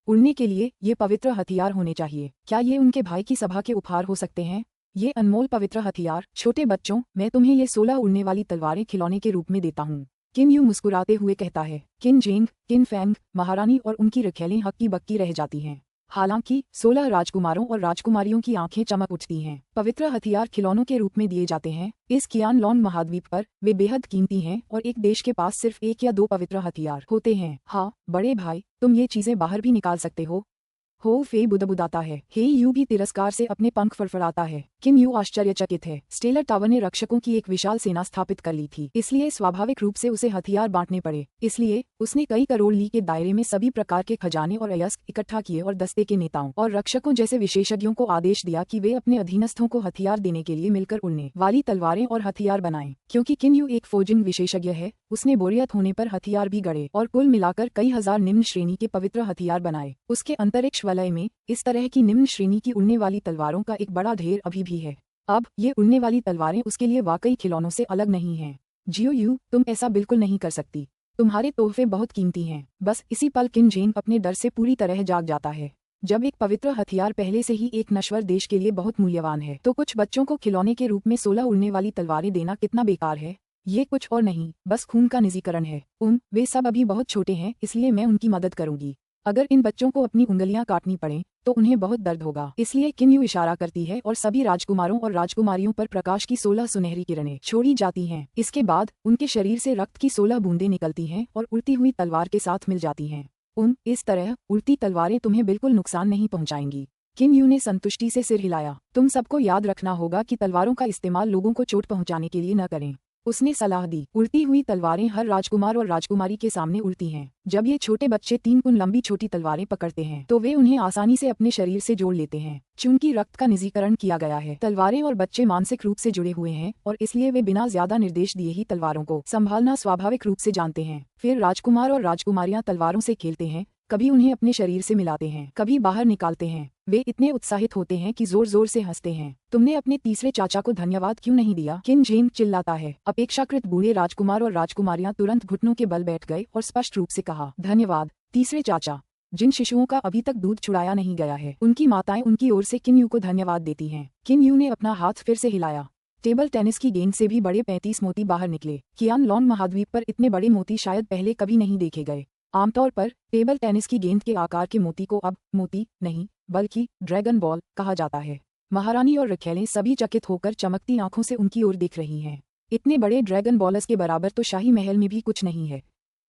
A: उड़ने के लिए ये पवित्र हथियार होने चाहिए। क्या ये उनके भाई की सभा के उपहार हो सकते हैं? ये अनमोल पवित्र हथियार। छोटे बच्चों, मैं तुम्हें ये 16 उड़ने वाली तलवारें खिलौने के रूप में देता हूँ। किन यू मुस्कुराते हुए कहता है। किन जेंग, किन फैंग, महारानी और उनकी रखेलें हक्की बक्की रह जाती हैं। हालांकि 16 राजकुमारों और राजकुमारियों की आंखें चमक उठती हैं। पवित्र हथियार खिलौनों के रूप में दिए जाते हैं। इस कियानलोंग महाद्वीप पर वे बेहद कीमती हैं और एक देश के पास सिर्फ 1 या 2 पवित्र हथियार होते हैं। हाँ बड़े भाई, तुम ये चीजें बाहर भी निकाल सकते हो। हो फे बुदबुदाता है। हे यू भी तिरस्कार से अपने पंख फड़फड़ाता है। किन यू आश्चर्यचकित है। स्टेलर टावर ने रक्षकों की एक विशाल सेना स्थापित कर ली थी, इसलिए स्वाभाविक रूप से उसे हथियार बांटने पड़े। इसलिए उसने कई करोड़ ली के दायरे में सभी प्रकार के खजाने और अयस्क इकट्ठा किए और दस्ते के नेताओं और रक्षकों जैसे विशेषज्ञों को आदेश दिया कि वे अपने अधीनस्थों को हथियार देने के लिए मिलकर उड़ने वाली तलवारें और हथियार बनाएं। क्योंकि किन यू एक फोर्जिंग विशेषज्ञ है, उसने बोरियत होने पर हथियार भी गढ़े और कुल मिलाकर कई हजार निम्न श्रेणी के पवित्र हथियार बनाए। उसके अंतरिक्ष वलय में इस तरह की निम्न श्रेणी की उड़ने वाली तलवारों का एक बड़ा ढेर अभी भी है। अब ये उड़ने वाली तलवारें उसके लिए वाकई खिलौनों से अलग नहीं हैं। जियो यू, तुम ऐसा बिल्कुल नहीं कर सकती। तुम्हारे तोहफे बहुत कीमती हैं। बस इसी पल किन जेंग अपने डर से पूरी तरह जाग जाता है। जब एक पवित्र हथियार पहले से ही एक नश्वर देश के लिए बहुत मूल्यवान है, तो कुछ बच्चों को खिलौने के रूप में 16 उड़ने वाली तलवारें देना कितना बेकार है। ये कुछ और नहीं, बस खून का निजीकरण है। वे सब अभी बहुत छोटे हैं, इसलिए मैं उनकी मदद करूंगी। अगर इन बच्चों को अपनी उंगलियां काटनी पड़े तो उन्हें बहुत दर्द होगा। इसलिए किन यू इशारा करती है और सभी राजकुमारों और राजकुमारियों पर प्रकाश की 16 सुनहरी किरणें छोड़ी जाती हैं। इसके बाद उनके शरीर से रक्त की 16 बूंदें निकलती हैं और उड़ती हुई तलवार के साथ मिल जाती हैं। इस तरह उड़ती तलवारें तुम्हें बिल्कुल नुकसान नहीं पहुंचाएंगी। किन यू ने संतुष्टि से सिर हिलाया। तुम सबको याद रखना होगा कि तलवारों का इस्तेमाल लोगों को चोट पहुंचाने के लिए न करें। उसने सलाह दी। उड़ती हुई तलवारें हर राजकुमार और राजकुमारी के सामने उड़ती हैं। जब ये छोटे बच्चे 3 गुण लंबी छोटी तलवारें पकड़ते हैं तो वे उन्हें आसानी से अपने शरीर से जोड़ लेते हैं। चूंकि रक्त का निजीकरण किया गया है, तलवारें और बच्चे मानसिक रूप से जुड़े हुए हैं और इसलिए वे बिना ज्यादा निर्देश दिए ही तलवारों को संभालना स्वाभाविक रूप से जानते हैं। फिर राजकुमार और राजकुमारियां तलवारों से खेलते हैं, कभी उन्हें अपने शरीर से मिलाते हैं, कभी बाहर निकालते हैं। वे इतने उत्साहित होते हैं कि जोर जोर से हंसते हैं। तुमने अपने तीसरे चाचा को धन्यवाद क्यों नहीं दिया? किन जेंग चिल्लाता है। अपेक्षाकृत बूढ़े राजकुमार और राजकुमारियां तुरंत घुटनों के बल बैठ गए और स्पष्ट रूप से कहा, धन्यवाद तीसरे चाचा। जिन शिशुओं का अभी तक दूध छुड़ाया नहीं गया है, उनकी माताएं उनकी ओर से किन यू को धन्यवाद देती हैं। किन यू ने अपना हाथ फिर से हिलाया। टेबल टेनिस की गेंद से भी बड़े 35 मोती बाहर निकले। कियान लॉन महाद्वीप पर इतने बड़े मोती शायद पहले कभी नहीं देखे गए। आमतौर पर टेबल टेनिस की गेंद के आकार के मोती को अब मोती नहीं बल्कि ड्रैगन बॉल कहा जाता है। महारानी और रखेलें सभी चकित होकर चमकती आंखों से उनकी ओर देख रही हैं। इतने बड़े ड्रैगन बॉलर्स के बराबर तो शाही महल में भी कुछ नहीं है।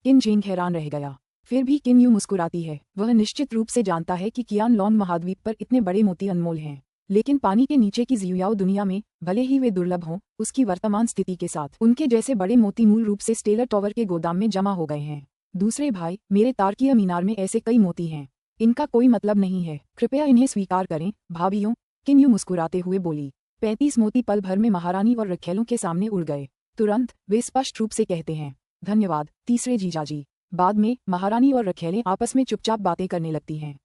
A: किन जेंग हैरान रह गया। फिर भी किन यू मुस्कुराती है। वह निश्चित रूप से जानता है कि कियान लॉन महाद्वीप पर इतने बड़े मोती अनमोल हैं, लेकिन पानी के नीचे की जियुयाओ दुनिया में भले ही वे दुर्लभ हों, उसकी वर्तमान स्थिति के साथ उनके जैसे बड़े मोती मूल रूप से स्टेलर टॉवर के गोदाम में जमा हो गए हैं। दूसरे भाई, मेरे तारकीय मीनार में ऐसे कई मोती हैं, इनका कोई मतलब नहीं है, कृपया इन्हें स्वीकार करें भाभियों। किन यू मुस्कुराते हुए बोली। 35 मोती पल भर में महारानी और रखेलों के सामने उड़ गए। तुरंत वे स्पष्ट रूप से कहते हैं, धन्यवाद तीसरे जीजाजी। बाद में महारानी और रखेलें आपस में चुपचाप बातें करने लगती हैं।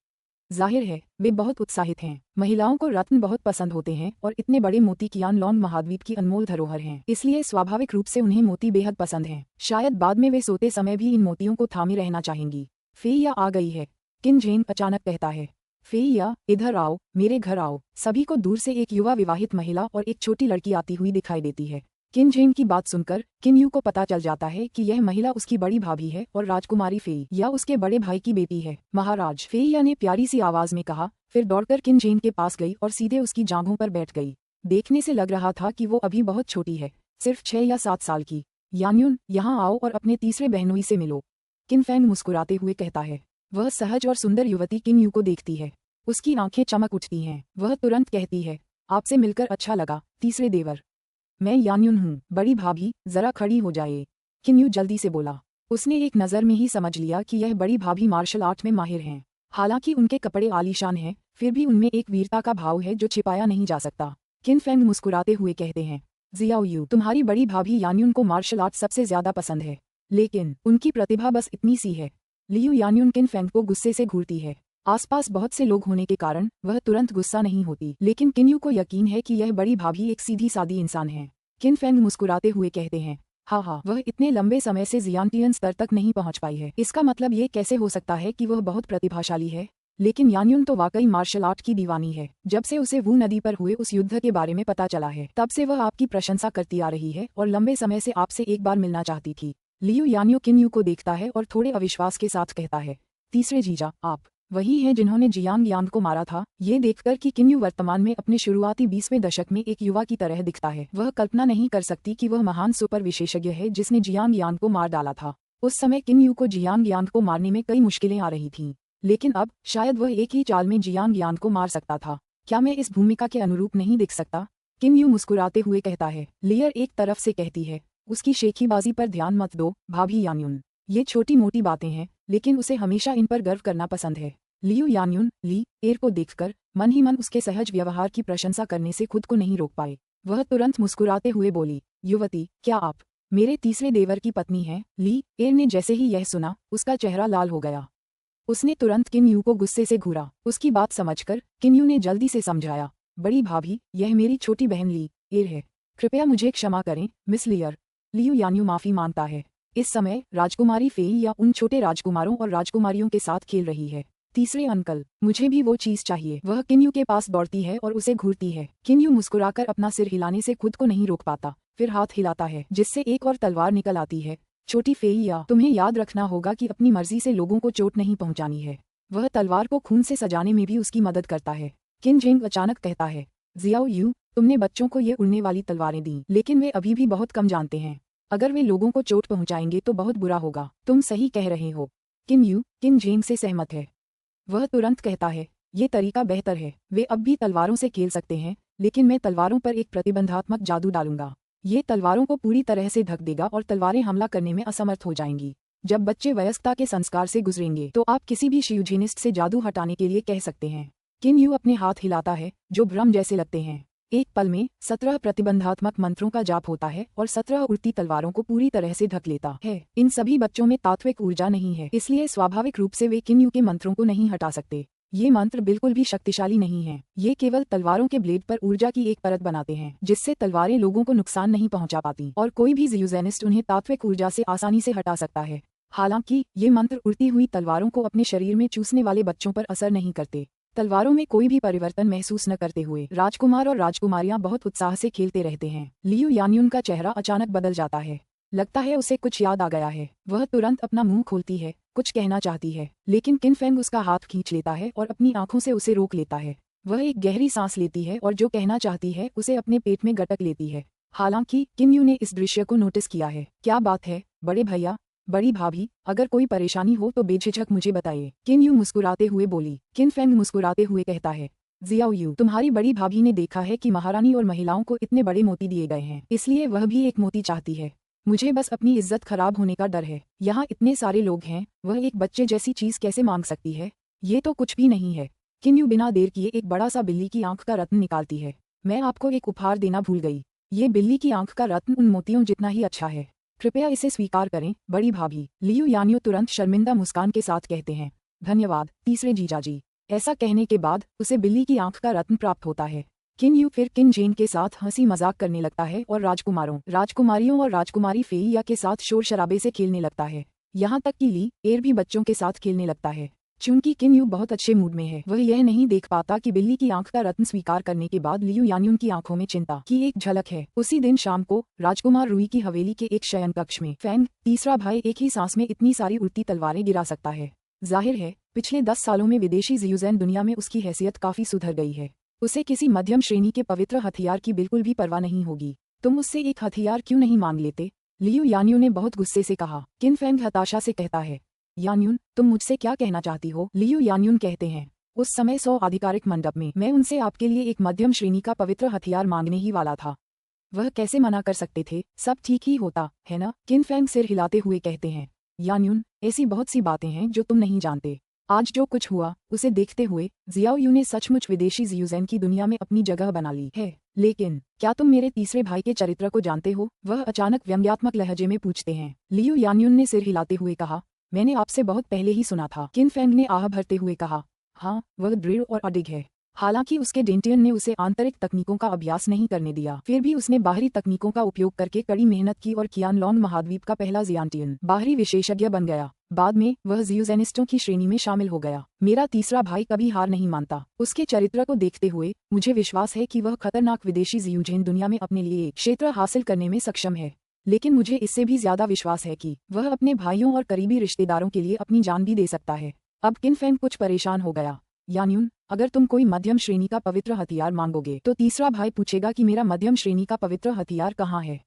A: जाहिर है वे बहुत उत्साहित हैं। महिलाओं को रत्न बहुत पसंद होते हैं और इतने बड़े मोती कियान लॉन महाद्वीप की अनमोल धरोहर हैं, इसलिए स्वाभाविक रूप से उन्हें मोती बेहद पसंद हैं। शायद बाद में वे सोते समय भी इन मोतियों को थामे रहना चाहेंगी। फेइया आ गई है, किन जेंग अचानक कहता है। फेइया, इधर आओ, मेरे घर आओ। सभी को दूर से एक युवा विवाहित महिला और एक छोटी लड़की आती हुई दिखाई देती है। किन जेंग की बात सुनकर किन यू को पता चल जाता है कि यह महिला उसकी बड़ी भाभी है और राजकुमारी फेई या उसके बड़े भाई की बेटी है। महाराज, फेइया ने प्यारी सी आवाज में कहा, फिर दौड़कर किन जेंग के पास गई और सीधे उसकी जांघों पर बैठ गई। देखने से लग रहा था कि वो अभी बहुत छोटी है, सिर्फ 6 या 7 साल की। यान्युन, यहाँ आओ और अपने तीसरे बहनोई से मिलो, किन फैंग मुस्कुराते हुए कहता है। वह सहज और सुंदर युवती किन यू को देखती है। उसकी आंखें चमक उठती हैं। वह तुरंत कहती है, आपसे मिलकर अच्छा लगा तीसरे देवर। मैं यान्युन हूँ। बड़ी भाभी, जरा खड़ी हो जाए, किन यू जल्दी से बोला। उसने एक नज़र में ही समझ लिया कि यह बड़ी भाभी मार्शल आर्ट में माहिर हैं। हालांकि उनके कपड़े आलीशान हैं, फिर भी उनमें एक वीरता का भाव है जो छिपाया नहीं जा सकता। किन फैंग मुस्कुराते हुए कहते हैं, जियाओ यू, तुम्हारी बड़ी भाभी यान्युन को मार्शल आर्ट सबसे ज्यादा पसंद है, लेकिन उनकी प्रतिभा बस इतनी सी है। लियू यान्युन किन फैंग को गुस्से से घूरती है। आसपास बहुत से लोग होने के कारण वह तुरंत गुस्सा नहीं होती, लेकिन किन यू को यकीन है कि यह बड़ी भाभी एक सीधी सादी इंसान है। किन फैंग मुस्कुराते हुए कहते हैं, हाँ, वह इतने लंबे समय से जियांटियन स्तर तक नहीं पहुंच पाई है। इसका मतलब ये कैसे हो सकता है कि वह बहुत प्रतिभाशाली है। लेकिन यान्युन तो वाकई मार्शल आर्ट की दीवानी है। जब से उसे वू नदी पर हुए उस युद्ध के बारे में पता चला है, तब से वह आपकी प्रशंसा करती आ रही है और लंबे समय से आपसे एक बार मिलना चाहती थी। लियू यान्यू किन यू को देखता है और थोड़े अविश्वास के साथ कहता है, तीसरे जीजा, आप वही हैं जिन्होंने जियांग यान को मारा था। ये देखकर कि किन यू वर्तमान में अपने शुरुआती 20वें दशक में एक युवा की तरह दिखता है, वह कल्पना नहीं कर सकती कि वह महान सुपर विशेषज्ञ है जिसने जियांग यान को मार डाला था। उस समय किन यू को जियांग यान को मारने में कई मुश्किलें आ रही थीं, लेकिन अब शायद वह एक ही चाल में जियांग यान को मार सकता था। क्या मैं इस भूमिका के अनुरूप नहीं दिख सकता? किन यू मुस्कुराते हुए कहता है। लियर एक तरफ से कहती है, उसकी शेखीबाजी पर ध्यान मत दो भाभी यान्युन, ये छोटी मोटी बातें हैं, लेकिन उसे हमेशा इन पर गर्व करना पसंद है। लियू यान्युन ली एर को देखकर मन ही मन उसके सहज व्यवहार की प्रशंसा करने से खुद को नहीं रोक पाए। वह तुरंत मुस्कुराते हुए बोली, युवती, क्या आप मेरे तीसरे देवर की पत्नी हैं? ली एर ने जैसे ही यह सुना, उसका चेहरा लाल हो गया। उसने तुरंत किन यू को गुस्से से घूरा। उसकी बात समझकर किन यू ने जल्दी से समझाया, बड़ी भाभी, यह मेरी छोटी बहन ली एर है, कृपया मुझे क्षमा करें मिस लियर। लियू यान्यू माफी मांगता है। इस समय राजकुमारी फेई या उन छोटे राजकुमारों और राजकुमारियों के साथ खेल रही है। तीसरे अंकल, मुझे भी वो चीज चाहिए। वह किन यू के पास दौड़ती है और उसे घूरती है। किन यू मुस्कुराकर अपना सिर हिलाने से खुद को नहीं रोक पाता, फिर हाथ हिलाता है जिससे एक और तलवार निकल आती है। छोटी फेइया, तुम्हें याद रखना होगा कि अपनी मर्जी से लोगों को चोट नहीं पहुंचानी है। वह तलवार को खून से सजाने में भी उसकी मदद करता है। किन जेंग अचानक कहता है, जियाओ यू, तुमने बच्चों को ये उड़ने वाली तलवारें दी, लेकिन वे अभी भी बहुत कम जानते हैं। अगर वे लोगों को चोट पहुंचाएंगे तो बहुत बुरा होगा। तुम सही कह रहे हो। किन यू किन जेंग से सहमत है। वह तुरंत कहता है, ये तरीका बेहतर है। वे अब भी तलवारों से खेल सकते हैं, लेकिन मैं तलवारों पर एक प्रतिबंधात्मक जादू डालूंगा। ये तलवारों को पूरी तरह से ढक देगा और तलवारें हमला करने में असमर्थ हो जाएंगी। जब बच्चे वयस्कता के संस्कार से गुजरेंगे तो आप किसी भी शियूजिनिस्ट से जादू हटाने के लिए कह सकते हैं। किन यू अपने हाथ हिलाता है जो भ्रम जैसे लगते हैं। एक पल में 17 प्रतिबंधात्मक मंत्रों का जाप होता है और 17 उड़ती तलवारों को पूरी तरह से ढक लेता है। इन सभी बच्चों में तात्विक ऊर्जा नहीं है, इसलिए स्वाभाविक रूप से वे किन यू के मंत्रों को नहीं हटा सकते। ये मंत्र बिल्कुल भी शक्तिशाली नहीं है। ये केवल तलवारों के ब्लेड पर ऊर्जा की एक परत बनाते हैं, जिससे तलवारें लोगों को नुकसान नहीं पहुंचा पाती और कोई भी जियूजेनिस्ट उन्हें तात्विक ऊर्जा से आसानी से हटा सकता है। हालांकि ये मंत्र उड़ती हुई तलवारों को अपने शरीर में चूसने वाले बच्चों पर असर नहीं करते। तलवारों में कोई भी परिवर्तन महसूस न करते हुए राजकुमार और राजकुमारियां बहुत उत्साह से खेलते रहते हैं। लियू यान्युन का चेहरा अचानक बदल जाता है। लगता है उसे कुछ याद आ गया है। वह तुरंत अपना मुंह खोलती है, कुछ कहना चाहती है, लेकिन किन फेंग उसका हाथ खींच लेता है और अपनी आंखों से उसे रोक लेता है। वह एक गहरी सांस लेती है और जो कहना चाहती है उसे अपने पेट में गटक लेती है। हालांकि किम यू ने इस दृश्य को नोटिस किया है। क्या बात है बड़े भैया, बड़ी भाभी, अगर कोई परेशानी हो तो बेझिझक मुझे बताइए, किम यू मुस्कुराते हुए बोली। किन फेंग मुस्कुराते हुए कहता है, जियाओ यू, तुम्हारी बड़ी भाभी ने देखा है कि महारानी और महिलाओं को इतने बड़े मोती दिए गए हैं, इसलिए वह भी एक मोती चाहती है। मुझे बस अपनी इज्जत खराब होने का डर है। यहाँ इतने सारे लोग हैं, वह एक बच्चे जैसी चीज कैसे मांग सकती है? ये तो कुछ भी नहीं है। किम यू बिना देर किए एक बड़ा सा बिल्ली की आंख का रत्न निकालती है। मैं आपको एक उपहार देना भूल गई। ये बिल्ली की आंख का रत्न उन मोतियों जितना ही अच्छा है। कृपया इसे स्वीकार करें बड़ी भाभी। लियू यान्यू तुरंत शर्मिंदा मुस्कान के साथ कहते हैं, धन्यवाद तीसरे जीजाजी। ऐसा कहने के बाद उसे बिल्ली की आंख का रत्न प्राप्त होता है। किन यू फिर किन जेन के साथ हंसी मजाक करने लगता है और राजकुमारों, राजकुमारियों और राजकुमारी फेइया के साथ शोर शराबे से खेलने लगता है। यहाँ तक कि ली एर भी बच्चों के साथ खेलने लगता है। चूंकि किन यू बहुत अच्छे मूड में है, वह यह नहीं देख पाता कि बिल्ली की आंख का रत्न स्वीकार करने के बाद लियू यान्युन की आंखों में चिंता की एक झलक है। उसी दिन शाम को राजकुमार रुई की हवेली के एक शयन कक्ष में फेंग, तीसरा भाई, एक ही सांस में इतनी सारी उड़ती तलवारें गिरा सकता है। जाहिर है पिछले 10 सालों में विदेशी जियूजैन दुनिया में उसकी हैसियत काफी सुधर गई है। उसे किसी मध्यम श्रेणी के पवित्र हथियार की बिल्कुल भी परवाह नहीं होगी। तुम उससे एक हथियार क्यों नहीं मांग लेते? लियू यान्यू ने बहुत गुस्से से कहा। किन फेंग हताशा से कहता है, यान्युन तुम मुझसे क्या कहना चाहती हो? लियू यान्युन कहते हैं, उस समय 100 आधिकारिक मंडप में मैं उनसे आपके लिए एक मध्यम श्रेणी का पवित्र हथियार मांगने ही वाला था। वह कैसे मना कर सकते थे? सब ठीक ही होता है ना? किन फेंग सिर हिलाते हुए कहते हैं, यान्युन ऐसी बहुत सी बातें हैं जो तुम नहीं जानते। आज जो कुछ हुआ उसे देखते हुए जियाओ यू ने सचमुच विदेशी जियूजैन की दुनिया में अपनी जगह बना ली है। लेकिन क्या तुम मेरे तीसरे भाई के चरित्र को जानते हो? वह अचानक व्यंग्यात्मक लहजे में पूछते हैं। लियू यान्युन ने सिर हिलाते हुए कहा, मैंने आपसे बहुत पहले ही सुना था। किन फेंग ने आह भरते हुए कहा, हाँ वह दृढ़ और अडिग है। हालांकि उसके डेंटियन ने उसे आंतरिक तकनीकों का अभ्यास नहीं करने दिया, फिर भी उसने बाहरी तकनीकों का उपयोग करके कड़ी मेहनत की और कियानलॉन्ग महाद्वीप का पहला जियांटियन बाहरी विशेषज्ञ बन गया। बाद में वह जियूजेनिस्टों की श्रेणी में शामिल हो गया। मेरा तीसरा भाई कभी हार नहीं मानता। उसके चरित्र को देखते हुए मुझे विश्वास है कि वह खतरनाक विदेशी जियूजेन दुनिया में अपने लिए एक क्षेत्र हासिल करने में सक्षम है। लेकिन मुझे इससे भी ज्यादा विश्वास है कि वह अपने भाइयों और करीबी रिश्तेदारों के लिए अपनी जान भी दे सकता है। अब किन फेंग कुछ परेशान हो गया। यान्युन अगर तुम कोई मध्यम श्रेणी का पवित्र हथियार मांगोगे तो तीसरा भाई पूछेगा कि मेरा मध्यम श्रेणी का पवित्र हथियार कहाँ है।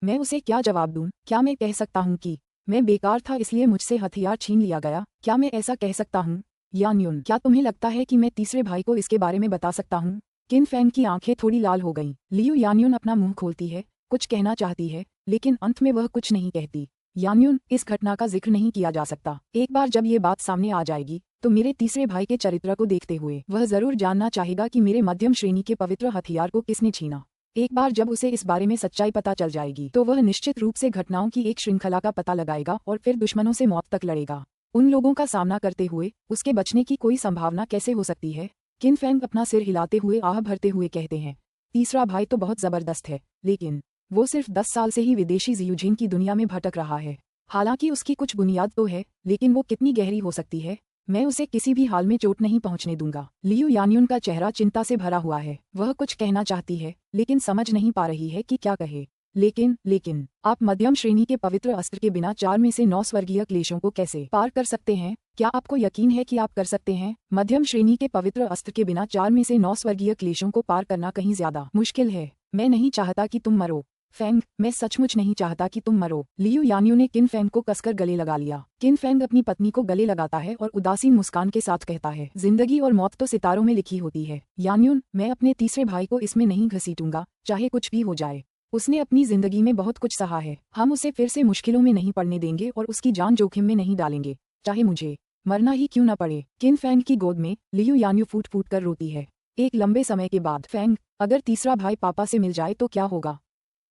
A: मैं उसे क्या जवाब दूं? क्या मैं कह सकता हूँ कि मैं बेकार था इसलिए मुझसे हथियार छीन लिया गया? क्या मैं ऐसा कह सकता हूँ? यान्युन क्या तुम्हें लगता है कि मैं तीसरे भाई को इसके बारे में बता सकता हूँ? किन फेंग की आंखें थोड़ी लाल हो गईं। लियू यान्युन अपना मुंह खोलती है, कुछ कहना चाहती है, लेकिन अंत में वह कुछ नहीं कहती। यान्युन इस घटना का जिक्र नहीं किया जा सकता। एक बार जब ये बात सामने आ जाएगी तो मेरे तीसरे भाई के चरित्र को देखते हुए वह जरूर जानना चाहेगा कि मेरे मध्यम श्रेणी के पवित्र हथियार को किसने छीना। एक बार जब उसे इस बारे में सच्चाई पता चल जाएगी तो वह निश्चित रूप से घटनाओं की एक श्रृंखला का पता लगाएगा और फिर दुश्मनों से मौत तक लड़ेगा। उन लोगों का सामना करते हुए उसके बचने की कोई संभावना कैसे हो सकती है? किन फेंग अपना सिर हिलाते हुए आह भरते हुए कहते हैं, तीसरा भाई तो बहुत जबरदस्त है, लेकिन वो सिर्फ 10 साल से ही विदेशी जियूजीन की दुनिया में भटक रहा है। हालांकि उसकी कुछ बुनियाद तो है, लेकिन वो कितनी गहरी हो सकती है? मैं उसे किसी भी हाल में चोट नहीं पहुंचने दूंगा। लियू यान्युन का चेहरा चिंता से भरा हुआ है। वह कुछ कहना चाहती है लेकिन समझ नहीं पा रही है कि क्या कहे। लेकिन आप मध्यम श्रेणी के पवित्र अस्त्र के बिना 4 में से 9 स्वर्गीय क्लेशों को कैसे पार कर सकते हैं? क्या आपको यकीन है कि आप कर सकते हैं? मध्यम श्रेणी के पवित्र अस्त्र के बिना 4 में से 9 स्वर्गीय क्लेशों को पार करना कहीं ज्यादा मुश्किल है। मैं नहीं चाहता कि तुम मरो फेंग, मैं सचमुच नहीं चाहता कि तुम मरो। लियू यान्यू ने किन फेंग को कसकर गले लगा लिया। किन फेंग अपनी पत्नी को गले लगाता है और उदासीन मुस्कान के साथ कहता है, जिंदगी और मौत तो सितारों में लिखी होती है। यान्युन मैं अपने तीसरे भाई को इसमें नहीं घसीटूंगा, चाहे कुछ भी हो जाए। उसने अपनी जिंदगी में बहुत कुछ सहा है। हम उसे फिर से मुश्किलों में नहीं पड़ने देंगे और उसकी जान जोखिम में नहीं डालेंगे, चाहे मुझे मरना ही क्यों न पड़े। किन फेंग की गोद में लियू यान्यू फूट फूट कर रोती है। एक लंबे समय के बाद फेंग, अगर तीसरा भाई पापा से मिल जाए तो क्या होगा?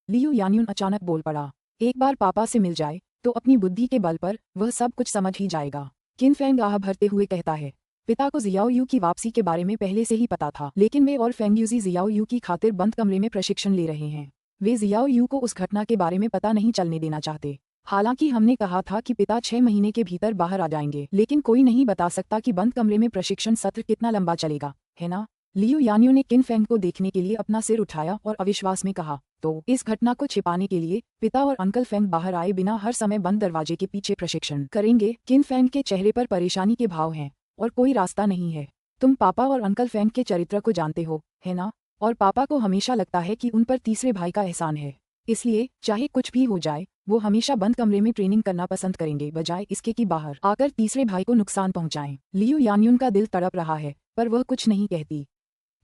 A: लियू यान्युन अचानक बोल पड़ा। एक बार पापा से मिल जाए तो अपनी बुद्धि के बल पर वह सब कुछ समझ ही जाएगा। किन फेंग आह भरते हुए कहता है, पिता को जियाओ यू की वापसी के बारे में पहले से ही पता था, लेकिन वे और फेंग यूजी जियाओ यू की खातिर बंद कमरे में प्रशिक्षण ले रहे हैं। वे जियाओ यू को उस घटना के बारे में पता नहीं चलने देना चाहते। हालांकि हमने कहा था कि पिता 6 महीने के भीतर बाहर आ जाएंगे, लेकिन कोई नहीं बता सकता कि बंद कमरे में प्रशिक्षण सत्र कितना लंबा चलेगा, है ना? लियू यान्यू ने किन फेंग को देखने के लिए अपना सिर उठाया और अविश्वास में कहा। तो इस घटना को छिपाने के लिए पिता और अंकल फेंग बाहर आए बिना हर समय बंद दरवाजे के पीछे प्रशिक्षण करेंगे। किन फेंग के चेहरे पर परेशानी के भाव हैं और कोई रास्ता नहीं है। तुम पापा और अंकल फेंग के चरित्र को जानते हो, है ना? और पापा को हमेशा लगता है कि उन पर तीसरे भाई का एहसान है, इसलिए चाहे कुछ भी हो जाए वो हमेशा बंद कमरे में ट्रेनिंग करना पसंद करेंगे बजाय इसके कि बाहर आकर तीसरे भाई को नुकसान पहुंचाएं। लियू यान्यून का दिल तड़प रहा है पर वह कुछ नहीं कहती।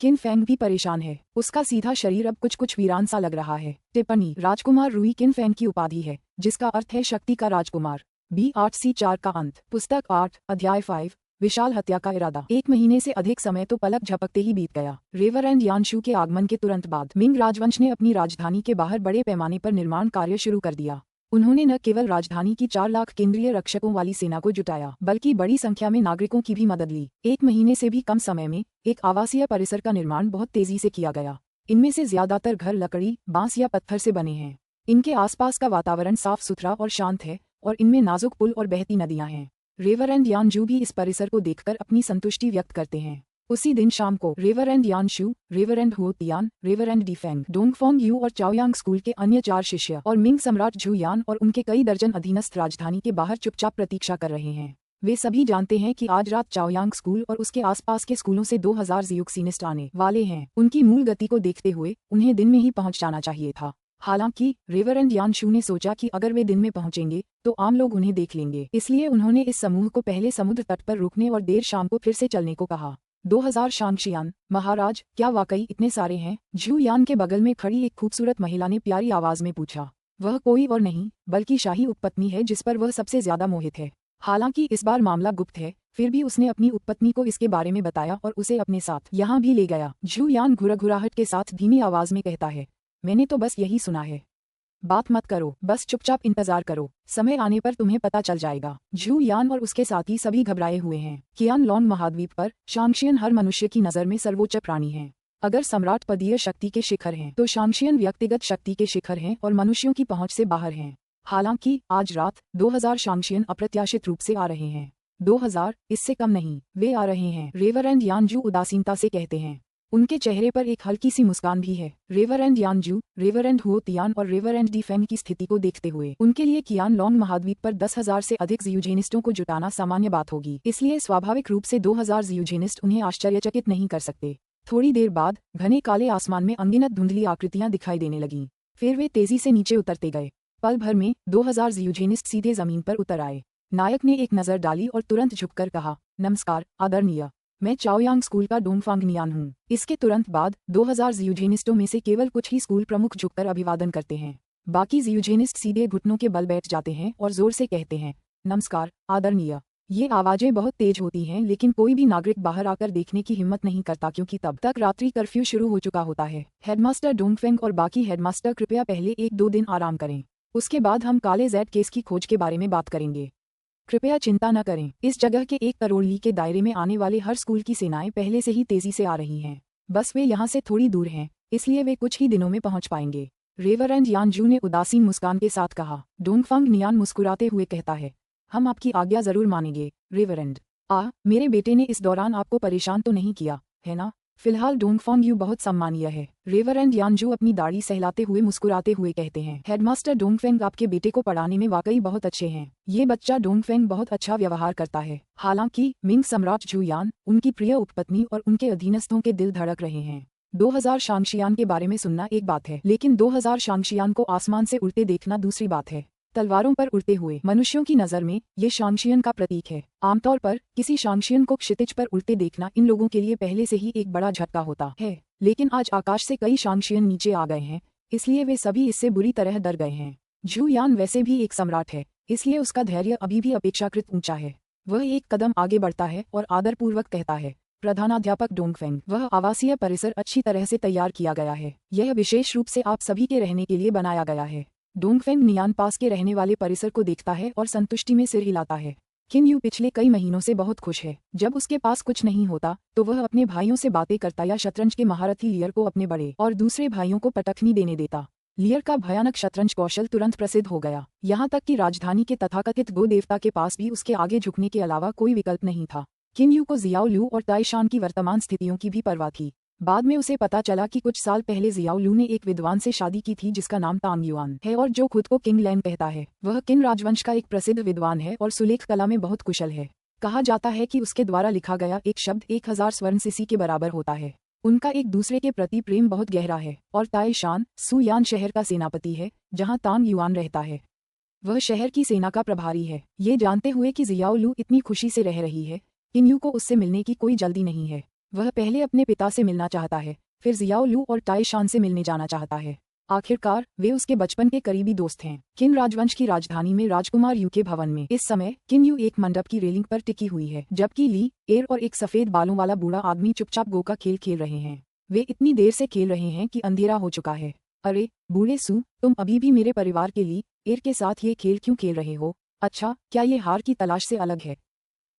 A: किन फेंग भी परेशान है, उसका सीधा शरीर अब कुछ कुछ वीरान सा लग रहा है। टिप्पणी: राजकुमार रुई किन फेंग की उपाधि है जिसका अर्थ है शक्ति का राजकुमार। B8C4 का अंत। पुस्तक 8 अध्याय 5 विशाल हत्या का इरादा। 1 महीने से अधिक समय तो पलक झपकते ही बीत गया। रेवरेंड यानशू के आगमन के तुरंत बाद मिंग राजवंश ने अपनी राजधानी के बाहर बड़े पैमाने पर निर्माण कार्य शुरू कर दिया। उन्होंने न केवल राजधानी की 4 लाख केंद्रीय रक्षकों वाली सेना को जुटाया बल्कि बड़ी संख्या में नागरिकों की भी मदद ली। 1 महीने से भी कम समय में एक आवासीय परिसर का निर्माण बहुत तेजी से किया गया। इनमें से ज्यादातर घर लकड़ी, बांस या पत्थर से बने हैं। इनके आसपास का वातावरण साफ सुथरा और शांत है और इनमें नाजुक पुल और बहती नदियां हैं। रेवरेंड यानजू भी इस परिसर को देखकर अपनी संतुष्टि व्यक्त करते हैं। उसी दिन शाम को रेवरेंड यानशू, रेवरेंड हुओ तियान, रेवरेंड डीफेंग, डोंगफोंग यू और चाओयांग स्कूल के अन्य 4 शिष्य और मिंग सम्राट झू यान और उनके कई दर्जन अधीनस्थ राजधानी के बाहर चुपचाप प्रतीक्षा कर रहे हैं। वे सभी जानते हैं कि आज रात चाओयांग स्कूल और उसके आसपास के स्कूलों से 2000 जियुक्सिनिस्ट आने वाले हैं। उनकी मूल गति को देखते हुए उन्हें दिन में ही पहुंच जाना चाहिए था। हालांकि रेवरेंड यानशू ने सोचा कि अगर वे दिन में पहुंचेंगे तो आम लोग उन्हें देख लेंगे, इसलिए उन्होंने इस समूह को पहले समुद्र तट पर रुकने और देर शाम को फिर से चलने को कहा। 2000 शांगशियान, महाराज क्या वाकई इतने सारे हैं? झू यान के बगल में खड़ी एक खूबसूरत महिला ने प्यारी आवाज में पूछा। वह कोई और नहीं बल्कि शाही उपपत्नी है जिस पर वह सबसे ज्यादा मोहित है। हालांकि इस बार मामला गुप्त है, फिर भी उसने अपनी उपपत्नी को इसके बारे में बताया और उसे अपने साथ यहाँ भी ले गया। झू यान घुरघुराहट के साथ धीमी आवाज में कहता है, मैंने तो बस यही सुना है। बात मत करो, बस चुपचाप इंतजार करो, समय आने पर तुम्हें पता चल जाएगा। झू यान और उसके साथी सभी घबराए हुए हैं। कियान लॉन्ग महाद्वीप पर शांगशियन हर मनुष्य की नजर में सर्वोच्च प्राणी है। अगर सम्राट पदीय शक्ति के शिखर हैं तो शांगशियन व्यक्तिगत शक्ति के शिखर हैं और मनुष्यों की पहुंच से बाहर हैं। हालांकि आज रात 2000 शांगशियन अप्रत्याशित रूप से आ रहे हैं। 2000, इससे कम नहीं, वे आ रहे हैं। रेवरेंड यानजू उदासीनता से कहते हैं। उनके चेहरे पर एक हल्की सी मुस्कान भी है। रेवरेंड यानजू, रेवरेंड हुओ तियान और रेवरेंड डीफेंग की स्थिति को देखते हुए उनके लिए कियान लॉन्ग महाद्वीप पर 10,000 से अधिक जियूजेनिस्टों को जुटाना सामान्य बात होगी, इसलिए स्वाभाविक रूप से 2000 जियूजेनिस्ट उन्हें आश्चर्यचकित नहीं कर सकते। थोड़ी देर बाद घने काले आसमान में अनगिनत धुंधली आकृतियां दिखाई देने लगीं। फिर वे तेजी से नीचे उतरते गए। पल भर में 2000 जियूजेनिस्ट सीधे जमीन पर उतर आए। नायक ने एक नजर डाली और तुरंत झुककर कहा, नमस्कार आदरणीय, मैं चाओयांग स्कूल का डोंगफांग नियान हूँ। इसके तुरंत बाद 2000 जियूजेनिस्टों में से केवल कुछ ही स्कूल प्रमुख झुककर अभिवादन करते हैं। बाकी जियूजेनिस्ट सीधे घुटनों के बल बैठ जाते हैं और जोर से कहते हैं, नमस्कार आदरणीय। ये आवाजें बहुत तेज होती हैं लेकिन कोई भी नागरिक बाहर आकर देखने की हिम्मत नहीं करता क्योंकि तब तक रात्रि कर्फ्यू शुरू हो चुका होता है। हेडमास्टर डोंगफेंग और बाकी हेडमास्टर कृपया पहले 1-2 दिन आराम करें, उसके बाद हम काले जेड केस की खोज के बारे में बात करेंगे। कृपया चिंता न करें, इस जगह के 1 करोड़ ली के दायरे में आने वाले हर स्कूल की सेनाएं पहले से ही तेजी से आ रही हैं। बस वे यहाँ से थोड़ी दूर हैं, इसलिए वे कुछ ही दिनों में पहुँच पाएंगे। रेवरेंड यानजू ने उदासीन मुस्कान के साथ कहा। डोंगफांग नियान मुस्कुराते हुए कहता है, हम आपकी आज्ञा जरूर मानेंगे रेवरेंड। मेरे बेटे ने इस दौरान आपको परेशान तो नहीं किया, है ना? फिलहाल डोंगफोंग यू बहुत सम्मानीय है। रेवरेंड यानजू अपनी दाढ़ी सहलाते हुए मुस्कुराते हुए कहते हैं। हेडमास्टर डोंगफेंग आपके बेटे को पढ़ाने में वाकई बहुत अच्छे हैं। ये बच्चा डोंगफेंग बहुत अच्छा व्यवहार करता है। हालांकि मिंग सम्राट झू यान, उनकी प्रिय उपपत्नी और उनके अधीनस्थों के दिल धड़क रहे हैं। 2000 शांगशियान के बारे में सुनना एक बात है, लेकिन 2000 शांगशियान को आसमान से उड़ते देखना दूसरी बात है। तलवारों पर उड़ते हुए मनुष्यों की नजर में ये शांगशियन का प्रतीक है। आमतौर पर किसी शांगशियन को क्षितिज पर उड़ते देखना इन लोगों के लिए पहले से ही एक बड़ा झटका होता है, लेकिन आज आकाश से कई शांगशियन नीचे आ गए हैं, इसलिए वे सभी इससे बुरी तरह डर गए हैं। झू यान वैसे भी एक सम्राट है, इसलिए उसका धैर्य अभी भी अपेक्षाकृत ऊंचा है। वह एक कदम आगे बढ़ता है और आदरपूर्वक कहता है, प्रधानाध्यापक डोंगफेंग, वह आवासीय परिसर अच्छी तरह से तैयार किया गया है। यह विशेष रूप से आप सभी के रहने के लिए बनाया गया है। डोंगफेंग नियान पास के रहने वाले परिसर को देखता है और संतुष्टि में सिर हिलाता है। किन यू पिछले कई महीनों से बहुत खुश है। जब उसके पास कुछ नहीं होता तो वह अपने भाइयों से बातें करता या शतरंज के महारथी लियर को अपने बड़े और दूसरे भाइयों को पटखनी देने देता। लियर का भयानक शतरंज कौशल तुरंत प्रसिद्ध हो गया, यहाँ तक कि राजधानी के तथाकथित गो देवता के पास भी उसके आगे झुकने के अलावा कोई विकल्प नहीं था। किन यू को जियाओ लू और ताई शान की वर्तमान स्थितियों की भी परवाह थी। बाद में उसे पता चला कि कुछ साल पहले जियाओ लू ने एक विद्वान से शादी की थी जिसका नाम तांग युआन है और जो खुद को किंग लैन कहता है। वह किन राजवंश का एक प्रसिद्ध विद्वान है और सुलेख कला में बहुत कुशल है। कहा जाता है कि उसके द्वारा लिखा गया एक शब्द 1000 स्वर्ण सीसी के बराबर होता है। उनका एक दूसरे के प्रति प्रेम बहुत गहरा है और ताई शान सुयान शहर का सेनापति है जहां तांग युआन रहता है। वह शहर की सेना का प्रभारी है। ये जानते हुए कि जियाओ लू इतनी खुशी से रह रही है, किन यू को उससे मिलने की कोई जल्दी नहीं है। वह पहले अपने पिता से मिलना चाहता है, फिर जियाओ लू और ताई शान से मिलने जाना चाहता है। आखिरकार वे उसके बचपन के करीबी दोस्त हैं। किन राजवंश की राजधानी में राजकुमार यू के भवन में इस समय किन यू एक मंडप की रेलिंग पर टिकी हुई है, जबकि ली एर और एक सफेद बालों वाला बूढ़ा आदमी चुपचाप गो का खेल खेल रहे हैं। वे इतनी देर से खेल रहे हैं कि अंधेरा हो चुका है। अरे बूढ़े सू, तुम अभी भी मेरे परिवार के ली एर के साथ ये खेल क्यों खेल रहे हो? अच्छा, क्या ये हार की तलाश से अलग है?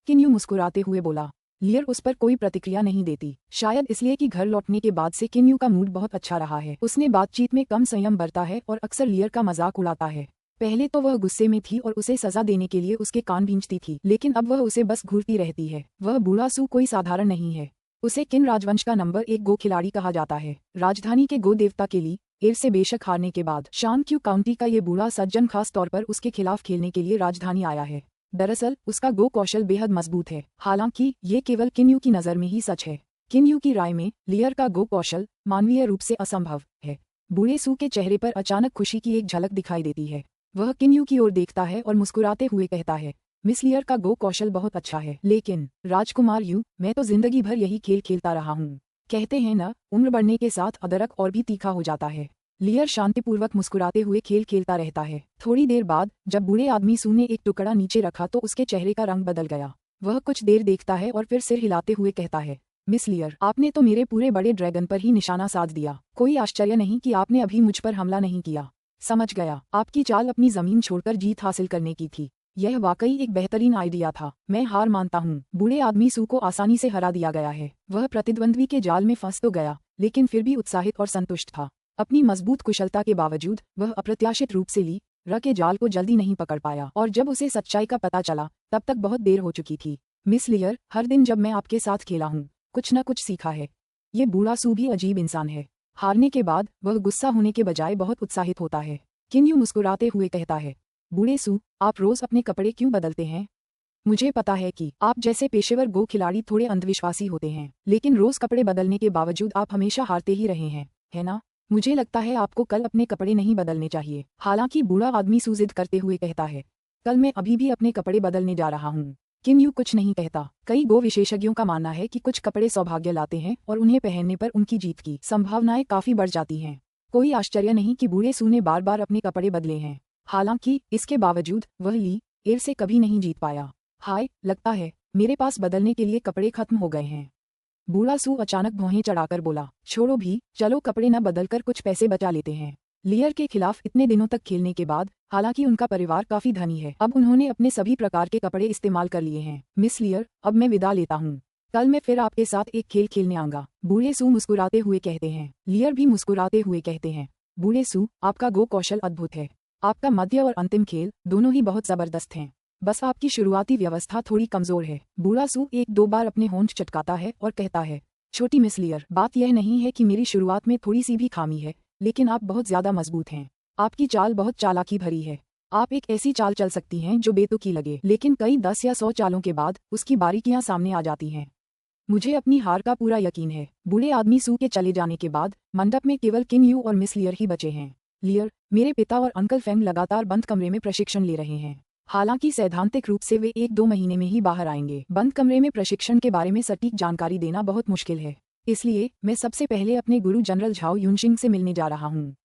A: किन यू मुस्कुराते हुए बोला। लियर उस पर कोई प्रतिक्रिया नहीं देती, शायद इसलिए कि घर लौटने के बाद से किन यू का मूड बहुत अच्छा रहा है। उसने बातचीत में कम संयम बरता है और अक्सर लियर का मजाक उड़ाता है। पहले तो वह गुस्से में थी और उसे सजा देने के लिए उसके कान भींचती थी, लेकिन अब वह उसे बस घूरती रहती है। वह बूढ़ा सू कोई साधारण नहीं है। उसे किन राजवंश का नंबर 1 गो खिलाड़ी कहा जाता है। राजधानी के गो देवता के लिए एर से बेशक हारने के बाद शान क्यू काउंटी का ये बूढ़ा सज्जन खास तौर पर उसके खिलाफ खेलने के लिए राजधानी आया है। दरअसल उसका गो कौशल बेहद मजबूत है। हालांकि ये केवल किन यू की नज़र में ही सच है। किन यू की राय में लियर का गो कौशल मानवीय रूप से असंभव है। बूढ़े सू के चेहरे पर अचानक खुशी की एक झलक दिखाई देती है। वह किन यू की ओर देखता है और मुस्कुराते हुए कहता है, मिस लियर का गो कौशल बहुत अच्छा है, लेकिन राजकुमार यू, मैं तो जिंदगी भर यही खेल खेलता रहा हूँ। कहते हैं न, उम्र बढ़ने के साथ अदरक और भी तीखा हो जाता है। लियर शांतिपूर्वक मुस्कुराते हुए खेल खेलता रहता है। थोड़ी देर बाद जब बूढ़े आदमी सू ने एक टुकड़ा नीचे रखा तो उसके चेहरे का रंग बदल गया। वह कुछ देर देखता है और फिर सिर हिलाते हुए कहता है, मिस लियर, आपने तो मेरे पूरे बड़े ड्रैगन पर ही निशाना साध दिया। कोई आश्चर्य नहीं कि आपने अभी मुझ पर हमला नहीं किया। समझ गया, आपकी चाल अपनी जमीन छोड़कर जीत हासिल करने की थी। यह वाकई एक बेहतरीन आइडिया था। मैं हार मानता हूँ। बूढ़े आदमी सू को आसानी से हरा दिया गया है। वह प्रतिद्वंद्वी के जाल में फंस तो गया, लेकिन फिर भी उत्साहित और संतुष्ट था। अपनी मजबूत कुशलता के बावजूद वह अप्रत्याशित रूप से ली र के जाल को जल्दी नहीं पकड़ पाया, और जब उसे सच्चाई का पता चला तब तक बहुत देर हो चुकी थी। मिस लियर, हर दिन जब मैं आपके साथ खेला हूँ, कुछ न कुछ सीखा है। ये बूढ़ा सू भी अजीब इंसान है। हारने के बाद वह गुस्सा होने के बजाय बहुत उत्साहित होता है। किन यू मुस्कुराते हुए कहता है, बूढ़े सू, आप रोज अपने कपड़े क्यों बदलते हैं? मुझे पता है कि आप जैसे पेशेवर गो खिलाड़ी थोड़े अंधविश्वासी होते हैं, लेकिन रोज कपड़े बदलने के बावजूद आप हमेशा हारते ही रहे हैं, है ना? मुझे लगता है आपको कल अपने कपड़े नहीं बदलने चाहिए। हालांकि बूढ़ा आदमी सू जिद करते हुए कहता है, कल मैं अभी भी अपने कपड़े बदलने जा रहा हूँ। किन यू कुछ नहीं कहता। कई गो विशेषज्ञों का मानना है कि कुछ कपड़े सौभाग्य लाते हैं और उन्हें पहनने पर उनकी जीत की संभावनाएं काफी बढ़ जाती हैं। कोई आश्चर्य नहीं कि बूढ़े सू ने बार बार अपने कपड़े बदले हैं। हालांकि इसके बावजूद वह ली एर से कभी नहीं जीत पाया। हाय, लगता है मेरे पास बदलने के लिए कपड़े खत्म हो गए हैं। बूढ़ा सू अचानक भौहें चढ़ाकर बोला, छोड़ो भी, चलो कपड़े न बदलकर कुछ पैसे बचा लेते हैं। लियर के खिलाफ इतने दिनों तक खेलने के बाद हालांकि उनका परिवार काफी धनी है, अब उन्होंने अपने सभी प्रकार के कपड़े इस्तेमाल कर लिए हैं। मिस लियर, अब मैं विदा लेता हूँ। कल मैं फिर आपके साथ एक खेल खेलने आऊंगा। बूढ़े सू मुस्कुराते हुए कहते हैं। लियर भी मुस्कुराते हुए कहते हैं, बूढ़े सू, आपका गो कौशल अद्भुत है। आपका मध्य और अंतिम खेल दोनों ही बहुत जबरदस्त हैं। बस आपकी शुरुआती व्यवस्था थोड़ी कमजोर है। बूढ़ा सू 1-2 बार अपने होंठ चटकाता है और कहता है, छोटी मिस लियर, बात यह नहीं है कि मेरी शुरुआत में थोड़ी सी भी खामी है, लेकिन आप बहुत ज्यादा मजबूत हैं। आपकी चाल बहुत चालाकी भरी है। आप एक ऐसी चाल चल सकती हैं जो बेतुकी लगे, लेकिन कई 10 या 100 चालों के बाद उसकी बारीकियां सामने आ जाती हैं। मुझे अपनी हार का पूरा यकीन है। बूढ़े आदमी सू के चले जाने के बाद मंडप में केवल किन यू और मिस लियर ही बचे हैं। लियर, मेरे पिता और अंकल फेंग लगातार बंद कमरे में प्रशिक्षण ले रहे हैं। हालांकि सैद्धांतिक रूप से वे 1-2 महीने में ही बाहर आएंगे। बंद कमरे में प्रशिक्षण के बारे में सटीक जानकारी देना बहुत मुश्किल है, इसलिए मैं सबसे पहले अपने गुरु जनरल झाओ युनशिंग से मिलने जा रहा हूँ।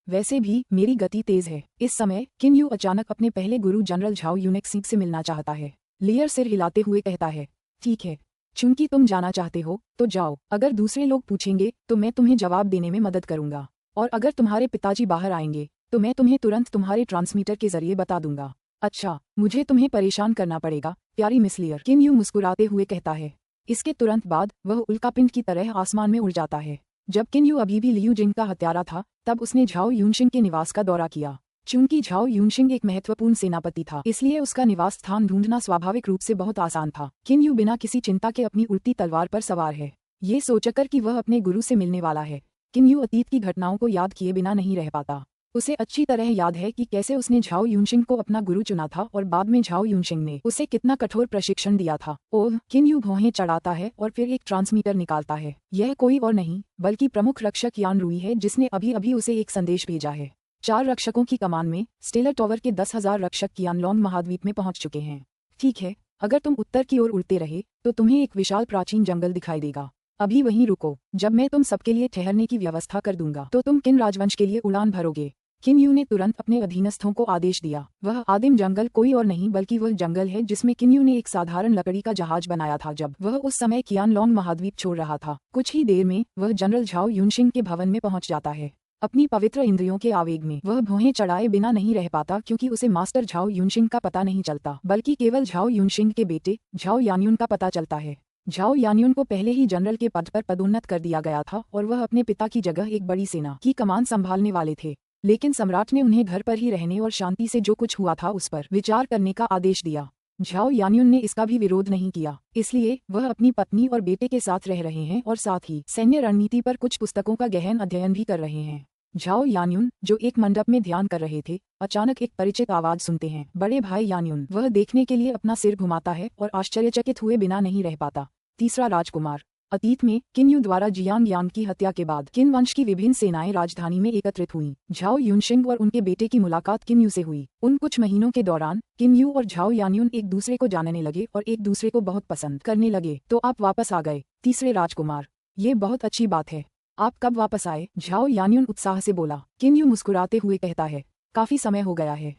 A: वैसे भी मेरी गति तेज है। इस समय किन यू अचानक अपने पहले गुरु जनरल झाओ यूनेक्सिंग से मिलना चाहता है। लियर सिर हिलाते हुए कहता है, ठीक है, चूंकि तुम जाना चाहते हो तो जाओ। अगर दूसरे लोग पूछेंगे तो मैं तुम्हें जवाब देने में मदद करूंगा, और अगर तुम्हारे पिताजी बाहर आएंगे तो मैं तुम्हें तुरंत तुम्हारे ट्रांसमीटर के जरिए बता दूंगा। अच्छा, मुझे तुम्हें परेशान करना पड़ेगा, प्यारी मिस लियर, किन यू मुस्कुराते हुए कहता है। इसके तुरंत बाद वह उल्कापिंड की तरह आसमान में उड़ जाता है। जब किन यू अभी भी लियू जिंग का हत्यारा था, तब उसने झाओ यूनशिंग के निवास का दौरा किया। चूंकि झाओ यूनशिंग एक महत्वपूर्ण सेनापति था, इसलिए उसका निवास स्थान ढूंढना स्वाभाविक रूप से बहुत आसान था। किन यू बिना किसी चिंता के अपनी उड़ती तलवार पर सवार है, ये सोचकर कि वह अपने गुरु से मिलने वाला है। किन यू अतीत की घटनाओं को याद किए बिना नहीं रह पाता। उसे अच्छी तरह याद है कि कैसे उसने झाओ यूनशिंग को अपना गुरु चुना था और बाद में झाओ यूनशिंग ने उसे कितना कठोर प्रशिक्षण दिया था। ओह, किन यू भौहें चढ़ाता है और फिर एक ट्रांसमीटर निकालता है। यह कोई और नहीं बल्कि प्रमुख रक्षक यान रुई है, जिसने अभी अभी उसे एक संदेश भेजा है। 4 रक्षकों की कमान में स्टेलर टॉवर के 10,000 रक्षक कियानलोंग महाद्वीप में पहुंच चुके हैं। ठीक है, अगर तुम उत्तर की ओर उड़ते रहे तो तुम्हें एक विशाल प्राचीन जंगल दिखाई देगा। अभी वहीं रुको, जब मैं तुम सबके लिए ठहरने की व्यवस्था कर दूंगा तो तुम किन राजवंश के लिए उड़ान भरोगे। किन यू ने तुरंत अपने अधीनस्थों को आदेश दिया। वह आदिम जंगल कोई और नहीं बल्कि वह जंगल है जिसमें किन यू ने एक साधारण लकड़ी का जहाज बनाया था जब वह उस समय कियानलोंग महाद्वीप छोड़ रहा था। कुछ ही देर में वह जनरल झाओ यूनशिंग के भवन में पहुंच जाता है। अपनी पवित्र इंद्रियों के आवेग में वह भौहें चढ़ाए बिना नहीं रह पाता, क्योंकि उसे मास्टर झाओ यूनशिंग का पता नहीं चलता, बल्कि केवल झाओ यूनशिंग के बेटे झाओ यान्युन का पता चलता है। झाओ यान्युन को पहले ही जनरल के पद पर पदोन्नत कर दिया गया था और वह अपने पिता की जगह एक बड़ी सेना की कमान संभालने वाले थे। लेकिन सम्राट ने उन्हें घर पर ही रहने और शांति से जो कुछ हुआ था उस पर विचार करने का आदेश दिया। झाओ यान्युन ने इसका भी विरोध नहीं किया, इसलिए वह अपनी पत्नी और बेटे के साथ रह रहे हैं और साथ ही सैन्य रणनीति पर कुछ पुस्तकों का गहन अध्ययन भी कर रहे हैं। झाओ यान्युन, जो एक मंडप में ध्यान कर रहे थे, अचानक एक परिचित आवाज सुनते हैं। बड़े भाई यान्युन। वह देखने के लिए अपना सिर घुमाता है और आश्चर्यचकित हुए बिना नहीं रह पाता। तीसरा राजकुमार। अतीत में किन यू द्वारा जियांग यांग की हत्या के बाद किन वंश की विभिन्न सेनाएं राजधानी में एकत्रित हुईं। झाओ यूनशिंग और उनके बेटे की मुलाकात किन यू से हुई। उन कुछ महीनों के दौरान किन यू और झाओ यान्युन एक दूसरे को जानने लगे और एक दूसरे को बहुत पसंद करने लगे। तो आप वापस आ गए, तीसरे राजकुमार। ये बहुत अच्छी बात है। आप कब वापस आए? झाओ यान्युन उत्साह से बोला। किन यू मुस्कुराते हुए कहता है, काफी समय हो गया है।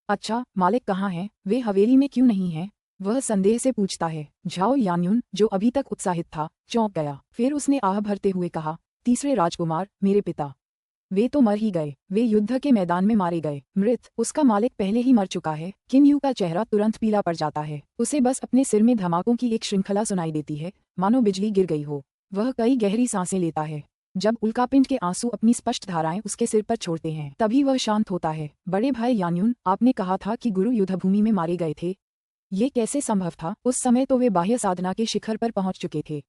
A: अच्छा, मालिक कहाँ हैं? वे हवेली में क्यों नहीं हैं? वह संदेह से पूछता है। झाओ यान्युन, जो अभी तक उत्साहित था, चौंक गया। फिर उसने आह भरते हुए कहा, तीसरे राजकुमार, मेरे पिता, वे तो मर ही गए। वे युद्ध के मैदान में मारे गए। मृत, उसका मालिक पहले ही मर चुका है। किन यू का चेहरा तुरंत पीला पड़ जाता है। उसे बस अपने सिर में धमाकों की एक श्रृंखला सुनाई देती है, मानो बिजली गिर गई हो। वह कई गहरी सांसें लेता है। जब उल्कापिंड के आंसू अपनी स्पष्ट धाराएं उसके सिर पर छोड़ते हैं, तभी वह शांत होता है। बड़े भाई यान्युन, आपने कहा था कि गुरु युद्धभूमि में मारे गए थे। ये कैसे संभव था? उस समय तो वे बाह्य साधना के शिखर पर पहुंच चुके थे।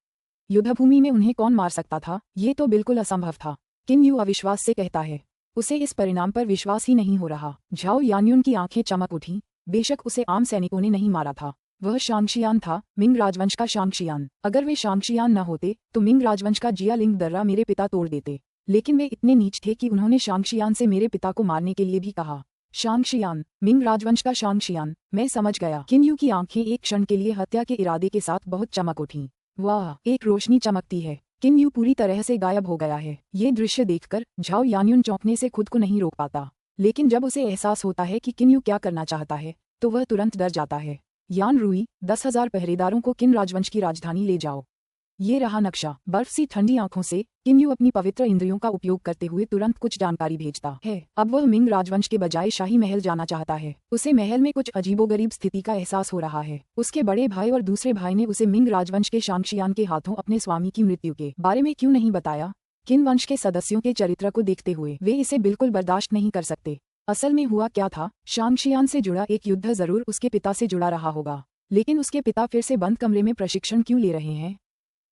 A: युद्धभूमि में उन्हें कौन मार सकता था? ये तो बिल्कुल असंभव था। किन यू अविश्वास से कहता है। उसे इस परिणाम पर विश्वास ही नहीं हो रहा। झाओ यान्युन की आंखें चमक उठीं। बेशक उसे आम सैनिकों ने नहीं मारा था। वह शांगशियान था, मिंग राजवंश का शांगशियान। अगर वे शांगशियान न होते तो मिंग राजवंश का जियालिंग दर्रा मेरे पिता तोड़ देते। लेकिन वे इतने नीच थे कि उन्होंने शांगशियान से मेरे पिता को मारने के लिए भी कहा। शांगशियान, मिंग राजवंश का शांगशियान। मैं समझ गया। किन यू की आंखें एक क्षण के लिए हत्या के इरादे के साथ बहुत चमक उठीं। वाह, एक रोशनी चमकती है। किन यू पूरी तरह से गायब हो गया है। ये दृश्य देखकर झाओ यान्युन चौंकने से खुद को नहीं रोक पाता। लेकिन जब उसे एहसास होता है कि किन यू क्या करना चाहता है, तो वह तुरंत डर जाता है। यान रुई, 10,000 पहरेदारों को किन राजवंश की राजधानी ले जाओ। ये रहा नक्शा। बर्फ सी ठंडी आंखों से किन यू अपनी पवित्र इंद्रियों का उपयोग करते हुए तुरंत कुछ जानकारी भेजता है। अब वह मिंग राजवंश के बजाय शाही महल जाना चाहता है। उसे महल में कुछ अजीबोगरीब स्थिति का एहसास हो रहा है। उसके बड़े भाई और दूसरे भाई ने उसे मिंग राजवंश के शांगशियान के हाथों अपने स्वामी की मृत्यु के बारे में क्यों नहीं बताया? किन वंश के सदस्यों के चरित्र को देखते हुए वे इसे बिल्कुल बर्दाश्त नहीं कर सकते। असल में हुआ क्या था? शांगशियान से जुड़ा एक युद्ध जरूर उसके पिता से जुड़ा रहा होगा, लेकिन उसके पिता फिर से बंद कमरे में प्रशिक्षण क्यों ले रहे हैं?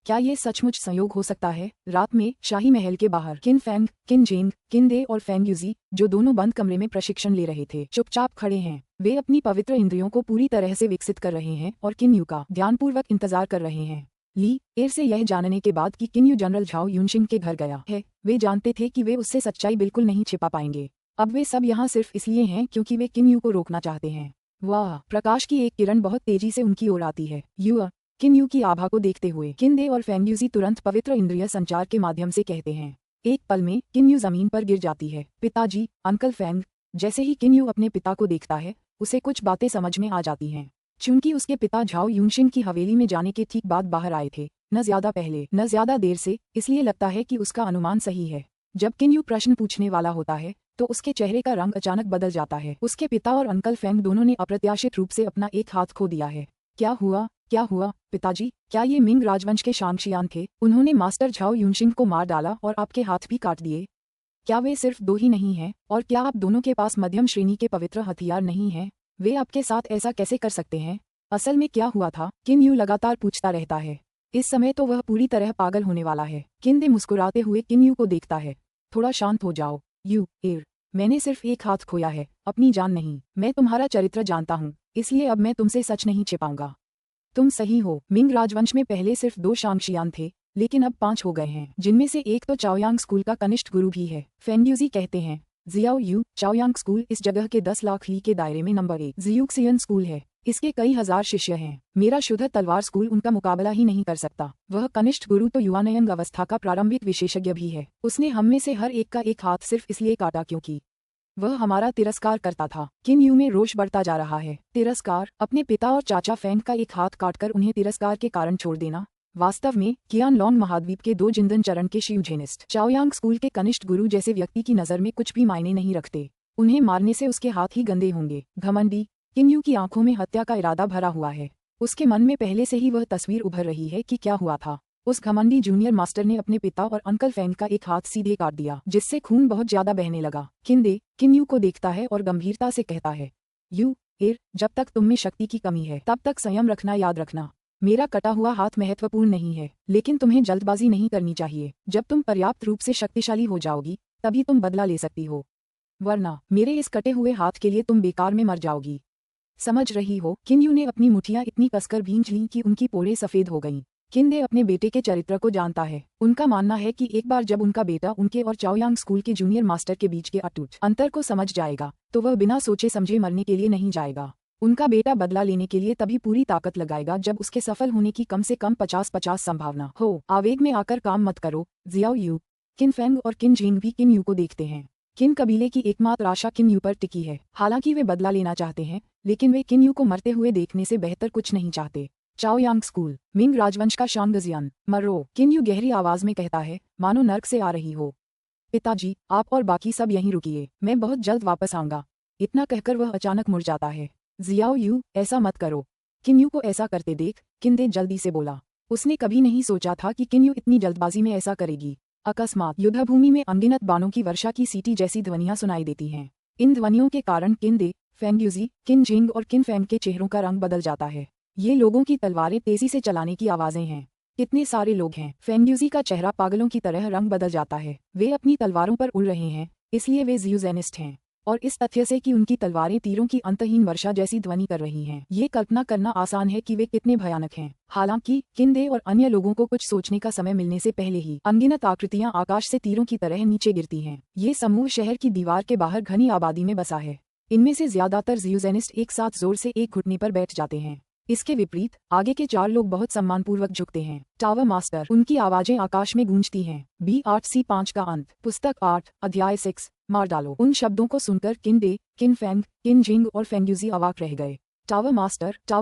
A: क्या ये सचमुच संयोग हो सकता है? रात में शाही महल के बाहर किन फैंग, किन जेंग, किन दे और फैंग यूजी, जो दोनों बंद कमरे में प्रशिक्षण ले रहे थे, चुपचाप खड़े हैं। वे अपनी पवित्र इंद्रियों को पूरी तरह से विकसित कर रहे हैं और किन यू का ध्यानपूर्वक इंतजार कर रहे हैं। ली एर से यह जानने के बाद कि किन यू जनरल झाओ यूनशिंग के घर गया है, वे जानते थे कि वे उससे सच्चाई बिल्कुल नहीं छिपा पाएंगे। अब वे सब यहाँ सिर्फ इसलिए हैं क्योंकि वे किन यू को रोकना चाहते हैं। वाह, प्रकाश की एक किरण बहुत तेजी से उनकी ओर आती है। किन यू की आभा को देखते हुए किन दे और फैंग यूजी तुरंत पवित्र इंद्रिय संचार के माध्यम से कहते हैं। एक पल में किन यू जमीन पर गिर जाती है। पिताजी, अंकल फैंग। जैसे ही किन यू अपने पिता को देखता है, उसे कुछ बातें समझ में आ जाती हैं। चूंकि उसके पिता झाओ यूनशिंग की हवेली में जाने के ठीक बाद बाहर आए थे, न ज्यादा पहले न ज्यादा देर से, इसलिए लगता है कि उसका अनुमान सही है। जब किन यू प्रश्न पूछने वाला होता है तो उसके चेहरे का रंग अचानक बदल जाता है। उसके पिता और अंकल फैंग दोनों ने अप्रत्याशित रूप से अपना एक हाथ खो दिया है। क्या हुआ? क्या हुआ पिताजी? क्या ये मिंग राजवंश के शांगशियान थे? उन्होंने मास्टर झाओ यूनशिंग को मार डाला और आपके हाथ भी काट दिए। क्या वे सिर्फ दो ही नहीं हैं? और क्या आप दोनों के पास मध्यम श्रेणी के पवित्र हथियार नहीं हैं? वे आपके साथ ऐसा कैसे कर सकते हैं? असल में क्या हुआ था? किन यू लगातार पूछता रहता है। इस समय तो वह पूरी तरह पागल होने वाला है। किंदे मुस्कुराते हुए किन यू को देखता है। थोड़ा शांत हो जाओ यू एर। मैंने सिर्फ एक हाथ खोया है, अपनी जान नहीं। मैं तुम्हारा चरित्र जानता हूँ, इसलिए अब मैं तुमसे सच नहीं छिपाऊंगा। तुम सही हो, मिंग राजवंश में पहले सिर्फ 2 शांगशियान थे, लेकिन अब 5 हो गए हैं, जिनमें से एक तो चाओयांग स्कूल का कनिष्ठ गुरु भी है। फेंग्यूजी कहते हैं जियाओ यू चाओयांग स्कूल इस जगह के 10 लाख ली के दायरे में नंबर 1 जियूक्सियन स्कूल है। इसके कई हजार शिष्य हैं। मेरा शुद्ध तलवार स्कूल उनका मुकाबला ही नहीं कर सकता। वह कनिष्ठ गुरु तो युवानयन अवस्था का प्रारंभिक विशेषज्ञ भी है। उसने हम में से हर एक का एक हाथ सिर्फ इसलिए काटा क्योंकि वह हमारा तिरस्कार करता था। किन यू में रोष बढ़ता जा रहा है। तिरस्कार? अपने पिता और चाचा फेंग का एक हाथ काटकर उन्हें तिरस्कार के कारण छोड़ देना? वास्तव में कियान लोंग महाद्वीप के 2 जिंदन चरण के शियूजेनिस्ट चाओयांग स्कूल के कनिष्ठ गुरु जैसे व्यक्ति की नजर में कुछ भी मायने नहीं रखते। उन्हें मारने से उसके हाथ ही गंदे होंगे। घमंडी। किन यू की आंखों में हत्या का इरादा भरा हुआ है। उसके मन में पहले से ही वह तस्वीर उभर रही है कि क्या हुआ था। उस घमंडी जूनियर मास्टर ने अपने पिता और अंकल फेंग का एक हाथ सीधे काट दिया, जिससे खून बहुत ज्यादा बहने लगा। किन यू को देखता है और गंभीरता से कहता है यू एर, जब तक तुम में शक्ति की कमी है तब तक संयम रखना याद रखना। मेरा कटा हुआ हाथ महत्वपूर्ण नहीं है, लेकिन तुम्हें जल्दबाजी नहीं करनी चाहिए। जब तुम पर्याप्त रूप से शक्तिशाली हो जाओगी तभी तुम बदला ले सकती हो, वरना मेरे इस कटे हुए हाथ के लिए तुम बेकार में मर जाओगी। समझ रही हो? किन यू ने अपनी मुठियां इतनी कसकर भींच लीं कि उनकी पोड़ें सफेद हो गईं। किंदे अपने बेटे के चरित्र को जानता है। उनका मानना है कि एक बार जब उनका बेटा उनके और चाओयांग स्कूल के जूनियर मास्टर के बीच के अटूट अंतर को समझ जाएगा तो वह बिना सोचे समझे मरने के लिए नहीं जाएगा। उनका बेटा बदला लेने के लिए तभी पूरी ताकत लगाएगा जब उसके सफल होने की कम से कम 50-50 संभावना हो। आवेग में आकर काम मत करो जियाओ यू। किन फेंग और किन जिंग भी किन यू को देखते हैं। किन कबीले की एकमात्र आशा किन यू पर टिकी है। हालांकि वे बदला लेना चाहते हैं, लेकिन वे किन यू को मरते हुए देखने से बेहतर कुछ नहीं चाहते। चाओयांग स्कूल, मिंग राजवंश का शांगजियान, मरो। किन यू गहरी आवाज में कहता है, मानो नर्क से आ रही हो। पिताजी, आप और बाकी सब यहीं रुकिए, मैं बहुत जल्द वापस आऊंगा। इतना कहकर वह अचानक मुड़ जाता है। जियाओ यू, ऐसा मत करो। किन यू को ऐसा करते देख किंदे जल्दी से बोला। उसने कभी नहीं सोचा था कि किन यू इतनी जल्दबाजी में ऐसा करेगी। अकस्मात युद्धभूमि में अनगिनत बाणों की वर्षा की सीटी जैसी ध्वनियां सुनाई देती हैं। इन ध्वनियों के कारण किंदे, फेंग्यूजी, किन जिंग और किन फेंग के चेहरों का रंग बदल जाता है। ये लोगों की तलवारें तेजी से चलाने की आवाजें हैं। कितने सारे लोग हैं। फेंग्यूजी का चेहरा पागलों की तरह रंग बदल जाता है। वे अपनी तलवारों पर उड़ रहे हैं, इसलिए वे जियूजेनिस्ट हैं। और इस तथ्य से कि उनकी तलवारें तीरों की अंतहीन वर्षा जैसी ध्वनि कर रही हैं, ये कल्पना करना आसान है कि वे कितने भयानक हैं। हालांकि किंदे और अन्य लोगों को कुछ सोचने का समय मिलने से पहले ही अनगिनत आकृतियां आकाश से तीरों की तरह नीचे गिरती हैं। ये समूह शहर की दीवार के बाहर घनी आबादी में बसा है। इनमें से ज्यादातर जियूजेनिस्ट एक साथ जोर से एक घुटने पर बैठ जाते हैं। इसके विपरीत आगे के 4 लोग बहुत सम्मानपूर्वक झुकते हैं। टावर मास्टर, उनकी आवाजें आकाश में गूंजती हैं। B8C5 का अंत। पुस्तक 8, अध्याय 6, मार डालो। उन शब्दों को सुनकर किंदे, किन फेंग, किन जिंग और फेंग्यूजी अवाक रह गए। टावर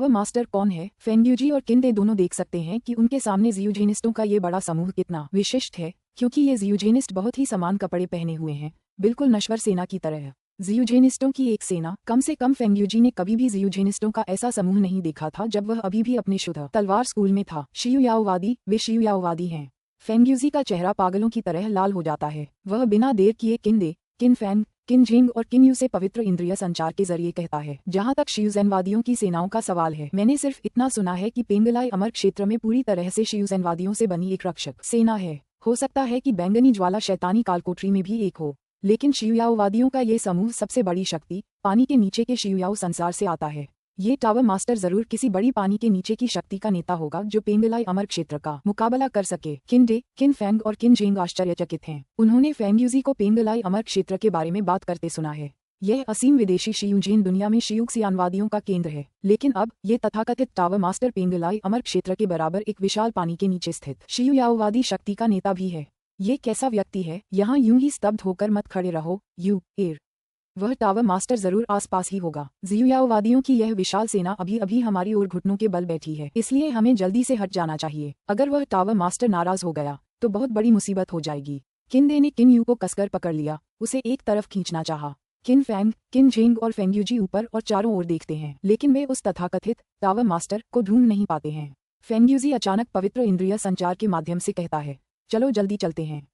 A: मास्टर कौन है? फेंग्यूजी और किंदे दोनों देख सकते हैं कि उनके सामने जियूजेनिस्टों का ये बड़ा समूह कितना विशिष्ट है, क्योंकि ये जियूजेनिस्ट बहुत ही समान कपड़े पहने हुए हैं, बिल्कुल नश्वर सेना की तरह। जियूजेनिस्टों की एक सेना। कम से कम फेंग्यूजी ने कभी भी जियूजेनिस्टों का ऐसा समूह नहीं देखा था जब वह अभी भी अपने शुद्ध तलवार स्कूल में था। शियुयाओवादी, वे शियुयाओवादी हैं। फेंग्यूजी का चेहरा पागलों की तरह लाल हो जाता है। वह बिना देर किए किंदे, किन फेंग, किन जिंग और किन यू से पवित्र इंद्रिय संचार के जरिए कहता है, जहां तक शियुजेनवादियों की सेनाओं का सवाल है, मैंने सिर्फ इतना सुना है कि पेंगलाई अमर क्षेत्र में पूरी तरह से शियुजेनवादियों से बनी एक रक्षक सेना है। हो सकता है कि बैंगनी ज्वाला शैतानी कालकोठरी में भी एक हो, लेकिन शियुयाओवादियों का ये समूह सबसे बड़ी शक्ति पानी के नीचे के शियुयाओ संसार से आता है। ये टावर मास्टर जरूर किसी बड़ी पानी के नीचे की शक्ति का नेता होगा जो पेंगलाई अमर क्षेत्र का मुकाबला कर सके। किंडे, किन फेंग और किन जिंग आश्चर्यचकित हैं। उन्होंने फेंग्यूजी को पेंगलाई अमर क्षेत्र के बारे में बात करते सुना है। यह असीम विदेशी शियुजीन दुनिया में शियुक्सियानवादियों का केंद्र है, लेकिन अब ये तथाकथित टावर मास्टर पेंगलाई अमर क्षेत्र के बराबर एक विशाल पानी के नीचे स्थित शियुयाओवादी शक्ति का नेता भी है। ये कैसा व्यक्ति है? यहाँ यूं ही स्तब्ध होकर मत खड़े रहो यू एर। वह टावर मास्टर जरूर आसपास ही होगा। जियुयाओवादियों की यह विशाल सेना अभी अभी हमारी ओर घुटनों के बल बैठी है, इसलिए हमें जल्दी से हट जाना चाहिए। अगर वह टावर मास्टर नाराज हो गया तो बहुत बड़ी मुसीबत हो जाएगी। किंदे ने किन यू को कसकर पकड़ लिया, उसे एक तरफ खींचना चाहा। किन फैंग, किन जेंग और फेंगयूजी ऊपर और चारों ओर देखते हैं, लेकिन वे उस तथाकथित टावर मास्टर को ढूंढ नहीं पाते हैं। फेंगयूजी अचानक पवित्र इंद्रिय संचार के माध्यम से कहता है, चलो जल्दी चलते हैं।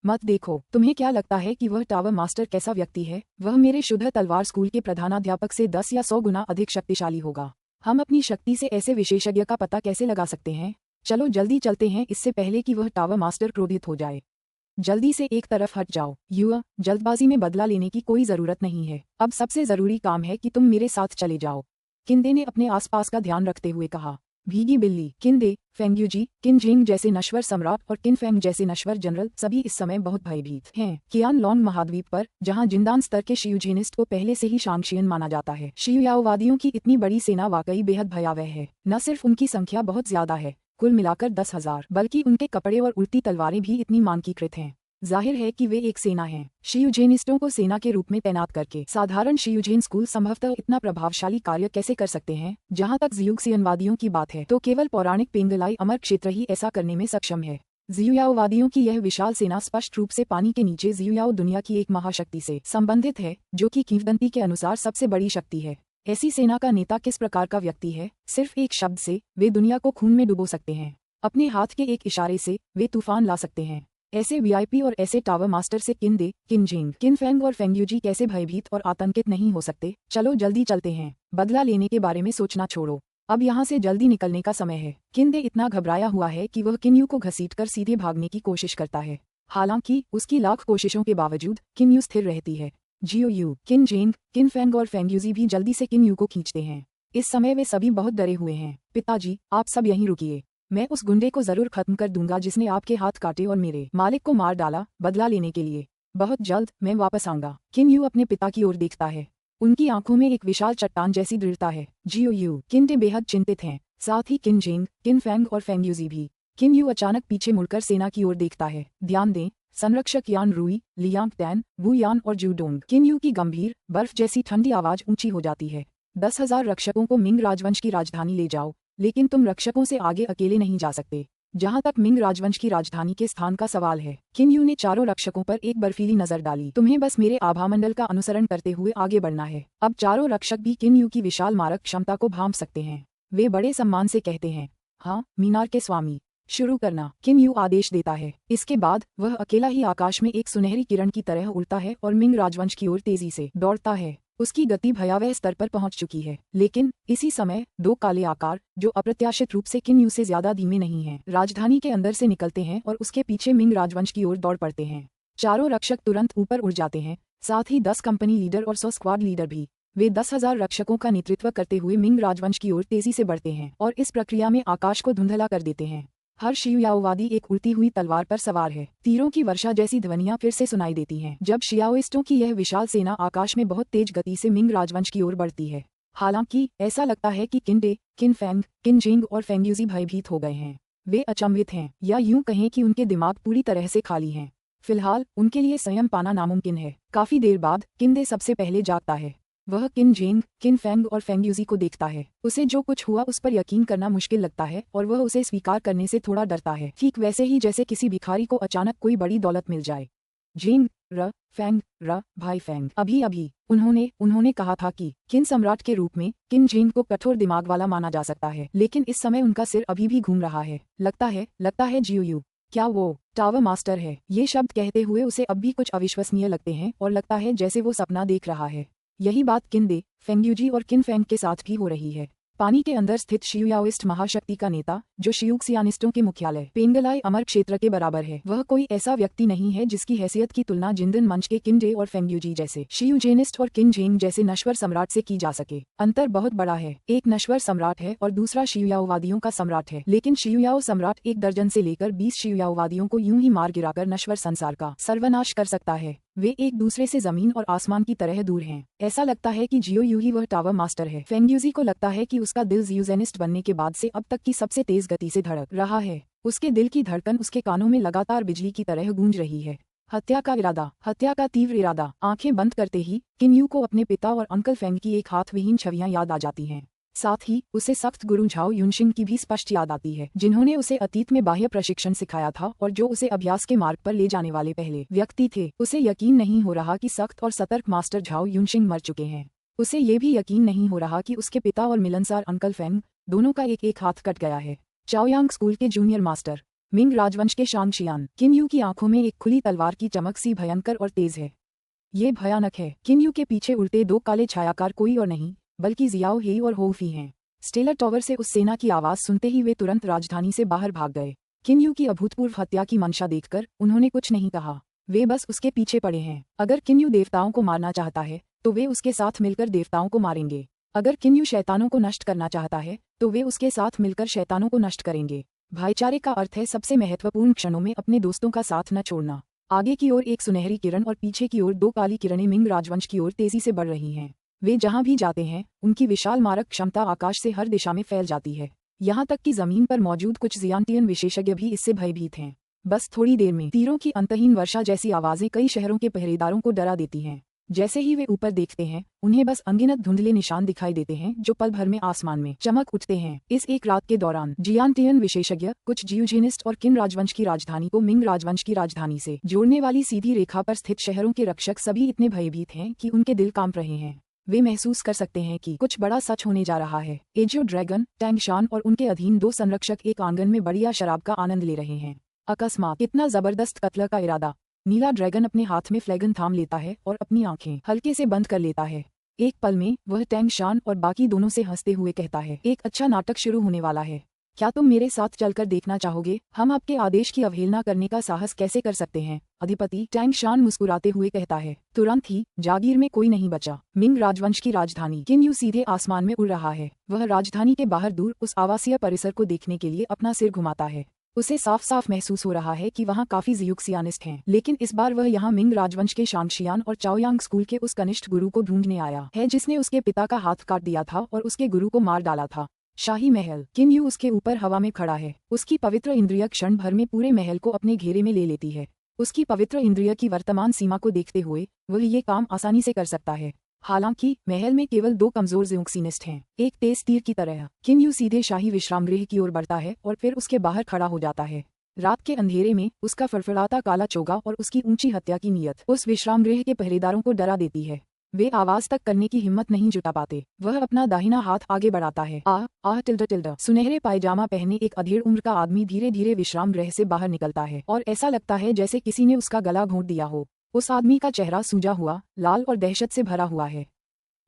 A: मत देखो, तुम्हें क्या लगता है कि वह टावर मास्टर कैसा व्यक्ति है? वह मेरे शुद्ध तलवार स्कूल के प्रधानाध्यापक से 10 या 100 गुना अधिक शक्तिशाली होगा। हम अपनी शक्ति से ऐसे विशेषज्ञ का पता कैसे लगा सकते हैं? चलो जल्दी चलते हैं, इससे पहले कि वह टावर मास्टर क्रोधित हो जाए। जल्दी से एक तरफ हट जाओ। युवा, जल्दबाजी में बदला लेने की कोई जरूरत नहीं है। अब सबसे जरूरी काम है कि तुम मेरे साथ चले जाओ। किंदे ने अपने आसपास का ध्यान रखते हुए कहा। भीगी बिल्ली। किंदे, फेंगयूजी, किन जेंग जैसे नश्वर सम्राट और किन फैंग जैसे नश्वर जनरल सभी इस समय बहुत भयभीत हैं। कियान लोंग महाद्वीप पर, जहां जिंदान स्तर के शियूजेनिस्ट को पहले से ही शांगशियन माना जाता है, शियुयाओवादियों की इतनी बड़ी सेना वाकई बेहद भयावह है। न सिर्फ उनकी संख्या बहुत ज्यादा है, कुल मिलाकर 10,000, बल्कि उनके कपड़े और उल्टी तलवारें भी इतनी मानकीकृत हैं। जाहिर है कि वे एक सेना हैं। शियूजेनिस्टों को सेना के रूप में तैनात करके साधारण शियूजेन स्कूल संभवतः इतना प्रभावशाली कार्य कैसे कर सकते हैं? जहां तक जियुक्सियनवादियों की बात है तो केवल पौराणिक पेंगलाई अमर क्षेत्र ही ऐसा करने में सक्षम है। जियुयाओवादियों की यह विशाल सेना स्पष्ट रूप से पानी के नीचे जियुयाओ दुनिया की एक महाशक्ति से संबंधित है, जो कि किंवदंती के अनुसार सबसे बड़ी शक्ति है। ऐसी सेना का नेता किस प्रकार का व्यक्ति है? सिर्फ एक शब्द से वे दुनिया को खून में डुबो सकते हैं। अपने हाथ के एक इशारे से वे तूफान ला सकते हैं। ऐसे वीआईपी और ऐसे टावर मास्टर से किंदे, किन जेंग, किन फैंग और फेंगयूजी कैसे भयभीत और आतंकित नहीं हो सकते? चलो जल्दी चलते हैं। बदला लेने के बारे में सोचना छोड़ो, अब यहाँ से जल्दी निकलने का समय है। किंदे इतना घबराया हुआ है कि वह किन्यू को घसीटकर सीधे भागने की कोशिश करता है। हालांकि उसकी लाख कोशिशों के बावजूद किन्यू स्थिर रहती है। जियो, किन जेंग, किन फैंग और फेंगयूजी भी जल्दी से किन्यू को खींचते हैं। इस समय वे सभी बहुत डरे हुए हैं। पिताजी, आप सब यहीं रुकिए। मैं उस गुंडे को जरूर खत्म कर दूंगा जिसने आपके हाथ काटे और मेरे मालिक को मार डाला, बदला लेने के लिए। बहुत जल्द मैं वापस आऊंगा। किन्यू अपने पिता की ओर देखता है। उनकी आंखों में एक विशाल चट्टान जैसी दृढ़ता है। जियो, किंदे बेहद चिंतित हैं, साथ ही किन जेंग, किन फैंग और फेंगयूजी भी। किन्यू अचानक पीछे मुड़कर सेना की ओर देखता है। ध्यान दें, संरक्षक यान रुई, लियांग टैन, वू यान और जूडोंग। किन्यू की गंभीर, बर्फ जैसी ठंडी आवाज ऊंची हो जाती है। 10,000 रक्षकों को मिंग राजवंश की राजधानी ले जाओ, लेकिन तुम रक्षकों से आगे अकेले नहीं जा सकते। जहां तक मिंग राजवंश की राजधानी के स्थान का सवाल है, किन्यू ने चारों रक्षकों पर एक बर्फीली नजर डाली। तुम्हें बस मेरे आभामंडल का अनुसरण करते हुए आगे बढ़ना है। अब चारों रक्षक भी किन्यू की विशाल मारक क्षमता को भांप सकते हैं। वे बड़े सम्मान से कहते हैं, हाँ मीनार के स्वामी, शुरू करना। किन्यू आदेश देता है। इसके बाद वह अकेला ही आकाश में एक सुनहरी किरण की तरह उड़ता है और मिंग राजवंश की ओर तेजी से दौड़ता है। उसकी गति भयावह स्तर पर पहुंच चुकी है, लेकिन इसी समय दो काले आकार, जो अप्रत्याशित रूप से किन्यू से ज्यादा धीमे नहीं हैं, राजधानी के अंदर से निकलते हैं और उसके पीछे मिंग राजवंश की ओर दौड़ पड़ते हैं। चारों रक्षक तुरंत ऊपर उड़ जाते हैं, साथ ही 10 कंपनी लीडर और 100 स्क्वाड लीडर भी। वे 10,000 रक्षकों का नेतृत्व करते हुए मिंग राजवंश की ओर तेजी से बढ़ते हैं और इस प्रक्रिया में आकाश को धुंधला कर देते हैं। हर शियुयाओवादी एक उड़ती हुई तलवार पर सवार है। तीरों की वर्षा जैसी ध्वनियां फिर से सुनाई देती हैं जब शियाओइस्टों की यह विशाल सेना आकाश में बहुत तेज गति से मिंग राजवंश की ओर बढ़ती है। हालांकि ऐसा लगता है कि किंडे, किन फैंग, किन जेंग और फेंगयूजी भयभीत हो गए हैं। वे अचंभित हैं, या यूं कहें कि उनके दिमाग पूरी तरह से खाली हैं। फिलहाल उनके लिए संयम पाना नामुमकिन है। काफी देर बाद किंडे सबसे पहले जागता है। वह किन जेंग, किन फैंग और फेंगयूजी को देखता है। उसे जो कुछ हुआ उस पर यकीन करना मुश्किल लगता है और वह उसे स्वीकार करने से थोड़ा डरता है, ठीक वैसे ही जैसे किसी भिखारी को अचानक कोई बड़ी दौलत मिल जाए। जेंग, फैंग, भाई फैंग, अभी उन्होंने कहा था कि किन सम्राट के रूप में किन जेंग को कठोर दिमाग वाला माना जा सकता है, लेकिन इस समय उनका सिर अभी भी घूम रहा है। लगता है जियो, क्या वो टावर मास्टर है? ये शब्द कहते हुए उसे अब भी कुछ अविश्वसनीय लगते हैं और लगता है जैसे वो सपना देख रहा है। यही बात किंदे, फेंगयूजी और किन फैंग के साथ भी हो रही है। पानी के अंदर स्थित शियुयाओइस्ट महाशक्ति का नेता, जो शियुक्सियानिस्टों के मुख्यालय पेंगलाई अमर क्षेत्र के बराबर है, वह कोई ऐसा व्यक्ति नहीं है जिसकी हैसियत की तुलना जिंदन मंच के किंडे और फेंगयूजी जैसे शियुजेनिस्ट और किन जेंग जैसे नश्वर सम्राट से की जा सके। अंतर बहुत बड़ा है। एक नश्वर सम्राट है और दूसरा शियुयाओवादियों का सम्राट है, लेकिन शियुयाओ सम्राट 1 दर्जन से लेकर 20 शियुयाओवादियों को यूं ही मार गिराकर नश्वर संसार का सर्वनाश कर सकता है। वे एक दूसरे से जमीन और आसमान की तरह दूर हैं। ऐसा लगता है कि जियो यू ही वह टावर मास्टर है। फेंगयूजी को लगता है कि उसका दिल जियूजेनिस्ट बनने के बाद से अब तक की सबसे तेज गति से धड़क रहा है। उसके दिल की धड़कन उसके कानों में लगातार बिजली की तरह गूंज रही है। हत्या का तीव्र इरादा। आंखें बंद करते ही किन्यू को अपने पिता और अंकल फेंग की एक हाथ विहीन छवियां याद आ जाती हैं। साथ ही उसे सख्त गुरु झाओ युनशिंग की भी स्पष्ट याद आती है, जिन्होंने उसे अतीत में बाह्य प्रशिक्षण सिखाया था और जो उसे अभ्यास के मार्ग पर ले जाने वाले पहले व्यक्ति थे। उसे यकीन नहीं हो रहा कि सख्त और सतर्क मास्टर झाओ युनशिंग मर चुके हैं। उसे ये भी यकीन नहीं हो रहा कि उसके पिता और मिलनसार अंकल फेंग दोनों का एक एक हाथ कट गया है। चाओयांग स्कूल के जूनियर मास्टर मिंग राजवंश के शांगशियान किन यू की आंखों में एक खुली तलवार की चमक सी भयंकर और तेज है। ये भयानक है। किन यू के पीछे उड़ते दो काले छायाकार कोई और नहीं बल्कि जियाओ हेई और होफी हैं। स्टेलर टॉवर से उस सेना की आवाज सुनते ही वे तुरंत राजधानी से बाहर भाग गए। किन यू की अभूतपूर्व हत्या की मंशा देखकर उन्होंने कुछ नहीं कहा, वे बस उसके पीछे पड़े हैं। अगर किन यू देवताओं को मारना चाहता है तो वे उसके साथ मिलकर देवताओं को मारेंगे। अगर किन यू शैतानों को नष्ट करना चाहता है तो वे उसके साथ मिलकर शैतानों को नष्ट करेंगे। भाईचारे का अर्थ है सबसे महत्वपूर्ण क्षणों में अपने दोस्तों का साथ न छोड़ना। आगे की ओर एक सुनहरी किरण और पीछे की ओर दो काली किरणें मिंग राजवंश की ओर तेजी से बढ़ रही हैं। वे जहां भी जाते हैं उनकी विशाल मारक क्षमता आकाश से हर दिशा में फैल जाती है। यहाँ तक कि जमीन पर मौजूद कुछ जियांटियन विशेषज्ञ भी इससे भयभीत हैं। बस थोड़ी देर में तीरों की अंतहीन वर्षा जैसी आवाजें कई शहरों के पहरेदारों को डरा देती हैं। जैसे ही वे ऊपर देखते हैं उन्हें बस अनगिनत धुंधले निशान दिखाई देते हैं जो पल भर में आसमान में चमक उठते हैं। इस एक रात के दौरान जियांटियन विशेषज्ञ, कुछ जियोजेनिस्ट और किन राजवंश की राजधानी को मिंग राजवंश की राजधानी से जोड़ने वाली सीधी रेखा पर स्थित शहरों के रक्षक सभी इतने भयभीत हैं कि उनके दिल कांप रहे हैं। वे महसूस कर सकते हैं कि कुछ बड़ा सच होने जा रहा है। एजियो ड्रैगन, टैंगशान और उनके अधीन दो संरक्षक एक आंगन में बढ़िया शराब का आनंद ले रहे हैं। अकस्मात कितना जबरदस्त कत्ल का इरादा। नीला ड्रैगन अपने हाथ में फ्लैगन थाम लेता है और अपनी आंखें हल्के से बंद कर लेता है। एक पल में वह टैंगशान और बाकी दोनों से हंसते हुए कहता है, एक अच्छा नाटक शुरू होने वाला है। क्या तुम मेरे साथ चलकर देखना चाहोगे? हम आपके आदेश की अवहेलना करने का साहस कैसे कर सकते हैं? अधिपति, टैंगशान मुस्कुराते हुए कहता है। तुरंत ही जागीर में कोई नहीं बचा। मिंग राजवंश की राजधानी किन यू सीधे आसमान में उड़ रहा है। वह राजधानी के बाहर दूर उस आवासीय परिसर को देखने के लिए अपना सिर घुमाता है। उसे साफ साफ महसूस हो रहा है कि वहाँ काफी जियुक्सियानिस्ट हैं, लेकिन इस बार वह यहाँ मिंग राजवंश के शांगशियान और चाओयांग स्कूल के उस कनिष्ठ गुरु को ढूंढने आया है जिसने उसके पिता का हाथ काट दिया था और उसके गुरु को मार डाला था। शाही महल। किन यू उसके ऊपर हवा में खड़ा है। उसकी पवित्र इंद्रिय क्षण भर में पूरे महल को अपने घेरे में ले लेती है। उसकी पवित्र इंद्रिय की वर्तमान सीमा को देखते हुए वह ये काम आसानी से कर सकता है। हालांकि महल में केवल दो कमजोर जियुक्सिनिस्ट हैं, एक तेज तीर की तरह। किन यू सीधे शाही विश्रामगृह की ओर बढ़ता है और फिर उसके बाहर खड़ा हो जाता है। रात के अंधेरे में उसका फड़फड़ाता काला चोगा और उसकी ऊंची हत्या की नीयत उस विश्रामगृह के पहरेदारों को डरा देती है। वे आवाज तक करने की हिम्मत नहीं जुटा पाते। वह अपना दाहिना हाथ आगे बढ़ाता है। आह टिल्डा टिल्डा। सुनहरे पायजामा पहने एक अधेड़ उम्र का आदमी धीरे धीरे विश्रामगृह से बाहर निकलता है और ऐसा लगता है जैसे किसी ने उसका गला घोंट दिया हो। उस आदमी का चेहरा सूजा हुआ, लाल और दहशत से भरा हुआ है।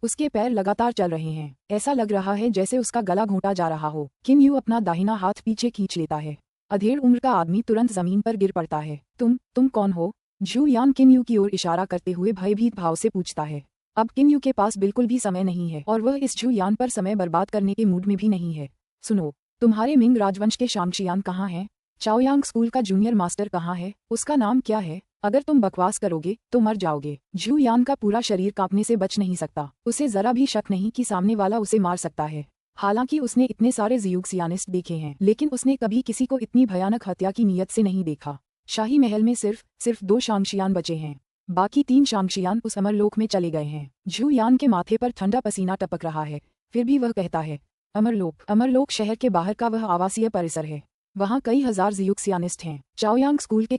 A: उसके पैर लगातार चल रहे हैं। ऐसा लग रहा है जैसे उसका गला घोंटा जा रहा हो। किन यू अपना दाहिना हाथ पीछे खींच लेता है। अधेड़ उम्र का आदमी तुरंत जमीन पर गिर पड़ता है। तुम कौन हो? झू यान किन यू की ओर इशारा करते हुए भयभीत भाव से पूछता है। अब किन यू के पास बिल्कुल भी समय नहीं है और वह इस झू यान पर समय बर्बाद करने के मूड में भी नहीं है। सुनो, तुम्हारे मिंग राजवंश के शांगशियान कहाँ हैं? चाओयांग स्कूल का जूनियर मास्टर कहाँ है? उसका नाम क्या है? अगर तुम बकवास करोगे तो मर जाओगे। झू यान का पूरा शरीर कांपने से बच नहीं सकता। उसे जरा भी शक नहीं कि सामने वाला उसे मार सकता है। हालांकि उसने इतने सारे जियुक्सियानिस्ट देखे हैं, लेकिन उसने कभी किसी को इतनी भयानक हत्या की नीयत से नहीं देखा। शाही महल में सिर्फ दो शांगशियान बचे हैं। बाकी तीन शांगशियान उस अमरलोक में चले गए हैं। झू यान के माथे पर ठंडा पसीना टपक रहा है, फिर भी वह कहता है, अमरलोक शहर के बाहर का वह आवासीय परिसर है। वहाँ कई हजार जियुक्सियानिस्ट हैं। चाओयांग स्कूल के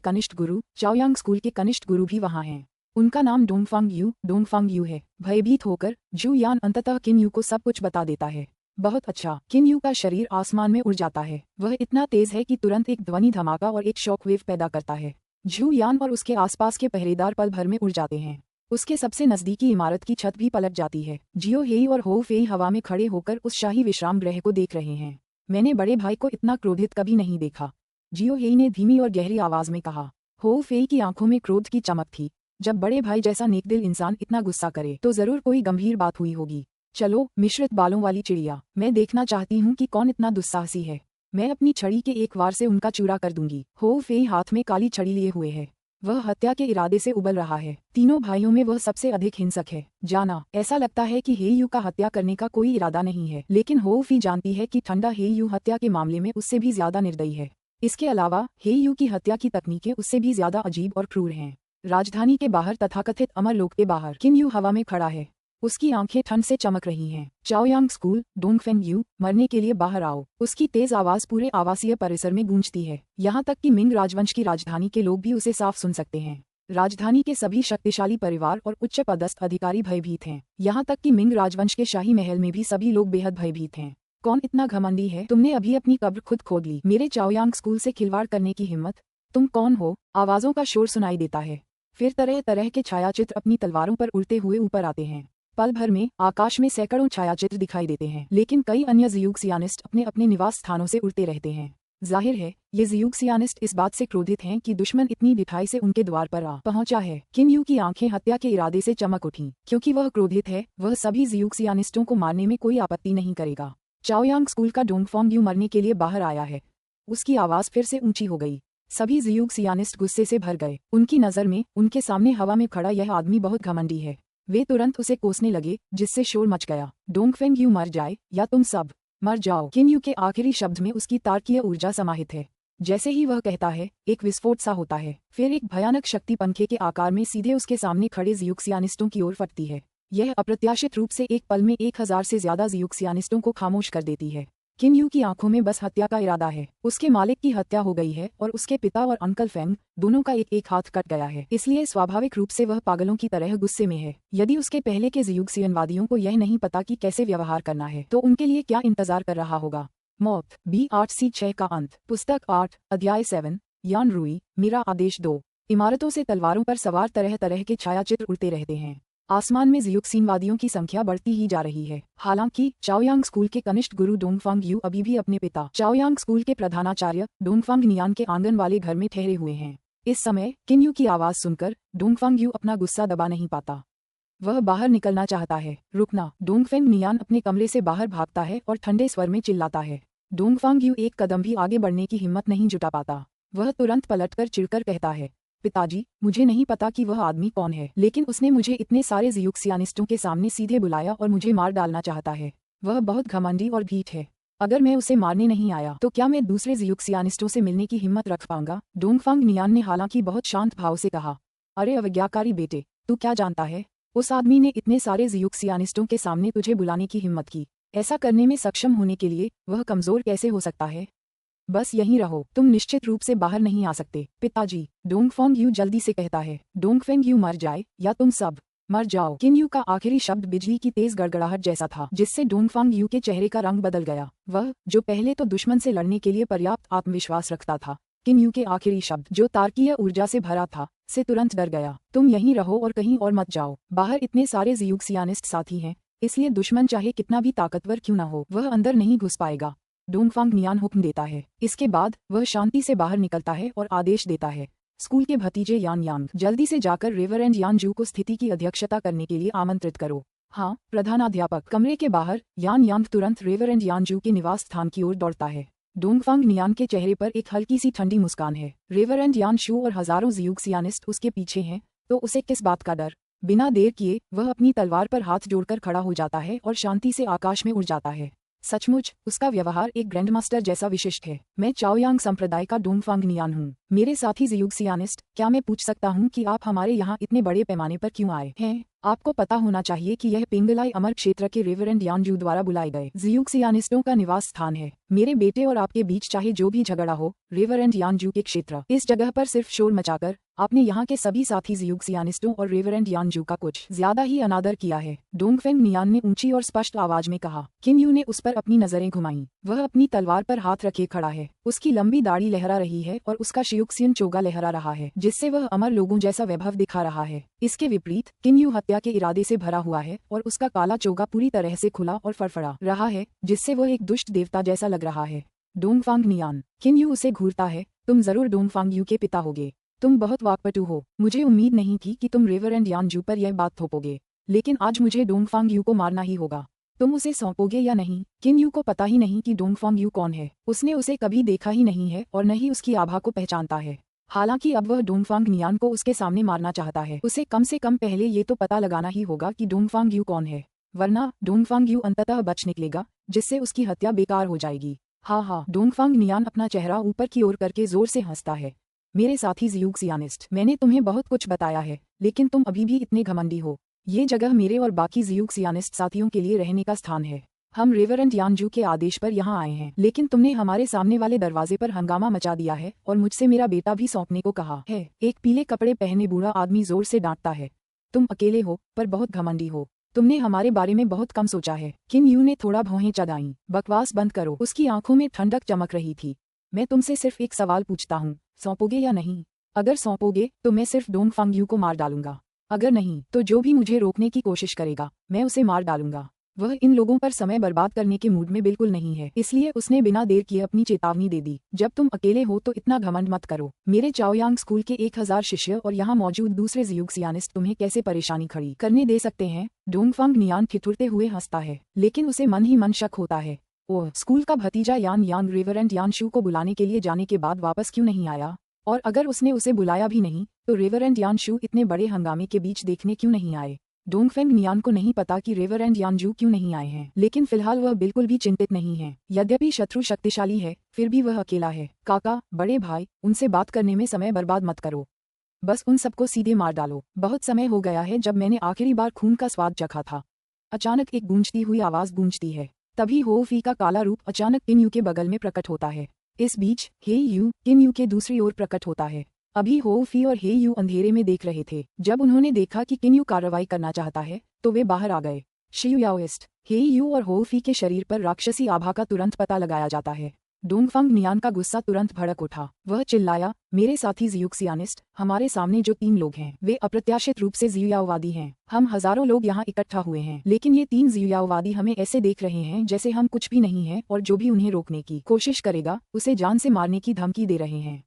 A: कनिष्ठ गुरु भी वहाँ हैं। उनका नाम डोंगफांग यू है। भयभीत होकर झू यान अंततः किन यू को सब कुछ बता देता है। बहुत अच्छा। किन यू का शरीर आसमान में उड़ जाता है। वह इतना तेज है कि तुरंत एक ध्वनि धमाका और एक शॉकवेव पैदा करता है। झू यान और उसके आसपास के पहरेदार पल भर में उड़ जाते हैं। उसके सबसे नजदीकी इमारत की छत भी पलट जाती है। जियो हेई और हो फेई हवा में खड़े होकर उस शाही विश्राम गृह को देख रहे हैं। मैंने बड़े भाई को इतना क्रोधित कभी नहीं देखा, जियो हेई ने धीमी और गहरी आवाज में कहा। हो फेई की आंखों में क्रोध की चमक थी। जब बड़े भाई जैसा नेकदिल इंसान इतना गुस्सा करे तो जरूर कोई गंभीर बात हुई होगी। चलो मिश्रित बालों वाली चिड़िया, मैं देखना चाहती हूँ कि कौन इतना दुस्साहसी है। मैं अपनी छड़ी के एक वार से उनका चूरा कर दूंगी। हो फेई हाथ में काली छड़ी लिए हुए है। वह हत्या के इरादे से उबल रहा है। तीनों भाइयों में वह सबसे अधिक हिंसक है। जाना, ऐसा लगता है कि हेयू का हत्या करने का कोई इरादा नहीं है, लेकिन हो फी जानती है कि ठंडा हेयू हत्या के मामले में उससे भी ज्यादा निर्दयी है। इसके अलावा हेयू की हत्या की तकनीकें उससे भी ज्यादा अजीब और क्रूर हैं। राजधानी के बाहर तथाकथित अमरलोक के बाहर किन यू हवा में खड़ा है। उसकी आंखें ठंड से चमक रही हैं। चाओयांग स्कूल, डोंगफेंग यू, मरने के लिए बाहर आओ। उसकी तेज आवाज पूरे आवासीय परिसर में गूंजती है। यहाँ तक कि मिंग राजवंश की राजधानी के लोग भी उसे साफ सुन सकते हैं। राजधानी के सभी शक्तिशाली परिवार और उच्च पदस्थ अधिकारी भयभीत हैं। यहाँ तक कि मिंग राजवंश के शाही महल में भी सभी लोग बेहद भयभीत हैं। कौन इतना घमंडी है? तुमने अभी अपनी कब्र खुद खोद ली। मेरे चाओयांग स्कूल से खिलवाड़ करने की हिम्मत? तुम कौन हो? आवाजों का शोर सुनाई देता है। फिर तरह तरह के छायाचित्र अपनी तलवारों पर उड़ते हुए ऊपर आते हैं। पल भर में आकाश में सैकड़ों छायाचित्र दिखाई देते हैं, लेकिन कई अन्य ज़ियूक्सियानिस्ट अपने अपने निवास स्थानों से उड़ते रहते हैं। जाहिर है ये ज़ियूक्सियानिस्ट इस बात से क्रोधित हैं कि दुश्मन इतनी ढिठाई से उनके द्वार पर आ पहुंचा है। किन यू की आंखें हत्या के इरादे से चमक उठीं। क्योंकि वह क्रोधित है, वह सभी ज़ियूक्सियानिस्टों को मारने में कोई आपत्ति नहीं करेगा। चाओयांग स्कूल का डोंगफोंग यू मरने के लिए बाहर आया है। उसकी आवाज फिर से ऊंची हो गई। सभी ज़ियूक्सियानिस्ट गुस्से से भर गए। उनकी नज़र में उनके सामने हवा में खड़ा यह आदमी बहुत घमंडी है। वे तुरंत उसे कोसने लगे, जिससे शोर मच गया। डोंगफेंग यू मर जाए या तुम सब मर जाओ। किन यू के आखिरी शब्द में उसकी तार्किक ऊर्जा समाहित है। जैसे ही वह कहता है, एक विस्फोट सा होता है। फिर एक भयानक शक्ति पंखे के आकार में सीधे उसके सामने खड़े ज़ियूक्सियानिस्टों की ओर फटती है। यह अप्रत्याशित रूप से एक पल में 1000 से ज्यादा ज़ियूक्सियानिस्टों को खामोश कर देती है। किन यू की आंखों में बस हत्या का इरादा है। उसके मालिक की हत्या हो गई है और उसके पिता और अंकल फेंग दोनों का एक हाथ कट गया है। इसलिए स्वाभाविक रूप से वह पागलों की तरह गुस्से में है। यदि उसके पहले के ज़ियूक्सियनवादियों को यह नहीं पता कि कैसे व्यवहार करना है, तो उनके लिए क्या इंतजार कर रहा होगा। मौत B8C6 का अंत। पुस्तक 8, अध्याय 7, यान रुई, मेरा आदेश 2। इमारतों से तलवारों पर सवार तरह तरह के छायाचित्र उड़ते रहते हैं। आसमान में ज़ियूक्सिनवादियों की संख्या बढ़ती ही जा रही है। हालांकि चाओयांग स्कूल के कनिष्ठ गुरु डोंगफांग यू अभी भी अपने पिता चाओयांग स्कूल के प्रधानाचार्य डोंगफांग नियान के आंगन वाले घर में ठहरे हुए हैं। इस समय किन यू की आवाज सुनकर डोंगफांग यू अपना गुस्सा दबा नहीं पाता। वह बाहर निकलना चाहता है। रुकना! डोंगफेंग नियान अपने कमरे से बाहर भागता है और ठंडे स्वर में चिल्लाता है। डोंगफांग यू एक कदम भी आगे बढ़ने की हिम्मत नहीं जुटा पाता। वह तुरंत पलटकर चिढ़कर कहता है, पिताजी, मुझे नहीं पता कि वह आदमी कौन है, लेकिन उसने मुझे इतने सारे ज़ियूक्सियानिस्टों के सामने सीधे बुलाया और मुझे मार डालना चाहता है। वह बहुत घमंडी और ढीठ है। अगर मैं उसे मारने नहीं आया तो क्या मैं दूसरे ज़ियूक्सियानिस्टों से मिलने की हिम्मत रख पाऊंगा? डोंगफांग नियान ने हालांकि बहुत शांत भाव से कहा, अरे अवज्ञाकारी बेटे, तू क्या जानता है? उस आदमी ने इतने सारे ज़ियूक्सियानिस्टों के सामने तुझे बुलाने की हिम्मत की। ऐसा करने में सक्षम होने के लिए वह कमजोर कैसे हो सकता है? बस यहीं रहो, तुम निश्चित रूप से बाहर नहीं आ सकते। पिताजी, डोंगफोंग यू जल्दी से कहता है। डोंगफेंग यू मर जाए या तुम सब मर जाओ। किन यू का आखिरी शब्द बिजली की तेज गड़गड़ाहट जैसा था, जिससे डोंगफांग यू के चेहरे का रंग बदल गया। वह, जो पहले तो दुश्मन से लड़ने के लिए पर्याप्त आत्मविश्वास रखता था, किन यू के आखिरी शब्द, जो तार्किक ऊर्जा से भरा था, से तुरंत डर गया। तुम यहीं रहो और कहीं और मत जाओ। बाहर इतने सारे ज़ियूक्सियानिस्ट साथी हैं, इसलिए दुश्मन चाहे कितना भी ताकतवर क्यों न हो, वह अंदर नहीं घुस पाएगा। डोंगफांग नियान हुक्म देता है। इसके बाद वह शांति से बाहर निकलता है और आदेश देता है, स्कूल के भतीजे यान यांग, जल्दी से जाकर रेवरेंड यान जू को स्थिति की अध्यक्षता करने के लिए आमंत्रित करो। हाँ, प्रधानाध्यापक। कमरे के बाहर यान यांग तुरंत रेवरेंड यान जू के निवास स्थान की ओर दौड़ता है। डोंगफांग नियान के चेहरे पर एक हल्की सी ठंडी मुस्कान है। रेवरेंड यान शू और हजारों ज़ियूक्सियानिस्ट उसके पीछे हैं, तो उसे किस बात का डर? बिना देर किए वह अपनी तलवार पर हाथ जोड़कर खड़ा हो जाता है और शांति से आकाश में उड़ जाता है। सचमुच उसका व्यवहार एक ग्रैंडमास्टर जैसा विशिष्ट है। मैं चाओयांग संप्रदाय का डोंगफांग नियान हूँ। मेरे साथी ज़ियूक्सियानिस्ट, क्या मैं पूछ सकता हूँ कि आप हमारे यहाँ इतने बड़े पैमाने पर क्यों आए हैं? आपको पता होना चाहिए कि यह पिंगलाई अमर क्षेत्र के रेवरेंड यान जू द्वारा बुलाए गए ज़ियूक्सियानिस्टों का निवास स्थान है। मेरे बेटे और आपके बीच चाहे जो भी झगड़ा हो, रेवरेंड यान जू के क्षेत्र, इस जगह पर सिर्फ शोर मचाकर आपने यहाँ के सभी साथी ज़ियूक्सियानिस्टों और रेवरेंड यान जू का कुछ ज्यादा ही अनादर किया है। डोंगफेंग नियान ने ऊंची और स्पष्ट आवाज में कहा। किन यू ने उस पर अपनी नजरें घुमाईं। वह अपनी तलवार पर हाथ रखे खड़ा है। उसकी लंबी दाढ़ी लहरा रही है और उसका शियुक्सियन चोगा लहरा रहा है, जिससे वह अमर लोगों जैसा वैभव दिखा रहा है। इसके विपरीत किन यू हत्या के इरादे से भरा हुआ है और उसका काला चोगा पूरी तरह से खुला और फड़फड़ा रहा है, जिससे वह एक दुष्ट देवता जैसा लग रहा है। डोंगफांग नियान। किन यू उसे घूरता है। तुम जरूर डोंगफांग यू के पिता होगे। तुम बहुत वाकपटू हो। मुझे उम्मीद नहीं थी कि तुम रेवरेंड यान जू पर यह बात थोपोगे, लेकिन आज मुझे डोंगफांग यू को मारना ही होगा। तुम उसे सौंपोगे या नहीं? किन यू को पता ही नहीं कि डोंगफांग यू कौन है। उसने उसे कभी देखा ही नहीं है और न ही उसकी आभा को पहचानता है। हालांकि अब वह डोंगफांग नियान को उसके सामने मारना चाहता है। उसे कम से कम पहले ये तो पता लगाना ही होगा कि डोंगफांग यू कौन है, वरना डोंगफांग यू अंततः बच निकलेगा, जिससे उसकी हत्या बेकार हो जाएगी। हाँ, डोंगफांग नियान अपना चेहरा ऊपर की ओर करके जोर से हंसता है। मेरे साथी ज़ियूक्सियानिस्ट, मैंने तुम्हें बहुत कुछ बताया है, लेकिन तुम अभी भी इतने घमंडी हो। ये जगह मेरे और बाकी जियूक्सियानिस्ट साथियों के लिए रहने का स्थान है। हम रेवरेंड यानजू के आदेश पर यहाँ आए हैं, लेकिन तुमने हमारे सामने वाले दरवाजे पर हंगामा मचा दिया है और मुझसे मेरा बेटा भी सौंपने को कहा है। एक पीले कपड़े पहने बूढ़ा आदमी जोर से डांटता है। तुम अकेले हो पर बहुत घमंडी हो। तुमने हमारे बारे में बहुत कम सोचा है। किम यू ने थोड़ा भौहें चढ़ाईं। बकवास बंद करो। उसकी आंखों में ठंडक चमक रही थी। मैं तुमसे सिर्फ एक सवाल पूछता हूँ, सौंपोगे या नहीं? अगर सौंपोगे तो मैं सिर्फ डोंगफांग यू को मार डालूंगा। अगर नहीं तो जो भी मुझे रोकने की कोशिश करेगा मैं उसे मार डालूंगा। वह इन लोगों पर समय बर्बाद करने के मूड में बिल्कुल नहीं है, इसलिए उसने बिना देर किए अपनी चेतावनी दे दी। जब तुम अकेले हो तो इतना घमंड मत करो। मेरे चाओयांग स्कूल के 1000 शिष्य और यहाँ मौजूद दूसरे जियूक्सियानिस्ट तुम्हें कैसे परेशानी खड़ी करने दे सकते हैं? डोंगफांग नियान ठिठुरते हुए हंसता है, लेकिन उसे मन ही मन शक होता है। ओह, स्कूल का भतीजा यान यांग रेवरेंड यानशू को बुलाने के लिए जाने के बाद वापस क्यों नहीं आया? और अगर उसने उसे बुलाया भी नहीं तो रेवरेंड यानशू इतने बड़े हंगामे के बीच देखने क्यों नहीं आए? डोंगफेंग नियान को नहीं पता कि रेवरेंड यानजू क्यों नहीं आए हैं, लेकिन फिलहाल वह बिल्कुल भी चिंतित नहीं है। यद्यपि शत्रु शक्तिशाली है फिर भी वह अकेला है। काका, बड़े भाई, उनसे बात करने में समय बर्बाद मत करो। बस उन सबको सीधे मार डालो। बहुत समय हो गया है जब मैंने आखिरी बार खून का स्वाद चखा था। अचानक एक गूंजती हुई आवाज गूंजती है। तभी हो फी का काला रूप अचानक किन यू के बगल में प्रकट होता है। इस बीच हे यू किन यू के दूसरी ओर प्रकट होता है। अभी हो फी और हे यू अंधेरे में देख रहे थे। जब उन्होंने देखा कि किन यू कार्रवाई करना चाहता है तो वे बाहर आ गए। शियुयाओइस्ट, हे यू और हो फी के शरीर पर राक्षसी आभा का तुरंत पता लगाया जाता है। डोंगफंग नियान का गुस्सा तुरंत भड़क उठा। वह चिल्लाया, मेरे साथी जियूक्सियानिस्ट, हमारे सामने जो 3 लोग हैं वे अप्रत्याशित रूप से जियुयाओवादी हैं। हम हजारों लोग यहाँ इकट्ठा हुए हैं, लेकिन ये 3 जियुयाओवादी हमें ऐसे देख रहे हैं जैसे हम कुछ भी नहीं है और जो भी उन्हें रोकने की कोशिश करेगा उसे जान से मारने की धमकी दे रहे हैं।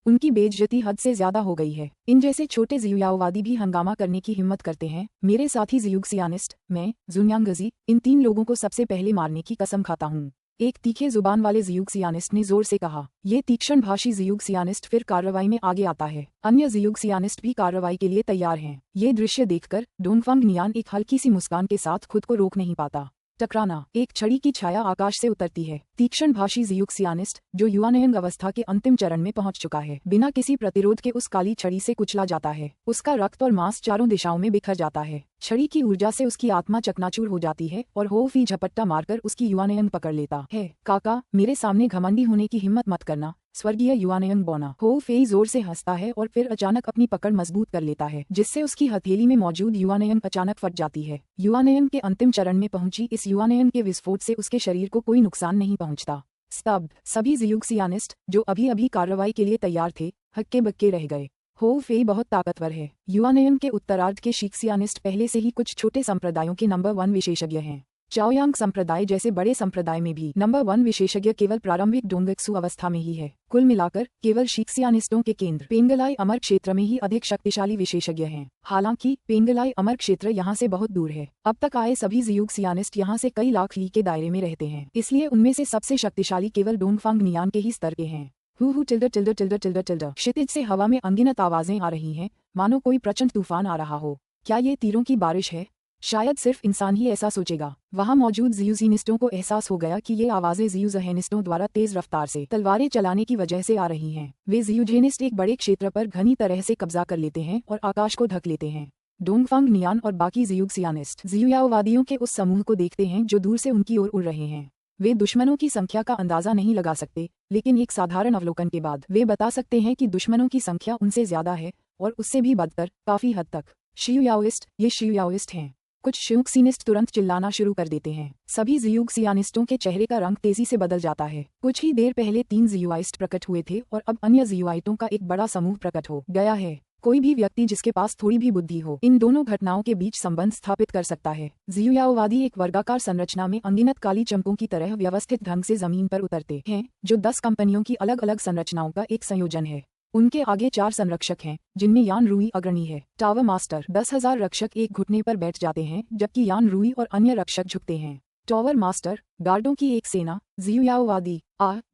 A: उनकी बेइज्जती हद से ज्यादा हो गई है। इन जैसे छोटे जियुयाओवादी भी हंगामा करने की हिम्मत करते हैं। मेरे साथी जियूक्सियानिस्ट, मैं जुन्यांगजी, इन 3 लोगों को सबसे पहले मारने की कसम खाता हूँ। एक तीखे जुबान वाले जियूक्सियानिस्ट ने जोर से कहा। ये तीक्ष्ण भाषी जियूक्सियानिस्ट फिर कार्रवाई में आगे आता है। अन्य जियूक्सियानिस्ट भी कार्रवाई के लिए तैयार हैं। ये दृश्य देखकर डोंगफंग नियान एक हल्की सी मुस्कान के साथ खुद को रोक नहीं पाता। टकराना, एक छड़ी की छाया आकाश से उतरती है। तीक्ष्ण भाषी जियूक्सियानिस्ट, जो युवानयन अवस्था के अंतिम चरण में पहुंच चुका है, बिना किसी प्रतिरोध के उस काली छड़ी से कुचला जाता है। उसका रक्त और मांस चारों दिशाओं में बिखर जाता है। छड़ी की ऊर्जा से उसकी आत्मा चकनाचूर हो जाती है और हो फी झपट्टा मारकर उसकी युवानयन पकड़ लेता है। काका, मेरे सामने घमंडी होने की हिम्मत मत करना, स्वर्गीय युवानयन बोना। हो फेई जोर से हंसता है और फिर अचानक अपनी पकड़ मजबूत कर लेता है, जिससे उसकी हथेली में मौजूद युवानयन अचानक फट जाती है। युवानयन के अंतिम चरण में पहुंची इस युवानयन के विस्फोट से उसके शरीर को कोई नुकसान नहीं पहुंचता। स्तब्ध सभी जियूक्सियानिस्ट जो अभी अभी कार्रवाई के लिए तैयार थे हक्के बक्के रह गए। हो फेई बहुत ताकतवर है। युवानयन के उत्तरार्ध के शिक्सियानिस्ट पहले से ही कुछ छोटे संप्रदायों के नंबर 1 विशेषज्ञ हैं। चाओयांग संप्रदाय जैसे बड़े संप्रदाय में भी नंबर 1 विशेषज्ञ केवल प्रारंभिक डोंगक्सु अवस्था में ही है। कुल मिलाकर केवल शिक्सियानिस्टों के केंद्र पेंगलाई अमर क्षेत्र में ही अधिक शक्तिशाली विशेषज्ञ हैं। हालांकि पेंगलाई अमर क्षेत्र यहाँ से बहुत दूर है। अब तक आए सभी जियूक्सियानिस्ट यहाँ से कई लाख ली के दायरे में रहते हैं, इसलिए उनमें से सबसे शक्तिशाली केवल डोंगफांग नियान के ही स्तर के हैं। हु टिल्डर टिल्डर टिल्डर टिल्डर टिल्डर। क्षितिज से हवा में अनगिनत आवाजें आ रही हैं, मानो कोई प्रचंड तूफान आ रहा हो। क्या ये तीरों की बारिश है? शायद सिर्फ इंसान ही ऐसा सोचेगा। वहां मौजूद जियूजीनिस्टों को एहसास हो गया कि ये आवाजें जियूजहेनिस्टों द्वारा तेज रफ्तार से तलवारें चलाने की वजह से आ रही हैं। वे जियूजेनिस्ट एक बड़े क्षेत्र पर घनी तरह से कब्जा कर लेते हैं और आकाश को ढक लेते हैं। डोंगफांग नियान और बाकी जियूक्सियानिस्ट जियुयाओवादियों के उस समूह को देखते हैं जो दूर से उनकी ओर उड़ रहे हैं। वे दुश्मनों की संख्या का अंदाजा नहीं लगा सकते, लेकिन एक साधारण अवलोकन के बाद वे बता सकते हैं कि दुश्मनों की संख्या उनसे ज्यादा है और उससे भी बदतर काफी हद तक। शियुयाओइस्ट, ये शियुयाओइस्ट हैं। कुछ शियूक्सिनिस्ट तुरंत चिल्लाना शुरू कर देते हैं। सभी जियूक्सियानिस्टों के चेहरे का रंग तेजी से बदल जाता है। कुछ ही देर पहले 3 जियुआइस्ट प्रकट हुए थे और अब अन्य जियुआइटों का एक बड़ा समूह प्रकट हो गया है। कोई भी व्यक्ति जिसके पास थोड़ी भी बुद्धि हो इन दोनों घटनाओं के बीच संबंध स्थापित कर सकता है। जियुयाओवादी एक वर्गाकार संरचना में अनगिनत काली चमकों की तरह व्यवस्थित ढंग से जमीन पर उतरते हैं, जो 10 कंपनियों की अलग अलग संरचनाओं का एक संयोजन है। उनके आगे 4 संरक्षक हैं, जिनमें यान रूई अग्रणी है। टावर मास्टर 10,000 रक्षक एक घुटने पर बैठ जाते हैं, जबकि यान रूई और अन्य रक्षक झुकते हैं। टावर मास्टर, गार्डों की एक सेना। जियुयाओवादी,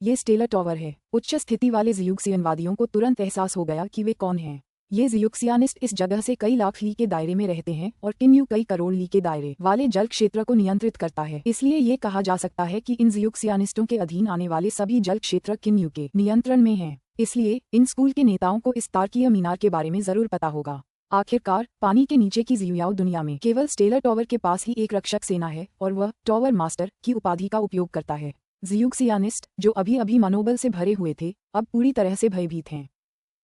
A: ये स्टेलर टावर है। उच्च स्थिति वाले जियूक्सियनवादियों को तुरंत एहसास हो गया कि वे कौन हैं। ये जियूक्सियानिस्ट इस जगह से कई लाख ली के दायरे में रहते हैं और किन्यू कई करोड़ ली के दायरे वाले जल क्षेत्र को नियंत्रित करता है। इसलिए ये कहा जा सकता है कि इन जियूक्सियानिस्टों के अधीन आने वाले सभी जल क्षेत्र किन्यू के नियंत्रण में हैं। इसलिए इन स्कूल के नेताओं को इस तारकीय मीनार के बारे में जरूर पता होगा। आखिरकार पानी के नीचे की जियुयाओ दुनिया में केवल स्टेलर टॉवर के पास ही एक रक्षक सेना है और वह टॉवर मास्टर की उपाधि का उपयोग करता है। जियुक्सियानिस्ट जो अभी अभी मनोबल से भरे हुए थे अब पूरी तरह से भयभीत हैं।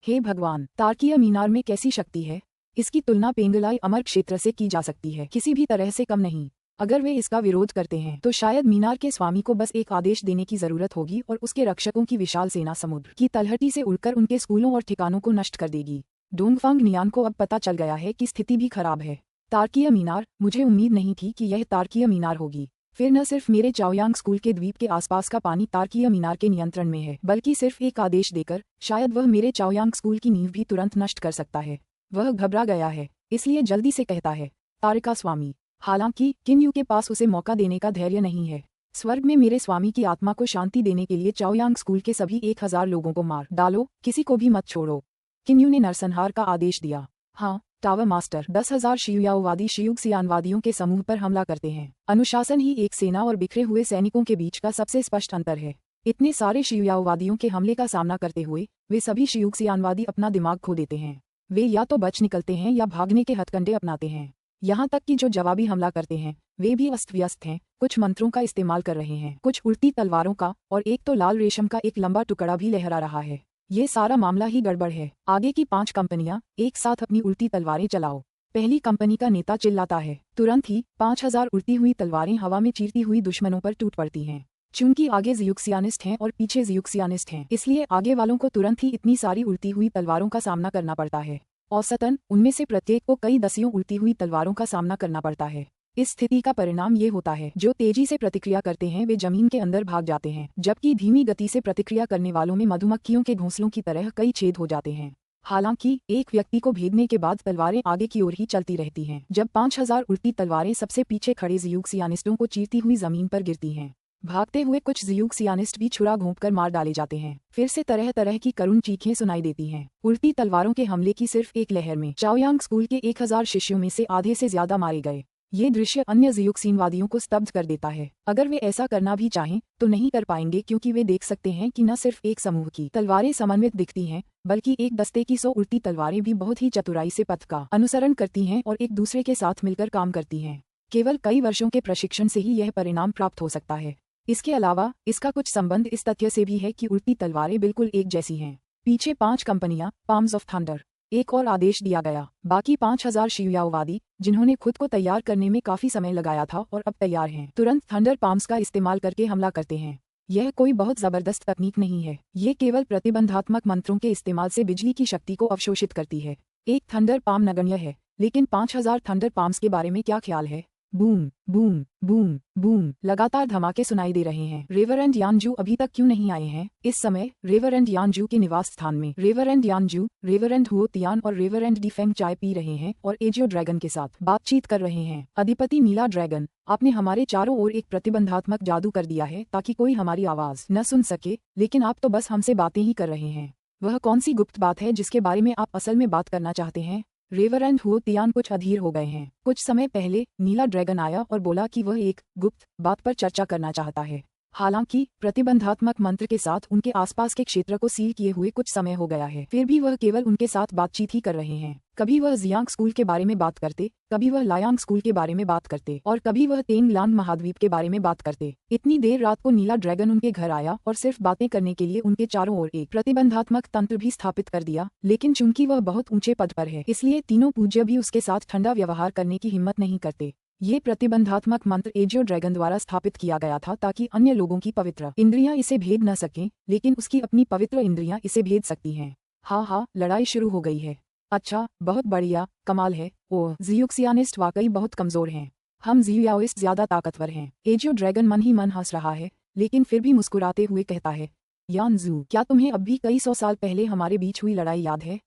A: हे भगवान, तार्किया मीनार में कैसी शक्ति है। इसकी तुलना पेंगलाई अमर क्षेत्र से की जा सकती है, किसी भी तरह से कम नहीं। अगर वे इसका विरोध करते हैं तो शायद मीनार के स्वामी को बस एक आदेश देने की जरूरत होगी और उसके रक्षकों की विशाल सेना समुद्र की तलहटी से उड़कर उनके स्कूलों और ठिकानों को नष्ट कर देगी। डोंगफांग नियान को अब पता चल गया है कि स्थिति भी खराब है। तार्किया मीनार, मुझे उम्मीद नहीं थी कि यह तार्किया मीनार होगी। फिर न सिर्फ मेरे चाओयांग स्कूल के द्वीप के आसपास का पानी तार्किया मीनार के नियंत्रण में है, बल्कि सिर्फ एक आदेश देकर शायद वह मेरे चाओयांग स्कूल की नींव भी तुरंत नष्ट कर सकता है। वह घबरा गया है, इसलिए जल्दी से कहता है, तारिका स्वामी। हालांकि किम यू के पास उसे मौका देने का धैर्य नहीं है। स्वर्ग में मेरे स्वामी की आत्मा को शांति देने के लिए चाओयांग स्कूल के सभी 1000 लोगों को मार डालो, किसी को भी मत छोड़ो। किम यू ने नरसंहार का आदेश दिया। हाँ, टावर मास्टर 10,000 शियुयाओवादी शियुक्सियानवादियों के समूह पर हमला करते हैं। अनुशासन ही एक सेना और बिखरे हुए सैनिकों के बीच का सबसे स्पष्ट अंतर है। इतने सारे शियुयाओवादियों के हमले का सामना करते हुए वे सभी शियुक्सियानवादी अपना दिमाग खो देते हैं। वे या तो बच निकलते हैं या भागने के हथकंडे अपनाते हैं। यहाँ तक कि जो जवाबी हमला करते हैं वे भी अस्त व्यस्त हैं, कुछ मंत्रों का इस्तेमाल कर रहे हैं, कुछ उल्टी तलवारों का, और एक तो लाल रेशम का एक लंबा टुकड़ा भी लहरा रहा है। ये सारा मामला ही गड़बड़ है। आगे की 5 कंपनियां एक साथ अपनी उल्टी तलवारें चलाओ। पहली कंपनी का नेता चिल्लाता है। तुरंत ही 5000 उल्टी हुई तलवारें हवा में चीरती हुई दुश्मनों पर टूट पड़ती हैं। चूंकि आगे जियुक्सियानिस्ट हैं और पीछे जियुक्सियानिस्ट हैं, इसलिए आगे वालों को तुरंत ही इतनी सारी उल्टी हुई तलवारों का सामना करना पड़ता है। औसतन उनमें से प्रत्येक को कई दसियों उल्टी हुई तलवारों का सामना करना पड़ता है। इस स्थिति का परिणाम ये होता है, जो तेजी से प्रतिक्रिया करते हैं वे जमीन के अंदर भाग जाते हैं, जबकि धीमी गति से प्रतिक्रिया करने वालों में मधुमक्खियों के घोंसलों की तरह कई छेद हो जाते हैं। हालांकि एक व्यक्ति को भेदने के बाद तलवारें आगे की ओर ही चलती रहती हैं, जब 5000 उल्टी तलवारें सबसे पीछे खड़े जियुक्सियानिस्टों को चीरती हुई जमीन पर गिरती हैं। भागते हुए कुछ जियुक्सियानिस्ट भी छुरा घोंपकर मार डाले जाते हैं। फिर से तरह तरह की करुण चीखें सुनाई देती हैं। उल्टी तलवारों के हमले की सिर्फ एक लहर में चाओयांग स्कूल के 1000 शिष्यों में से आधे से ज्यादा मारे गए। ये दृश्य अन्य जियुक्सिनवादियों को स्तब्ध कर देता है। अगर वे ऐसा करना भी चाहें तो नहीं कर पाएंगे, क्योंकि वे देख सकते हैं कि न सिर्फ एक समूह की तलवारें समन्वित दिखती हैं, बल्कि एक दस्ते की 100 उल्टी तलवारें भी बहुत ही चतुराई से पथ का अनुसरण करती हैं और एक दूसरे के साथ मिलकर काम करती हैं। केवल कई वर्षों के प्रशिक्षण से ही यह परिणाम प्राप्त हो सकता है। इसके अलावा इसका कुछ संबंध इस तथ्य से भी है कि उल्टी तलवारें बिल्कुल एक जैसी हैं। पीछे 5 कंपनियां, पाम्स ऑफ थंडर। एक और आदेश दिया गया। बाकी 5000 शियुयाओवादी, जिन्होंने खुद को तैयार करने में काफी समय लगाया था और अब तैयार हैं, तुरंत थंडर पाम्स का इस्तेमाल करके हमला करते हैं। यह कोई बहुत जबरदस्त तकनीक नहीं है, ये केवल प्रतिबंधात्मक मंत्रों के इस्तेमाल से बिजली की शक्ति को अवशोषित करती है। एक थंडर पाम नगण्य है, लेकिन 5000 थंडर पाम्स के बारे में क्या ख्याल है। बूम बूम बूम बूम लगातार धमाके सुनाई दे रहे हैं। रेवरेंड यानजू अभी तक क्यों नहीं आए हैं। इस समय रेवरेंड यानजू के निवास स्थान में रेवरेंड यानजू, रेवरेंड हुओ तियान और रेवरेंड डिफेंग चाय पी रहे हैं और एजियो ड्रैगन के साथ बातचीत कर रहे हैं। अधिपति नीला ड्रैगन, आपने हमारे चारों ओर एक प्रतिबंधात्मक जादू कर दिया है ताकि कोई हमारी आवाज न सुन सके, लेकिन आप तो बस हमसे बातें ही कर रहे हैं। वह कौन सी गुप्त बात है जिसके बारे में आप असल में बात करना चाहते हैं। रेवरेंड हुओ तियान कुछ अधीर हो गए हैं। कुछ समय पहले नीला ड्रैगन आया और बोला कि वह एक गुप्त बात पर चर्चा करना चाहता है। हालांकि प्रतिबंधात्मक मंत्र के साथ उनके आसपास के क्षेत्र को सील किए हुए कुछ समय हो गया है, फिर भी वह केवल उनके साथ बातचीत ही कर रहे हैं। कभी वह जियांग स्कूल के बारे में बात करते, कभी वह लायांग स्कूल के बारे में बात करते और कभी वह तेंगलांग महाद्वीप के बारे में बात करते। इतनी देर रात को नीला ड्रैगन उनके घर आया और सिर्फ बातें करने के लिए उनके चारों ओर एक प्रतिबंधात्मक तंत्र भी स्थापित कर दिया, लेकिन चूंकि वह बहुत ऊंचे पद पर है, इसलिए तीनों पूज्य भी उसके साथ ठंडा व्यवहार करने की हिम्मत नहीं करते। ये प्रतिबंधात्मक मंत्र एजियो ड्रैगन द्वारा स्थापित किया गया था ताकि अन्य लोगों की पवित्र इंद्रियां इसे भेद न सकें, लेकिन उसकी अपनी पवित्र इंद्रियां इसे भेद सकती हैं। हाँ, लड़ाई शुरू हो गई है। अच्छा, बहुत बढ़िया, कमाल है। ओह, जियुक्सियानिस्ट वाकई बहुत कमजोर हैं। हम जियुयाओइस्ट ज्यादा ताकतवर हैं। एजियो ड्रैगन मन ही मन हंस रहा है, लेकिन फिर भी मुस्कुराते हुए कहता है, यानजू, क्या तुम्हें अब भी कई 100 साल पहले हमारे बीच हुई लड़ाई याद है।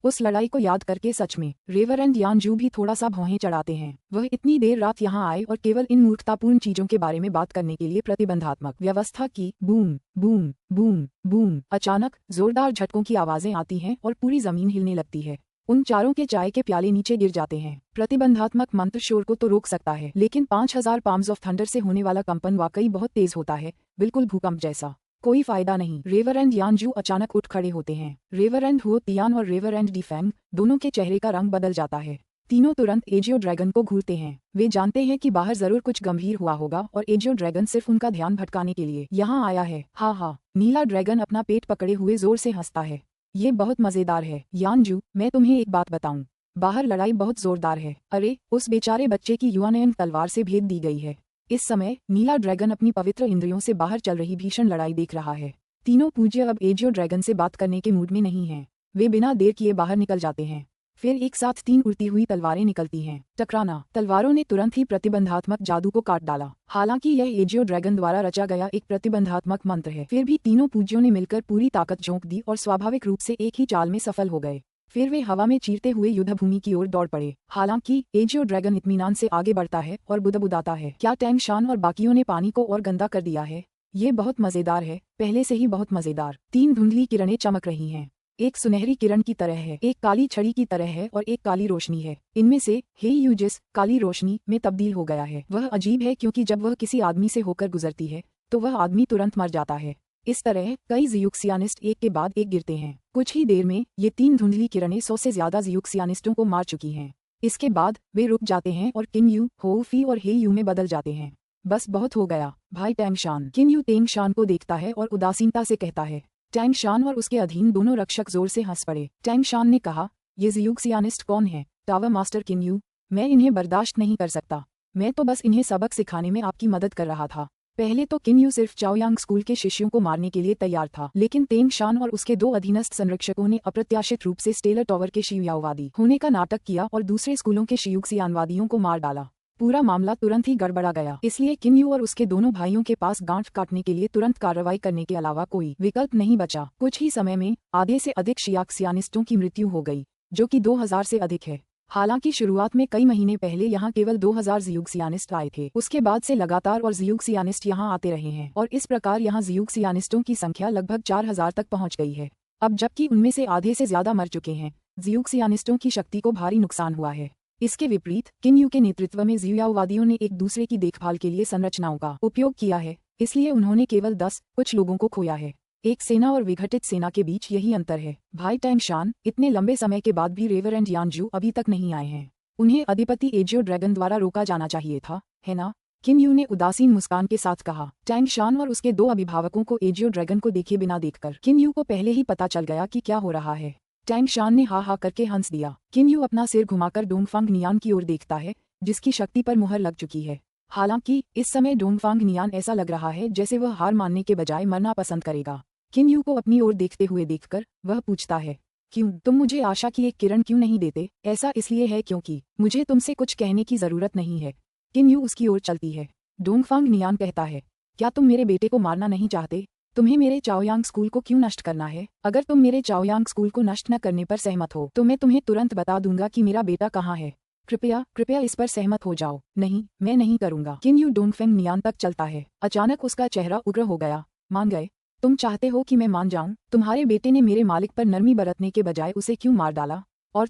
A: उस लड़ाई को याद करके सच में रेवरेंड यानजू भी थोड़ा सा भौहें चढ़ाते हैं। वह इतनी देर रात यहाँ आए और केवल इन मूर्खतापूर्ण चीजों के बारे में बात करने के लिए प्रतिबंधात्मक व्यवस्था की। Boom boom boom boom. अचानक जोरदार झटकों की आवाजें आती हैं और पूरी जमीन हिलने लगती है। उन चारों के चाय के प्याले नीचे गिर जाते हैं। प्रतिबंधात्मक मंत्र शोर को तो रोक सकता है, लेकिन 5000 पाम्स ऑफ थंडर से होने वाला कंपन वाकई बहुत तेज होता है, बिल्कुल भूकंप जैसा। कोई फायदा नहीं। रेवरेंड यान जू अचानक उठ खड़े होते हैं। रेवरेंड हुओ तियान और रेवरेंड डी फेंग दोनों के चेहरे का रंग बदल जाता है। तीनों तुरंत एजियो ड्रैगन को घूरते हैं। वे जानते हैं कि बाहर जरूर कुछ गंभीर हुआ होगा और एजियो ड्रैगन सिर्फ उनका ध्यान भटकाने के लिए यहाँ आया है। हा हा। नीला ड्रैगन अपना पेट पकड़े हुए जोर से हंसता है। ये बहुत मजेदार है। यान जू, मैं तुम्हें एक बात बताऊं, बाहर लड़ाई बहुत जोरदार है। अरे, उस बेचारे बच्चे की युवानयन तलवार से भेद दी गई है। इस समय नीला ड्रैगन अपनी पवित्र इंद्रियों से बाहर चल रही भीषण लड़ाई देख रहा है। तीनों पूज्य अब एजियो ड्रैगन से बात करने के मूड में नहीं हैं। वे बिना देर किए बाहर निकल जाते हैं। फिर एक साथ 3 उड़ती हुई तलवारें निकलती हैं। टकराना। तलवारों ने तुरंत ही प्रतिबंधात्मक जादू को काट डाला। हालांकि यह एजियो ड्रैगन द्वारा रचा गया एक प्रतिबंधात्मक मंत्र है, फिर भी तीनों पूज्यों ने मिलकर पूरी ताकत झोंक दी और स्वाभाविक रूप से एक ही चाल में सफल हो गए। फिर वे हवा में चीरते हुए युद्ध भूमि की ओर दौड़ पड़े। हालांकि एजियो ड्रैगन इत्मीनान से आगे बढ़ता है और बुदबुदाता है, क्या टैंग शान और बाकियों ने पानी को और गंदा कर दिया है? ये बहुत मजेदार है, पहले से ही बहुत मजेदार। 3 धुंधली किरणें चमक रही हैं। एक सुनहरी किरण की तरह है, एक काली छड़ी की तरह है और एक काली रोशनी है। इनमें से हे यू जिस काली रोशनी में तब्दील हो गया है वह अजीब है, क्योंकि जब वह किसी आदमी से होकर गुजरती है तो वह आदमी तुरंत मर जाता है। इस तरह कई जियूक्सियानिस्ट एक के बाद एक गिरते हैं। कुछ ही देर में ये 3 धुंधली किरणें 100 से ज्यादा जियूक्सियानिस्टों को मार चुकी हैं। इसके बाद वे रुक जाते हैं और किन यू, हो फी और हे यू में बदल जाते हैं। बस बहुत हो गया भाई टैंग शान। किन यू टेंग शान को देखता है और उदासीनता से कहता है। टैंग शान और उसके अधीन दोनों रक्षक जोर से हंस पड़े। टैंग शान ने कहा, ये जियूक्सियानिस्ट कौन है? टावर मास्टर किन यू, मैं इन्हें बर्दाश्त नहीं कर सकता। मैं तो बस इन्हें सबक सिखाने में आपकी मदद कर रहा था। पहले तो किन यू सिर्फ चाओयांग स्कूल के शिष्यों को मारने के लिए तैयार था, लेकिन तेंग शान और उसके 2 अधीनस्थ संरक्षकों ने अप्रत्याशित रूप से स्टेलर टॉवर के शियुयाओवादी होने का नाटक किया और दूसरे स्कूलों के शियूक्सियानवादियों को मार डाला। पूरा मामला तुरंत ही गड़बड़ा गया। इसलिए किन यू और उसके दोनों भाइयों के पास गांठ काटने के लिए तुरंत कार्रवाई करने के अलावा कोई विकल्प नहीं बचा। कुछ ही समय में आधे से अधिक शियाक्सियानिस्टों की मृत्यु हो गई, जो कि 2000 से अधिक है। हालांकि शुरुआत में कई महीने पहले यहाँ केवल 2000 जियूक्सियानिस्ट आए थे। उसके बाद से लगातार और जियूक्सियानिस्ट यहाँ आते रहे हैं और इस प्रकार यहाँ जियूक्सियानिस्टों की संख्या लगभग 4000 तक पहुँच गई है। अब जबकि उनमें से आधे से ज्यादा मर चुके हैं, जियूक्सियानिस्टों की शक्ति को भारी नुकसान हुआ है। इसके विपरीत किन यू के नेतृत्व में जियूयाओवादियों ने एक दूसरे की देखभाल के लिए संरचनाओं का उपयोग किया है, इसलिए उन्होंने केवल 10 कुछ लोगों को खोया है। एक सेना और विघटित सेना के बीच यही अंतर है। भाई टैंग शान, इतने लंबे समय के बाद भी रेवरेंड यान जू अभी तक नहीं आए हैं। उन्हें अधिपति एजियो ड्रैगन द्वारा रोका जाना चाहिए था, है ना? किन यू ने उदासीन मुस्कान के साथ कहा। टैंग शान और उसके 2 अभिभावकों को एजियो ड्रैगन को देखे बिना देखकर किन यू को पहले ही पता चल गया कि क्या हो रहा है। टैंग शान ने हा हा करके हंस दिया। किन यू अपना सिर घुमाकर डोंगफांग नियान की ओर देखता है, जिसकी शक्ति पर मुहर लग चुकी है। हालांकि इस समय डोंगफांग नियान ऐसा लग रहा है जैसे वह हार मानने के बजाय मरना पसंद करेगा। किन यू को अपनी ओर देखते हुए देखकर वह पूछता है, क्यों तुम मुझे आशा की एक किरण क्यों नहीं देते? ऐसा इसलिए है क्योंकि मुझे तुमसे कुछ कहने की जरूरत नहीं है। किन यू उसकी ओर चलती है। डोंगफांग नियान कहता है, क्या तुम मेरे बेटे को मारना नहीं चाहते? तुम्हें मेरे चाओयांग स्कूल को क्यों नष्ट करना है? अगर तुम मेरे चाओयांग स्कूल को नष्ट न करने पर सहमत हो तो मैं तुम्हें तुरंत बता दूंगा कि मेरा बेटा कहाँ है। कृपया इस पर सहमत हो जाओ। नहीं, मैं नहीं करूंगा। किन यू डोंगफेंग नियान तक चलता है। अचानक उसका चेहरा उग्र हो गया। मान गए? तुम चाहते हो कि मैं मान जाऊं? तुम्हारे बेटे ने मेरे मालिक पर नरमी बरतने के बजाय उसे क्यों मार डाला? और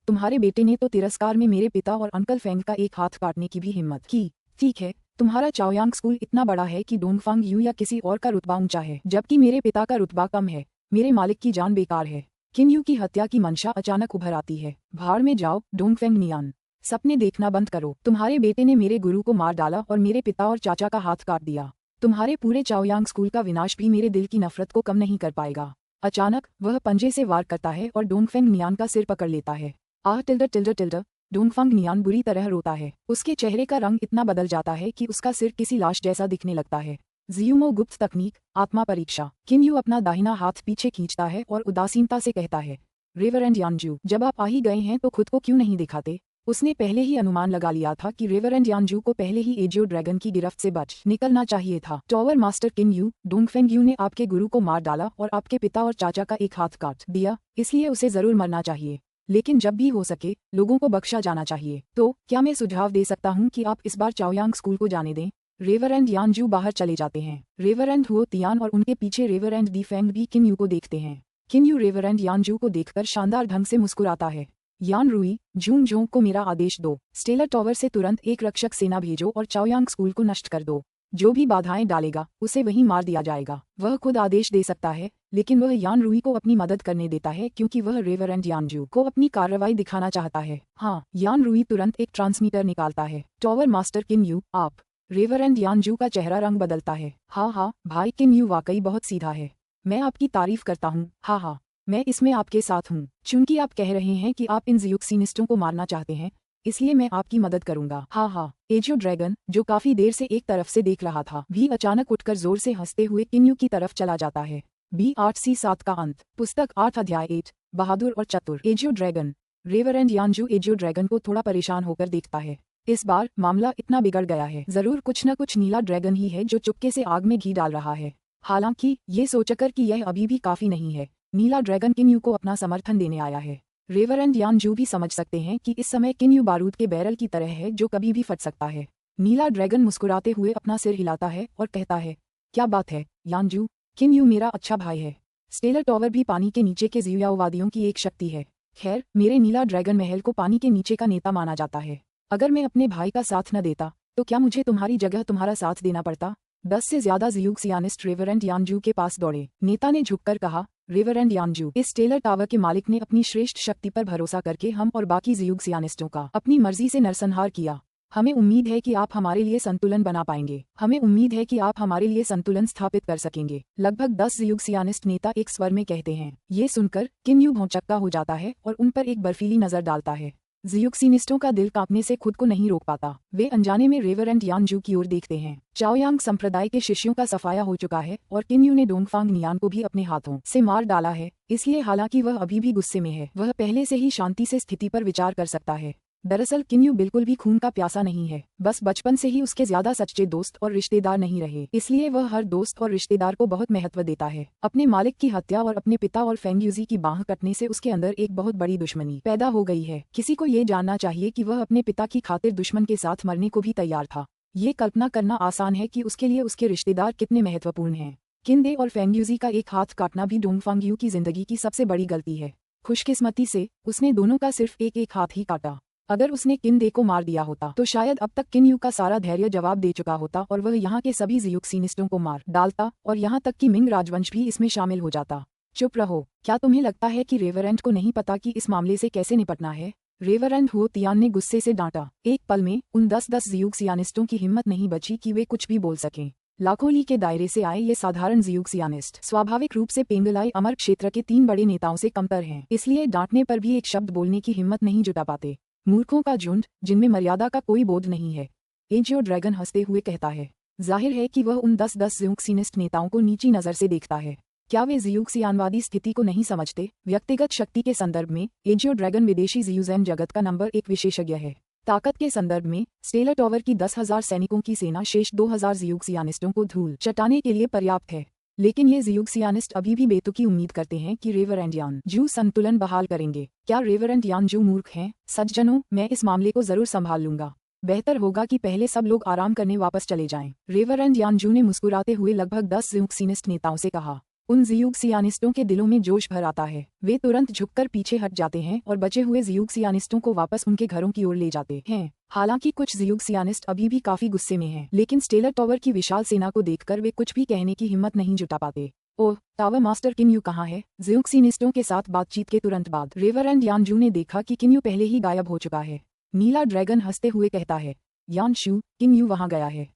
A: तुम्हारे बेटे ने तो तिरस्कार में मेरे पिता और अंकल फेंग का एक हाथ काटने की भी हिम्मत की। ठीक है, तुम्हारा चाओयांग स्कूल इतना बड़ा है कि डोंगफांग यू या किसी और का रुतबा ऊंचा है, जबकि मेरे पिता का रुतबा कम है। मेरे मालिक की जान बेकार है। किन यू की हत्या की मंशा अचानक उभर आती है। भाड़ में जाओ डोंगफेंग नियान, सपने देखना बंद करो। तुम्हारे बेटे ने मेरे गुरु को मार डाला और मेरे पिता और चाचा का हाथ काट दिया। तुम्हारे पूरे चाओयांग स्कूल का विनाश भी मेरे दिल की नफरत को कम नहीं कर पाएगा। अचानक वह पंजे से वार करता है और डोंगफेंग नियान का सिर पकड़ लेता है। आह टिल्डर। डोंगफांग नियान बुरी तरह रोता है। उसके चेहरे का रंग इतना बदल जाता है कि उसका सिर किसी लाश जैसा दिखने लगता है। जियूमो गुप्त तकनीक, आत्मा परीक्षा। किन यू अपना दाहिना हाथ पीछे खींचता है और उदासीनता से कहता है, रेवरेंड यानजू, जब आप आ ही गए हैं तो खुद को क्यों नहीं दिखाते? उसने पहले ही अनुमान लगा लिया था कि रेवरेंड यानजू को पहले ही एजियो ड्रैगन की गिरफ्त से बच निकलना चाहिए था। टॉवर मास्टर किन यू, डोंगफेंग यू ने आपके गुरु को मार डाला और आपके पिता और चाचा का एक हाथ काट दिया, इसलिए उसे जरूर मरना चाहिए। लेकिन जब भी हो सके लोगों को बख्शा जाना चाहिए। तो क्या मैं सुझाव दे सकता हूँ कि आप इस बार चाओयांग स्कूल को जाने दें? रेवरेंड यानजू बाहर चले जाते हैं। रेवरेंड हुओ तियान और उनके पीछे रेवरेंड दी फेंग भी किन यू को देखते हैं। किन यू रेवरेंड यानजू को देखकर शानदार ढंग से मुस्कुराता है। यान रुई, जूंग जोंग को मेरा आदेश दो। स्टेलर टॉवर से तुरंत एक रक्षक सेना भेजो और चाओयांग स्कूल को नष्ट कर दो। जो भी बाधाएं डालेगा उसे वहीं मार दिया जाएगा। वह खुद आदेश दे सकता है, लेकिन वह यान रूई को अपनी मदद करने देता है क्योंकि वह रेवरेंड यानजू को अपनी कार्रवाई दिखाना चाहता है। हाँ, यान रूई तुरंत एक ट्रांसमीटर निकालता है। टॉवर मास्टर किन यू, आप। रेवरेंड यानजू का चेहरा रंग बदलता है। हाँ, भाई किन यू वाकई बहुत सीधा है। मैं आपकी तारीफ करता हूँ। हाँ, मैं इसमें आपके साथ हूँ। चूंकि आप कह रहे हैं कि आप इन जियुक्सिनिस्टों को मारना चाहते हैं, इसलिए मैं आपकी मदद करूंगा। हाँ, एजियो ड्रैगन, जो काफी देर से एक तरफ से देख रहा था, भी अचानक उठकर जोर से हंसते हुए किन्यू की तरफ चला जाता है। B8C7 का अंत। पुस्तक 8 अध्याय 8, बहादुर और चतुर। एजियो ड्रैगन। रेवरेंड यानजू एजियो ड्रैगन को थोड़ा परेशान होकर देखता है। इस बार मामला इतना बिगड़ गया है, जरूर कुछ न कुछ नीला ड्रैगन ही है जो चुपके से आग में घी डाल रहा है। हालांकि ये सोचकर कि यह अभी भी काफी नहीं है, नीला ड्रैगन किन्यू को अपना समर्थन देने आया है। रेवरेंड यानजू भी समझ सकते हैं कि इस समय किन्यू बारूद के बैरल की तरह है जो कभी भी फट सकता है। नीला ड्रैगन मुस्कुराते हुए अपना सिर हिलाता है और कहता है, क्या बात है यानजू, किन्यू मेरा अच्छा भाई है। स्टेलर टॉवर भी पानी के नीचे के जियाओवादियों की एक शक्ति है। खैर, मेरे नीला ड्रैगन महल को पानी के नीचे का नेता माना जाता है। अगर मैं अपने भाई का साथ न देता तो क्या मुझे तुम्हारी जगह तुम्हारा साथ देना पड़ता? 10 से ज्यादा जियुक्सियानिस्ट रेवरेंड यानजू के पास दौड़े। नेता ने झुककर कहा, रेवरेंड यानजू, इस स्टेलर टावर के मालिक ने अपनी श्रेष्ठ शक्ति पर भरोसा करके हम और बाकी जियुक्सियानिस्टों का अपनी मर्जी से नरसंहार किया। हमें उम्मीद है कि आप हमारे लिए संतुलन बना पाएंगे। हमें उम्मीद है कि आप हमारे लिए संतुलन स्थापित कर सकेंगे। लगभग 10 जियुक्सियानिस्ट नेता एक स्वर में कहते हैं। ये सुनकर किन्यू भौंचक्का हो जाता है और उन पर एक बर्फीली नजर डालता है। जियुक्सिनिस्टों का दिल कांपने से खुद को नहीं रोक पाता। वे अनजाने में रेवरेंड यानजू की ओर देखते हैं। चाओयांग संप्रदाय के शिष्यों का सफाया हो चुका है और किन्यू ने डोंगफांग नियान को भी अपने हाथों से मार डाला है, इसलिए हालांकि वह अभी भी गुस्से में है, वह पहले से ही शांति से स्थिति पर विचार कर सकता है। दरअसल किन्यू बिल्कुल भी खून का प्यासा नहीं है, बस बचपन से ही उसके ज्यादा सच्चे दोस्त और रिश्तेदार नहीं रहे, इसलिए वह हर दोस्त और रिश्तेदार को बहुत महत्व देता है। अपने मालिक की हत्या और अपने पिता और फेंगयूजी की बाह कटने से उसके अंदर एक बहुत बड़ी दुश्मनी पैदा हो गई है। किसी को ये जानना चाहिए कि वह अपने पिता की खातिर दुश्मन के साथ मरने को भी तैयार था। ये कल्पना करना आसान है कि उसके लिए उसके रिश्तेदार कितने महत्वपूर्ण हैं। किंदे और फेंगयूजी का एक हाथ काटना भी डोंगफांग यू की जिंदगी की सबसे बड़ी गलती है। खुशकिस्मती से उसने दोनों का सिर्फ एक हाथ ही काटा। अगर उसने किंदे को मार दिया होता तो शायद अब तक किन्यू का सारा धैर्य जवाब दे चुका होता और वह यहाँ के सभी जियुक्सिनिस्टों को मार डालता और यहाँ तक कि मिंग राजवंश भी इसमें शामिल हो जाता। चुप रहो, क्या तुम्हें लगता है कि रेवरेंड को नहीं पता कि इस मामले से कैसे निपटना है? रेवरेंड हुओ तियान ने गुस्से से डांटा। एक पल में उन 10 जियुक्सियानिस्टों की हिम्मत नहीं बची कि वे कुछ भी बोल सकें। लाखों ली के दायरे से आए ये साधारण जियुक्सियानिस्ट स्वाभाविक रूप से पेंगलाई अमर क्षेत्र के 3 बड़े नेताओं से कमतर हैं, इसलिए डांटने पर भी एक शब्द बोलने की हिम्मत नहीं जुटा पाते। मूर्खों का झुंड जिनमें मर्यादा का कोई बोध नहीं है। एजियो ड्रैगन हंसते हुए कहता है। जाहिर है कि वह उन 10 जियुक्सिनिस्ट नेताओं को नीची नजर से देखता है। क्या वे जियुक्सियानवादी स्थिति को नहीं समझते? व्यक्तिगत शक्ति के संदर्भ में एजियो ड्रैगन विदेशी जियुजैन जगत का नंबर 1 विशेषज्ञ है। ताकत के संदर्भ में स्टेलर टॉवर की 10,000 सैनिकों की सेना शेष 2,000 जियुक्सियानिस्टों को धूल चटाने के लिए पर्याप्त है। लेकिन ये जियुक्सियानिस्ट अभी भी बेतुकी उम्मीद करते हैं कि रेवरेंड यानजू संतुलन बहाल करेंगे। क्या रेवरेंड यानजू मूर्ख हैं? सज्जनों, मैं इस मामले को जरूर संभाल लूंगा। बेहतर होगा कि पहले सब लोग आराम करने वापस चले जाएं। रेवरेंड यानजू ने मुस्कुराते हुए लगभग 10 जियुक्सिनिस्ट नेताओं से कहा। उन जियुक्सियानिस्टों के दिलों में जोश भर आता है। वे तुरंत झुककर पीछे हट जाते हैं और बचे हुए जियुक्सियानिस्टों को वापस उनके घरों की ओर ले जाते हैं। हालांकि कुछ जियुक्सियानिस्ट अभी भी काफी गुस्से में हैं, लेकिन स्टेलर टॉवर की विशाल सेना को देखकर वे कुछ भी कहने की हिम्मत नहीं जुटा पाते। ओह, टावर मास्टर किन्यू कहाँ है? जियुक्सिनिस्टों के साथ बातचीत के तुरंत बाद रेवरेंड यानजू ने देखा कि किन्यू पहले ही गायब हो चुका है। नीला ड्रैगन हंसते हुए कहता है, यानशू, किन्यू वहाँ गया है।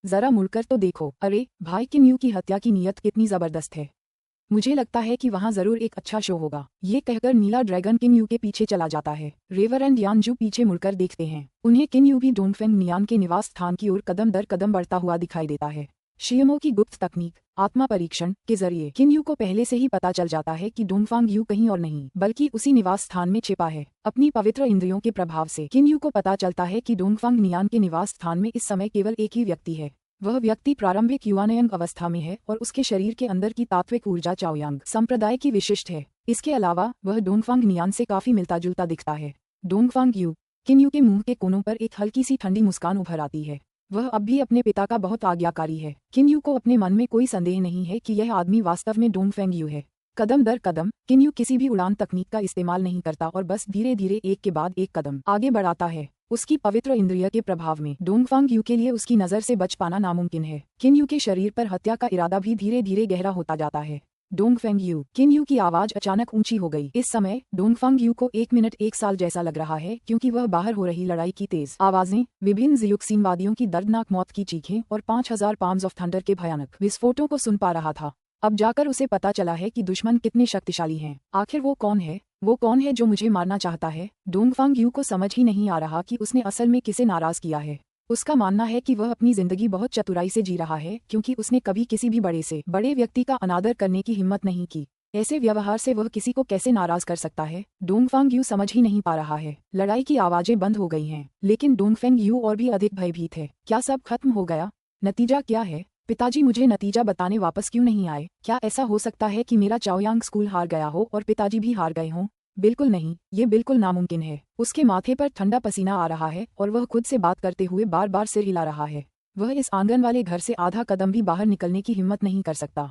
A: जरा मुड़कर तो देखो। अरे भाई, किन्यू की हत्या की नीयत कितनी जबरदस्त है। मुझे लगता है कि वहाँ जरूर एक अच्छा शो होगा। ये कहकर नीला ड्रैगन किन्यू के पीछे चला जाता है। रेवरेंड यानजू पीछे मुड़कर देखते हैं। उन्हें किन्यू भी डोंगफेंग नियान के निवास स्थान की ओर कदम दर कदम बढ़ता हुआ दिखाई देता है। शियमो की गुप्त तकनीक आत्मा परीक्षण के जरिए किन्यू को पहले से ही पता चल जाता है कि डोंगफांग यू कहीं और नहीं बल्कि उसी निवास स्थान में छिपा है। अपनी पवित्र इंद्रियों के प्रभाव से किन्यू को पता चलता है कि डोंगफांग नियान के निवास स्थान में इस समय केवल एक ही व्यक्ति है। वह व्यक्ति प्रारंभिक युवानयंग अवस्था में है और उसके शरीर के अंदर की तात्विक ऊर्जा चाओयांग संप्रदाय की विशिष्ट है। इसके अलावा वह डोंगफांग नियान से काफी मिलता जुलता दिखता है। डोंगफांग यू, किन्यू के मुंह के कोनों पर एक हल्की सी ठंडी मुस्कान उभर आती है। वह अब भी अपने पिता का बहुत आज्ञाकारी है। किन्यू को अपने मन में कोई संदेह नहीं है कि यह आदमी वास्तव में डोंगफेंग यू है। कदम दर कदम किन्यू किसी भी उड़ान तकनीक का इस्तेमाल नहीं करता और बस धीरे धीरे एक के बाद एक कदम आगे बढ़ाता है। उसकी पवित्र इंद्रिय के प्रभाव में डोंगफांग यू के लिए उसकी नज़र से बच पाना नामुमकिन है। किन यू के शरीर पर हत्या का इरादा भी धीरे धीरे गहरा होता जाता है। Dongfeng you. किन यू की आवाज अचानक ऊंची हो गई। इस समय डोंगफांग यू को 1 मिनट 1 साल जैसा लग रहा है, क्योंकि वह बाहर हो रही लड़ाई की तेज आवाजें, विभिन्न जियुक्सिनवादियों की दर्दनाक मौत की चीखें और 5000 पाम्स ऑफ थंडर के भयानक विस्फोटों को सुन पा रहा था। अब जाकर उसे पता चला है कि दुश्मन कितने शक्तिशाली हैं। आखिर वो कौन है? वो कौन है जो मुझे मारना चाहता है? डोंगफांग यू को समझ ही नहीं आ रहा कि उसने असल में किसे नाराज किया है। उसका मानना है कि वह अपनी जिंदगी बहुत चतुराई से जी रहा है, क्योंकि उसने कभी किसी भी बड़े से बड़े व्यक्ति का अनादर करने की हिम्मत नहीं की। ऐसे व्यवहार से वह किसी को कैसे नाराज कर सकता है? डोंगफांग यू समझ ही नहीं पा रहा है। लड़ाई की आवाजें बंद हो गई हैं, लेकिन डोंगफेंग यू और भी अधिक भयभीत है। क्या सब खत्म हो गया? नतीजा क्या है? पिताजी मुझे नतीजा बताने वापस क्यों नहीं आए? क्या ऐसा हो सकता है कि मेरा चाओयांग स्कूल हार गया हो और पिताजी भी हार गए हों? बिल्कुल नहीं, ये बिल्कुल नामुमकिन है। उसके माथे पर ठंडा पसीना आ रहा है और वह खुद से बात करते हुए बार बार सिर हिला रहा है। वह इस आंगन वाले घर से आधा कदम भी बाहर निकलने की हिम्मत नहीं कर सकता।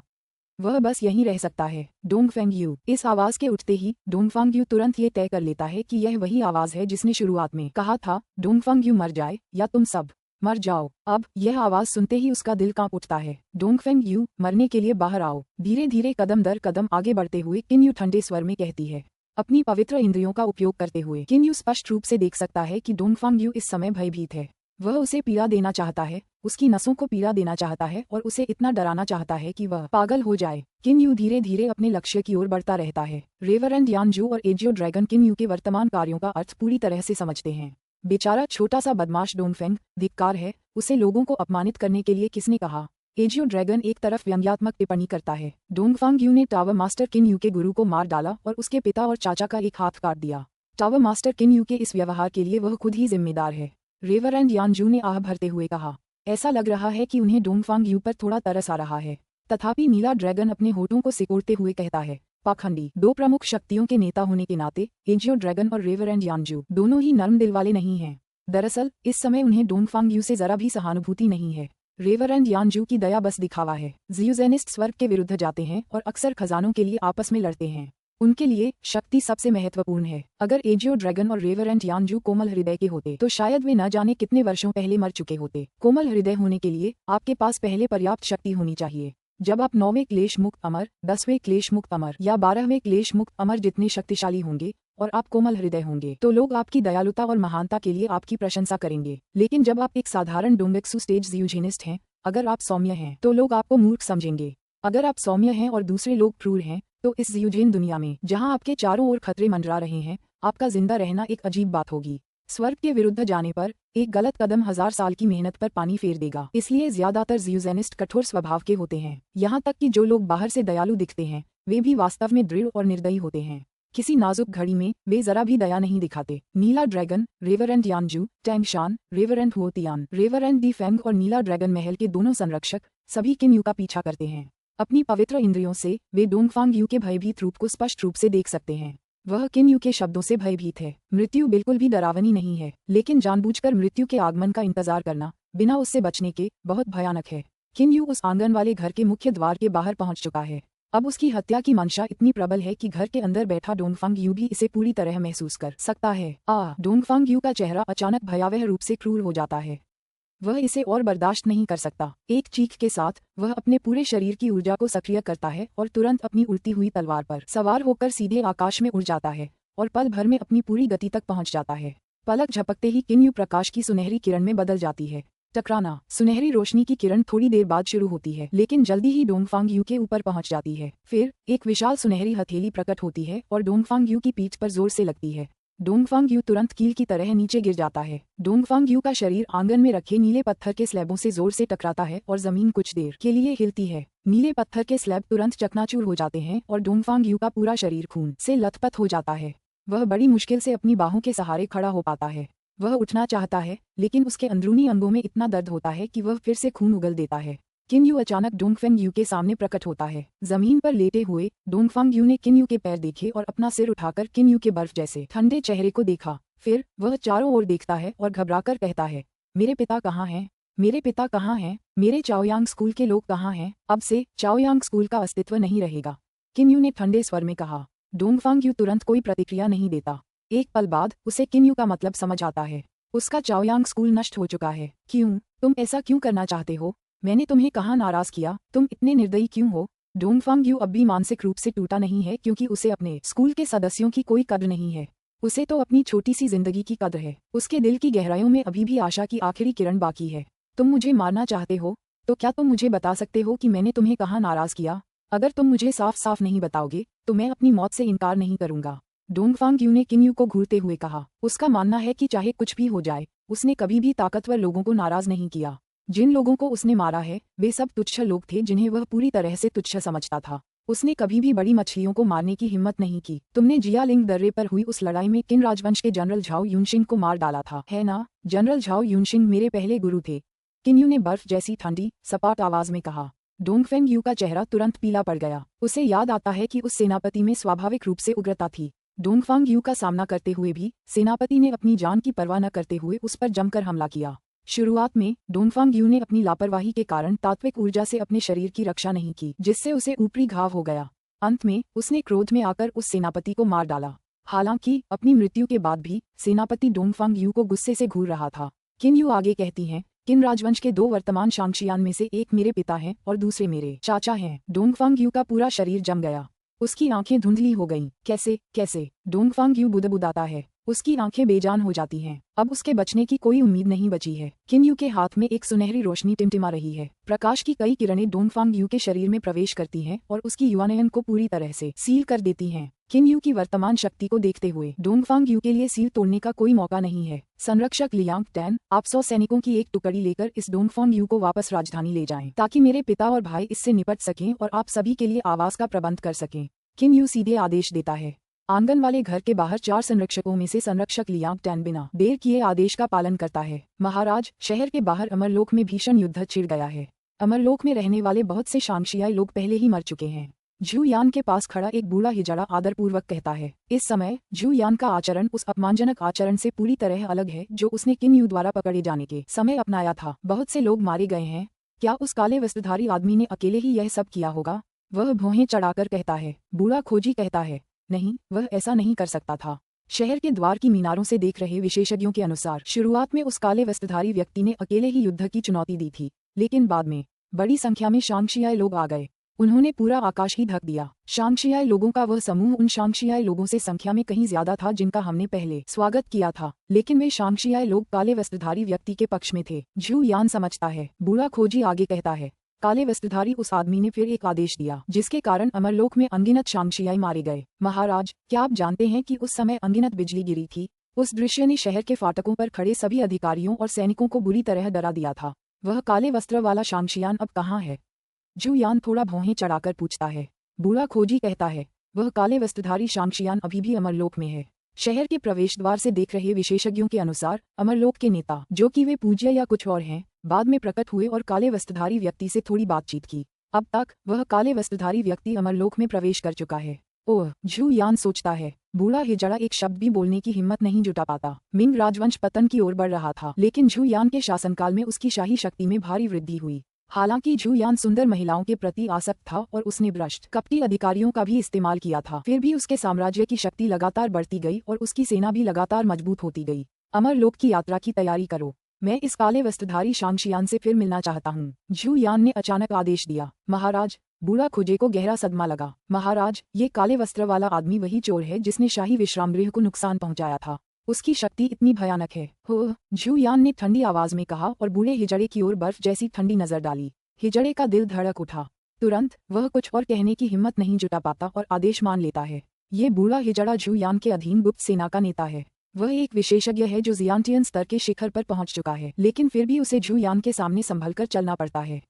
A: वह बस यहीं रह सकता है। Dongfeng you. इस आवाज के उठते ही डोंगफांग यू तुरंत ये तय कर लेता है कि यह वही आवाज है जिसने शुरुआत में कहा था, डोंगफांग यू मर जाए या तुम सब मर जाओ। अब यह आवाज सुनते ही उसका दिल कांप उठता है। डोंगफेंग यू, मरने के लिए बाहर आओ। धीरे धीरे कदम दर कदम आगे बढ़ते हुए किन यू ठंडे स्वर में कहती है। अपनी पवित्र इंद्रियों का उपयोग करते हुए किन यू स्पष्ट रूप से देख सकता है कि डोंगफांग यू इस समय भयभीत है। वह उसे पीड़ा देना चाहता है, उसकी नसों को पीड़ा देना चाहता है और उसे इतना डराना चाहता है कि वह पागल हो जाए। किन यू धीरे धीरे अपने लक्ष्य की ओर बढ़ता रहता है। रेवरेंड यानजू और एजियो ड्रैगन किन यू के वर्तमान कार्यों का अर्थ पूरी तरह से समझते हैं। बेचारा छोटा सा बदमाश डोंगफेंग, धिक्कार है, उसे लोगों को अपमानित करने के लिए किसने कहा? एजियो ड्रैगन एक तरफ व्यंग्यात्मक टिप्पणी करता है। डोंगफांग यू ने टावर मास्टर किन यू के गुरु को मार डाला और उसके पिता और चाचा का एक हाथ काट दिया। टावर मास्टर किन यू के इस व्यवहार के लिए वह खुद ही जिम्मेदार है। रेवरेंड यानजू ने आह भरते हुए कहा। ऐसा लग रहा है कि उन्हें डोंगफांग यू पर थोड़ा तरस आ रहा है। तथापि नीला ड्रैगन अपने होठों को सिकोड़ते हुए कहता है, पाखंडी। दो प्रमुख शक्तियों के नेता होने के नाते एजियो ड्रैगन और रेवरेंड यानजू दोनों ही नर्म दिल वाले नहीं हैं। दरअसल इस समय उन्हें डोंगफांग यू से जरा भी सहानुभूति नहीं है। रेवरेंड यानजू की दया बस दिखावा है। जियूजेनिस्ट स्वर्ग के विरुद्ध जाते हैं और अक्सर खजानों के लिए आपस में लड़ते हैं। उनके लिए शक्ति सबसे महत्वपूर्ण है। अगर एजियो ड्रैगन और रेवरेंड यानजू कोमल हृदय के होते तो शायद वे न जाने कितने वर्षों पहले मर चुके होते। कोमल हृदय होने के लिए आपके पास पहले पर्याप्त शक्ति होनी चाहिए। जब आप 9वें क्लेश मुक्त अमर, 10वें क्लेश मुक्त अमर या 12वें क्लेश मुक्त अमर जितने शक्तिशाली होंगे और आप कोमल हृदय होंगे, तो लोग आपकी दयालुता और महानता के लिए आपकी प्रशंसा करेंगे। लेकिन जब आप एक साधारण डोंगेक्सू स्टेज जियूजिनिस्ट हैं, अगर आप सौम्य हैं तो लोग आपको मूर्ख समझेंगे। अगर आप सौम्य हैं और दूसरे लोग क्रूर हैं, तो इस जियूजिन दुनिया में जहां आपके चारों ओर खतरे मंडरा रहे हैं, आपका जिंदा रहना एक अजीब बात होगी। स्वर्ग के विरुद्ध जाने पर एक गलत कदम 1000 साल की मेहनत पर पानी फेर देगा। इसलिए ज्यादातर जियूजेनिस्ट कठोर स्वभाव के होते हैं। यहाँ तक कि जो लोग बाहर से दयालु दिखते हैं, वे भी वास्तव में दृढ़ और निर्दयी होते हैं। किसी नाजुक घड़ी में वे जरा भी दया नहीं दिखाते। नीला ड्रैगन, रेवरेंड यानजू, टैंगशान, रेवरेंड हुओतियान, रेवरेंड दी फेंग और नीला ड्रैगन महल के दोनों संरक्षक सभी किन यू का पीछा करते हैं। अपनी पवित्र इंद्रियों से वे डोंगफांग यू के भयभीत रूप को स्पष्ट रूप से देख सकते हैं। वह किन यू के शब्दों से भयभीत है। मृत्यु बिल्कुल भी डरावनी नहीं है, लेकिन जानबूझकर मृत्यु के आगमन का इंतजार करना बिना उससे बचने के बहुत भयानक है। किन यू उस आंगन वाले घर के मुख्य द्वार के बाहर पहुंच चुका है। अब उसकी हत्या की मंशा इतनी प्रबल है कि घर के अंदर बैठा डोंगफांग यू भी इसे पूरी तरह महसूस कर सकता है। डोंगफांग यू का चेहरा अचानक भयावह रूप से क्रूर हो जाता है। वह इसे और बर्दाश्त नहीं कर सकता। एक चीख के साथ वह अपने पूरे शरीर की ऊर्जा को सक्रिय करता है और तुरंत अपनी उड़ती हुई तलवार पर सवार होकर सीधे आकाश में उड़ जाता है और पल भर में अपनी पूरी गति तक पहुंच जाता है। पलक झपकते ही किन यू प्रकाश की सुनहरी किरण में बदल जाती है। टकराना। सुनहरी रोशनी की किरण थोड़ी देर बाद शुरू होती है, लेकिन जल्दी ही डोंगफांग यू के ऊपर पहुंच जाती है। फिर एक विशाल सुनहरी हथेली प्रकट होती है और डोंगफांग यू की पीठ पर जोर से लगती है। डोंगफांग यू तुरंत कील की तरह नीचे गिर जाता है। डोंगफांग यू का शरीर आंगन में रखे नीले पत्थर के स्लैबों से जोर से टकराता है और जमीन कुछ देर के लिए हिलती है। नीले पत्थर के स्लैब तुरंत चकनाचूर हो जाते हैं और डोंगफांग यू का पूरा शरीर खून से लथपथ हो जाता है। वह बड़ी मुश्किल से अपनी बाहों के सहारे खड़ा हो पाता है। वह उठना चाहता है, लेकिन उसके अंदरूनी अंगों में इतना दर्द होता है कि वह फिर से खून उगल देता है। किन यू अचानक डोंगफेंग यू के सामने प्रकट होता है। जमीन पर लेटे हुए डोंगफांग यू ने किन यू के पैर देखे और अपना सिर उठाकर किन यू के बर्फ जैसे ठंडे चेहरे को देखा। फिर वह चारों ओर देखता है और घबराकर कहता है, मेरे पिता कहाँ हैं? मेरे पिता कहाँ हैं? मेरे चाओयांग स्कूल के लोग कहाँ हैं? अब से चाओयांग स्कूल का अस्तित्व नहीं रहेगा। किन यू ने ठंडे स्वर में कहा। डोंगफांग यू तुरंत कोई प्रतिक्रिया नहीं देता। एक पल बाद उसे किन यू का मतलब समझ आता है। उसका चाओयांग स्कूल नष्ट हो चुका है। क्यों? तुम ऐसा क्यों करना चाहते हो? मैंने तुम्हें कहाँ नाराज किया? तुम इतने निर्दयी क्यों हो? डोंगफांग यू अब भी मानसिक रूप से टूटा नहीं है क्योंकि उसे अपने स्कूल के सदस्यों की कोई कद्र नहीं है। उसे तो अपनी छोटी सी जिंदगी की कद्र है। उसके दिल की गहराइयों में अभी भी आशा की आखिरी किरण बाकी है। तुम मुझे मारना चाहते हो? तो क्या तुम मुझे बता सकते हो कि मैंने तुम्हें कहाँ नाराज किया? अगर तुम मुझे साफ साफ नहीं बताओगे तो मैं अपनी मौत से इनकार नहीं करूंगा। डोंगफांग यू ने किम यू को घूरते हुए कहा। उसका मानना है कि चाहे कुछ भी हो जाए, उसने कभी भी ताकतवर लोगों को नाराज नहीं किया। जिन लोगों को उसने मारा है वे सब तुच्छ लोग थे जिन्हें वह पूरी तरह से तुच्छ समझता था। उसने कभी भी बड़ी मछलियों को मारने की हिम्मत नहीं की। तुमने जियालिंग दर्रे पर हुई उस लड़ाई में किन राजवंश के जनरल झाओ यूनशिंग को मार डाला था, है ना? जनरल झाओ यूनशिंग मेरे पहले गुरु थे, किन यू ने बर्फ जैसी ठंडी सपाट आवाज में कहा। डोंगफेंग यू का चेहरा तुरंत पीला पड़ गया। उसे याद आता है कि उस सेनापति में स्वाभाविक रूप से उग्रता थी। डोंगफांग यू का सामना करते हुए भी सेनापति ने अपनी जान की परवाह न करते हुए उस पर जमकर हमला किया। शुरुआत में डोंगफांग यू ने अपनी लापरवाही के कारण तात्विक ऊर्जा से अपने शरीर की रक्षा नहीं की, जिससे उसे ऊपरी घाव हो गया। अंत में उसने क्रोध में आकर उस सेनापति को मार डाला। हालांकि अपनी मृत्यु के बाद भी सेनापति डोंगफांग यू को गुस्से से घूर रहा था। किन यू आगे कहती हैं, किन राजवंश के 2 वर्तमान शांगशियान में से एक मेरे पिता हैं और दूसरे मेरे चाचा हैं। डोंगफांग यू का पूरा शरीर जम गया। उसकी आंखें धुंधली हो गईं। कैसे? डोंगफांग यू बुदबुदाता है। उसकी आंखें बेजान हो जाती हैं। अब उसके बचने की कोई उम्मीद नहीं बची है। किन यू के हाथ में एक सुनहरी रोशनी टिमटिमा रही है। प्रकाश की कई किरणें डोंगफांग यू के शरीर में प्रवेश करती हैं और उसकी युवानयन को पूरी तरह से सील कर देती हैं। किन यू की वर्तमान शक्ति को देखते हुए डोंगफांग यू के लिए सील तोड़ने का कोई मौका नहीं है। संरक्षक लियांग टैन, आप 100 सैनिकों की एक टुकड़ी लेकर इस डोंगफांग यू को वापस राजधानी ले जाएं, ताकि मेरे पिता और भाई इससे निपट सकें और आप सभी के लिए आवास का प्रबंध कर सकें। किन यू सीधे आदेश देता है। आंगन वाले घर के बाहर 4 संरक्षकों में से संरक्षक लियांग टैन बिना देर किए आदेश का पालन करता है। महाराज, शहर के बाहर अमरलोक में भीषण युद्ध छिड़ गया है। अमरलोक में रहने वाले बहुत से शांगशियाई लोग पहले ही मर चुके हैं। झू यान के पास खड़ा एक बूढ़ा हिजड़ा आदरपूर्वक कहता है। इस समय झू यान का आचरण उस अपमानजनक आचरण से पूरी तरह अलग है जो उसने किन यू द्वारा पकड़े जाने के समय अपनाया था। बहुत से लोग मारे गए हैं। क्या उस काले वस्त्रधारी आदमी ने अकेले ही यह सब किया होगा? वह भौहें चढ़ाकर कहता है। बूढ़ा खोजी कहता है, नहीं, वह ऐसा नहीं कर सकता था। शहर के द्वार की मीनारों से देख रहे विशेषज्ञों के अनुसार शुरुआत में उस काले वस्त्रधारी व्यक्ति ने अकेले ही युद्ध की चुनौती दी थी, लेकिन बाद में बड़ी संख्या में शांगशियाई लोग आ गए। उन्होंने पूरा आकाश ही ढक दिया। शांगशियाई लोगों का वह समूह उन शांगशियाई लोगों से संख्या में कहीं ज्यादा था जिनका हमने पहले स्वागत किया था, लेकिन वे शांगशियाई लोग काले वस्त्रधारी व्यक्ति के पक्ष में थे। झू यान समझता है। बूढ़ा खोजी आगे कहता है। काले वस्त्रधारी उस आदमी ने फिर एक आदेश दिया जिसके कारण अमरलोक में अनगिनत शांगशियाई मारे गए। महाराज, क्या आप जानते हैं कि उस समय अनगिनत बिजली गिरी थी? उस दृश्य ने शहर के फाटकों पर खड़े सभी अधिकारियों और सैनिकों को बुरी तरह डरा दिया था। वह काले वस्त्र वाला शांगशियान अब कहाँ है? झू यान थोड़ा भौहें चढ़ाकर पूछता है। बूढ़ा खोजी कहता है, वह काले वस्त्रधारी शांगशियान अभी भी अमरलोक में है। शहर के प्रवेश द्वार से देख रहे विशेषज्ञों के अनुसार अमरलोक के नेता, जो कि वे पूज्य या कुछ और हैं, बाद में प्रकट हुए और काले वस्त्रधारी व्यक्ति से थोड़ी बातचीत की। अब तक वह काले वस्त्रधारी व्यक्ति अमरलोक में प्रवेश कर चुका है। ओह, झू यान सोचता है। बूढ़ा हिजड़ा एक शब्द भी बोलने की हिम्मत नहीं जुटा पाता। मिंग राजवंश पतन की ओर बढ़ रहा था, लेकिन झू यान के शासनकाल में उसकी शाही शक्ति में भारी वृद्धि हुई। हालांकि झू यान सुंदर महिलाओं के प्रति आसक्त था और उसने भ्रष्ट कपटी अधिकारियों का भी इस्तेमाल किया था, फिर भी उसके साम्राज्य की शक्ति लगातार बढ़ती गई और उसकी सेना भी लगातार मजबूत होती गई। अमरलोक की यात्रा की तैयारी करो। मैं इस काले वस्त्रधारी शांगशियान से फिर मिलना चाहता हूँ। झू यान ने अचानक आदेश दिया। महाराज, बूढ़ा खोजे को गहरा सदमा लगा। महाराज, ये काले वस्त्र वाला आदमी वही चोर है जिसने शाही विश्रामगृह को नुकसान पहुंचाया था। उसकी शक्ति इतनी भयानक है। हो, झू यान ने ठंडी आवाज में कहा और बूढ़े हिजड़े की ओर बर्फ जैसी ठंडी नजर डाली। हिजड़े का दिल धड़क उठा। तुरंत वह कुछ और कहने की हिम्मत नहीं जुटा पाता और आदेश मान लेता है। ये बूढ़ा हिजड़ा झू यान के अधीन गुप्त सेना का नेता है। वह एक विशेषज्ञ है जो जियांटियन स्तर के शिखर पर पहुंच चुका है, लेकिन फिर भी उसे झू यान के सामने संभलकर चलना पड़ता है।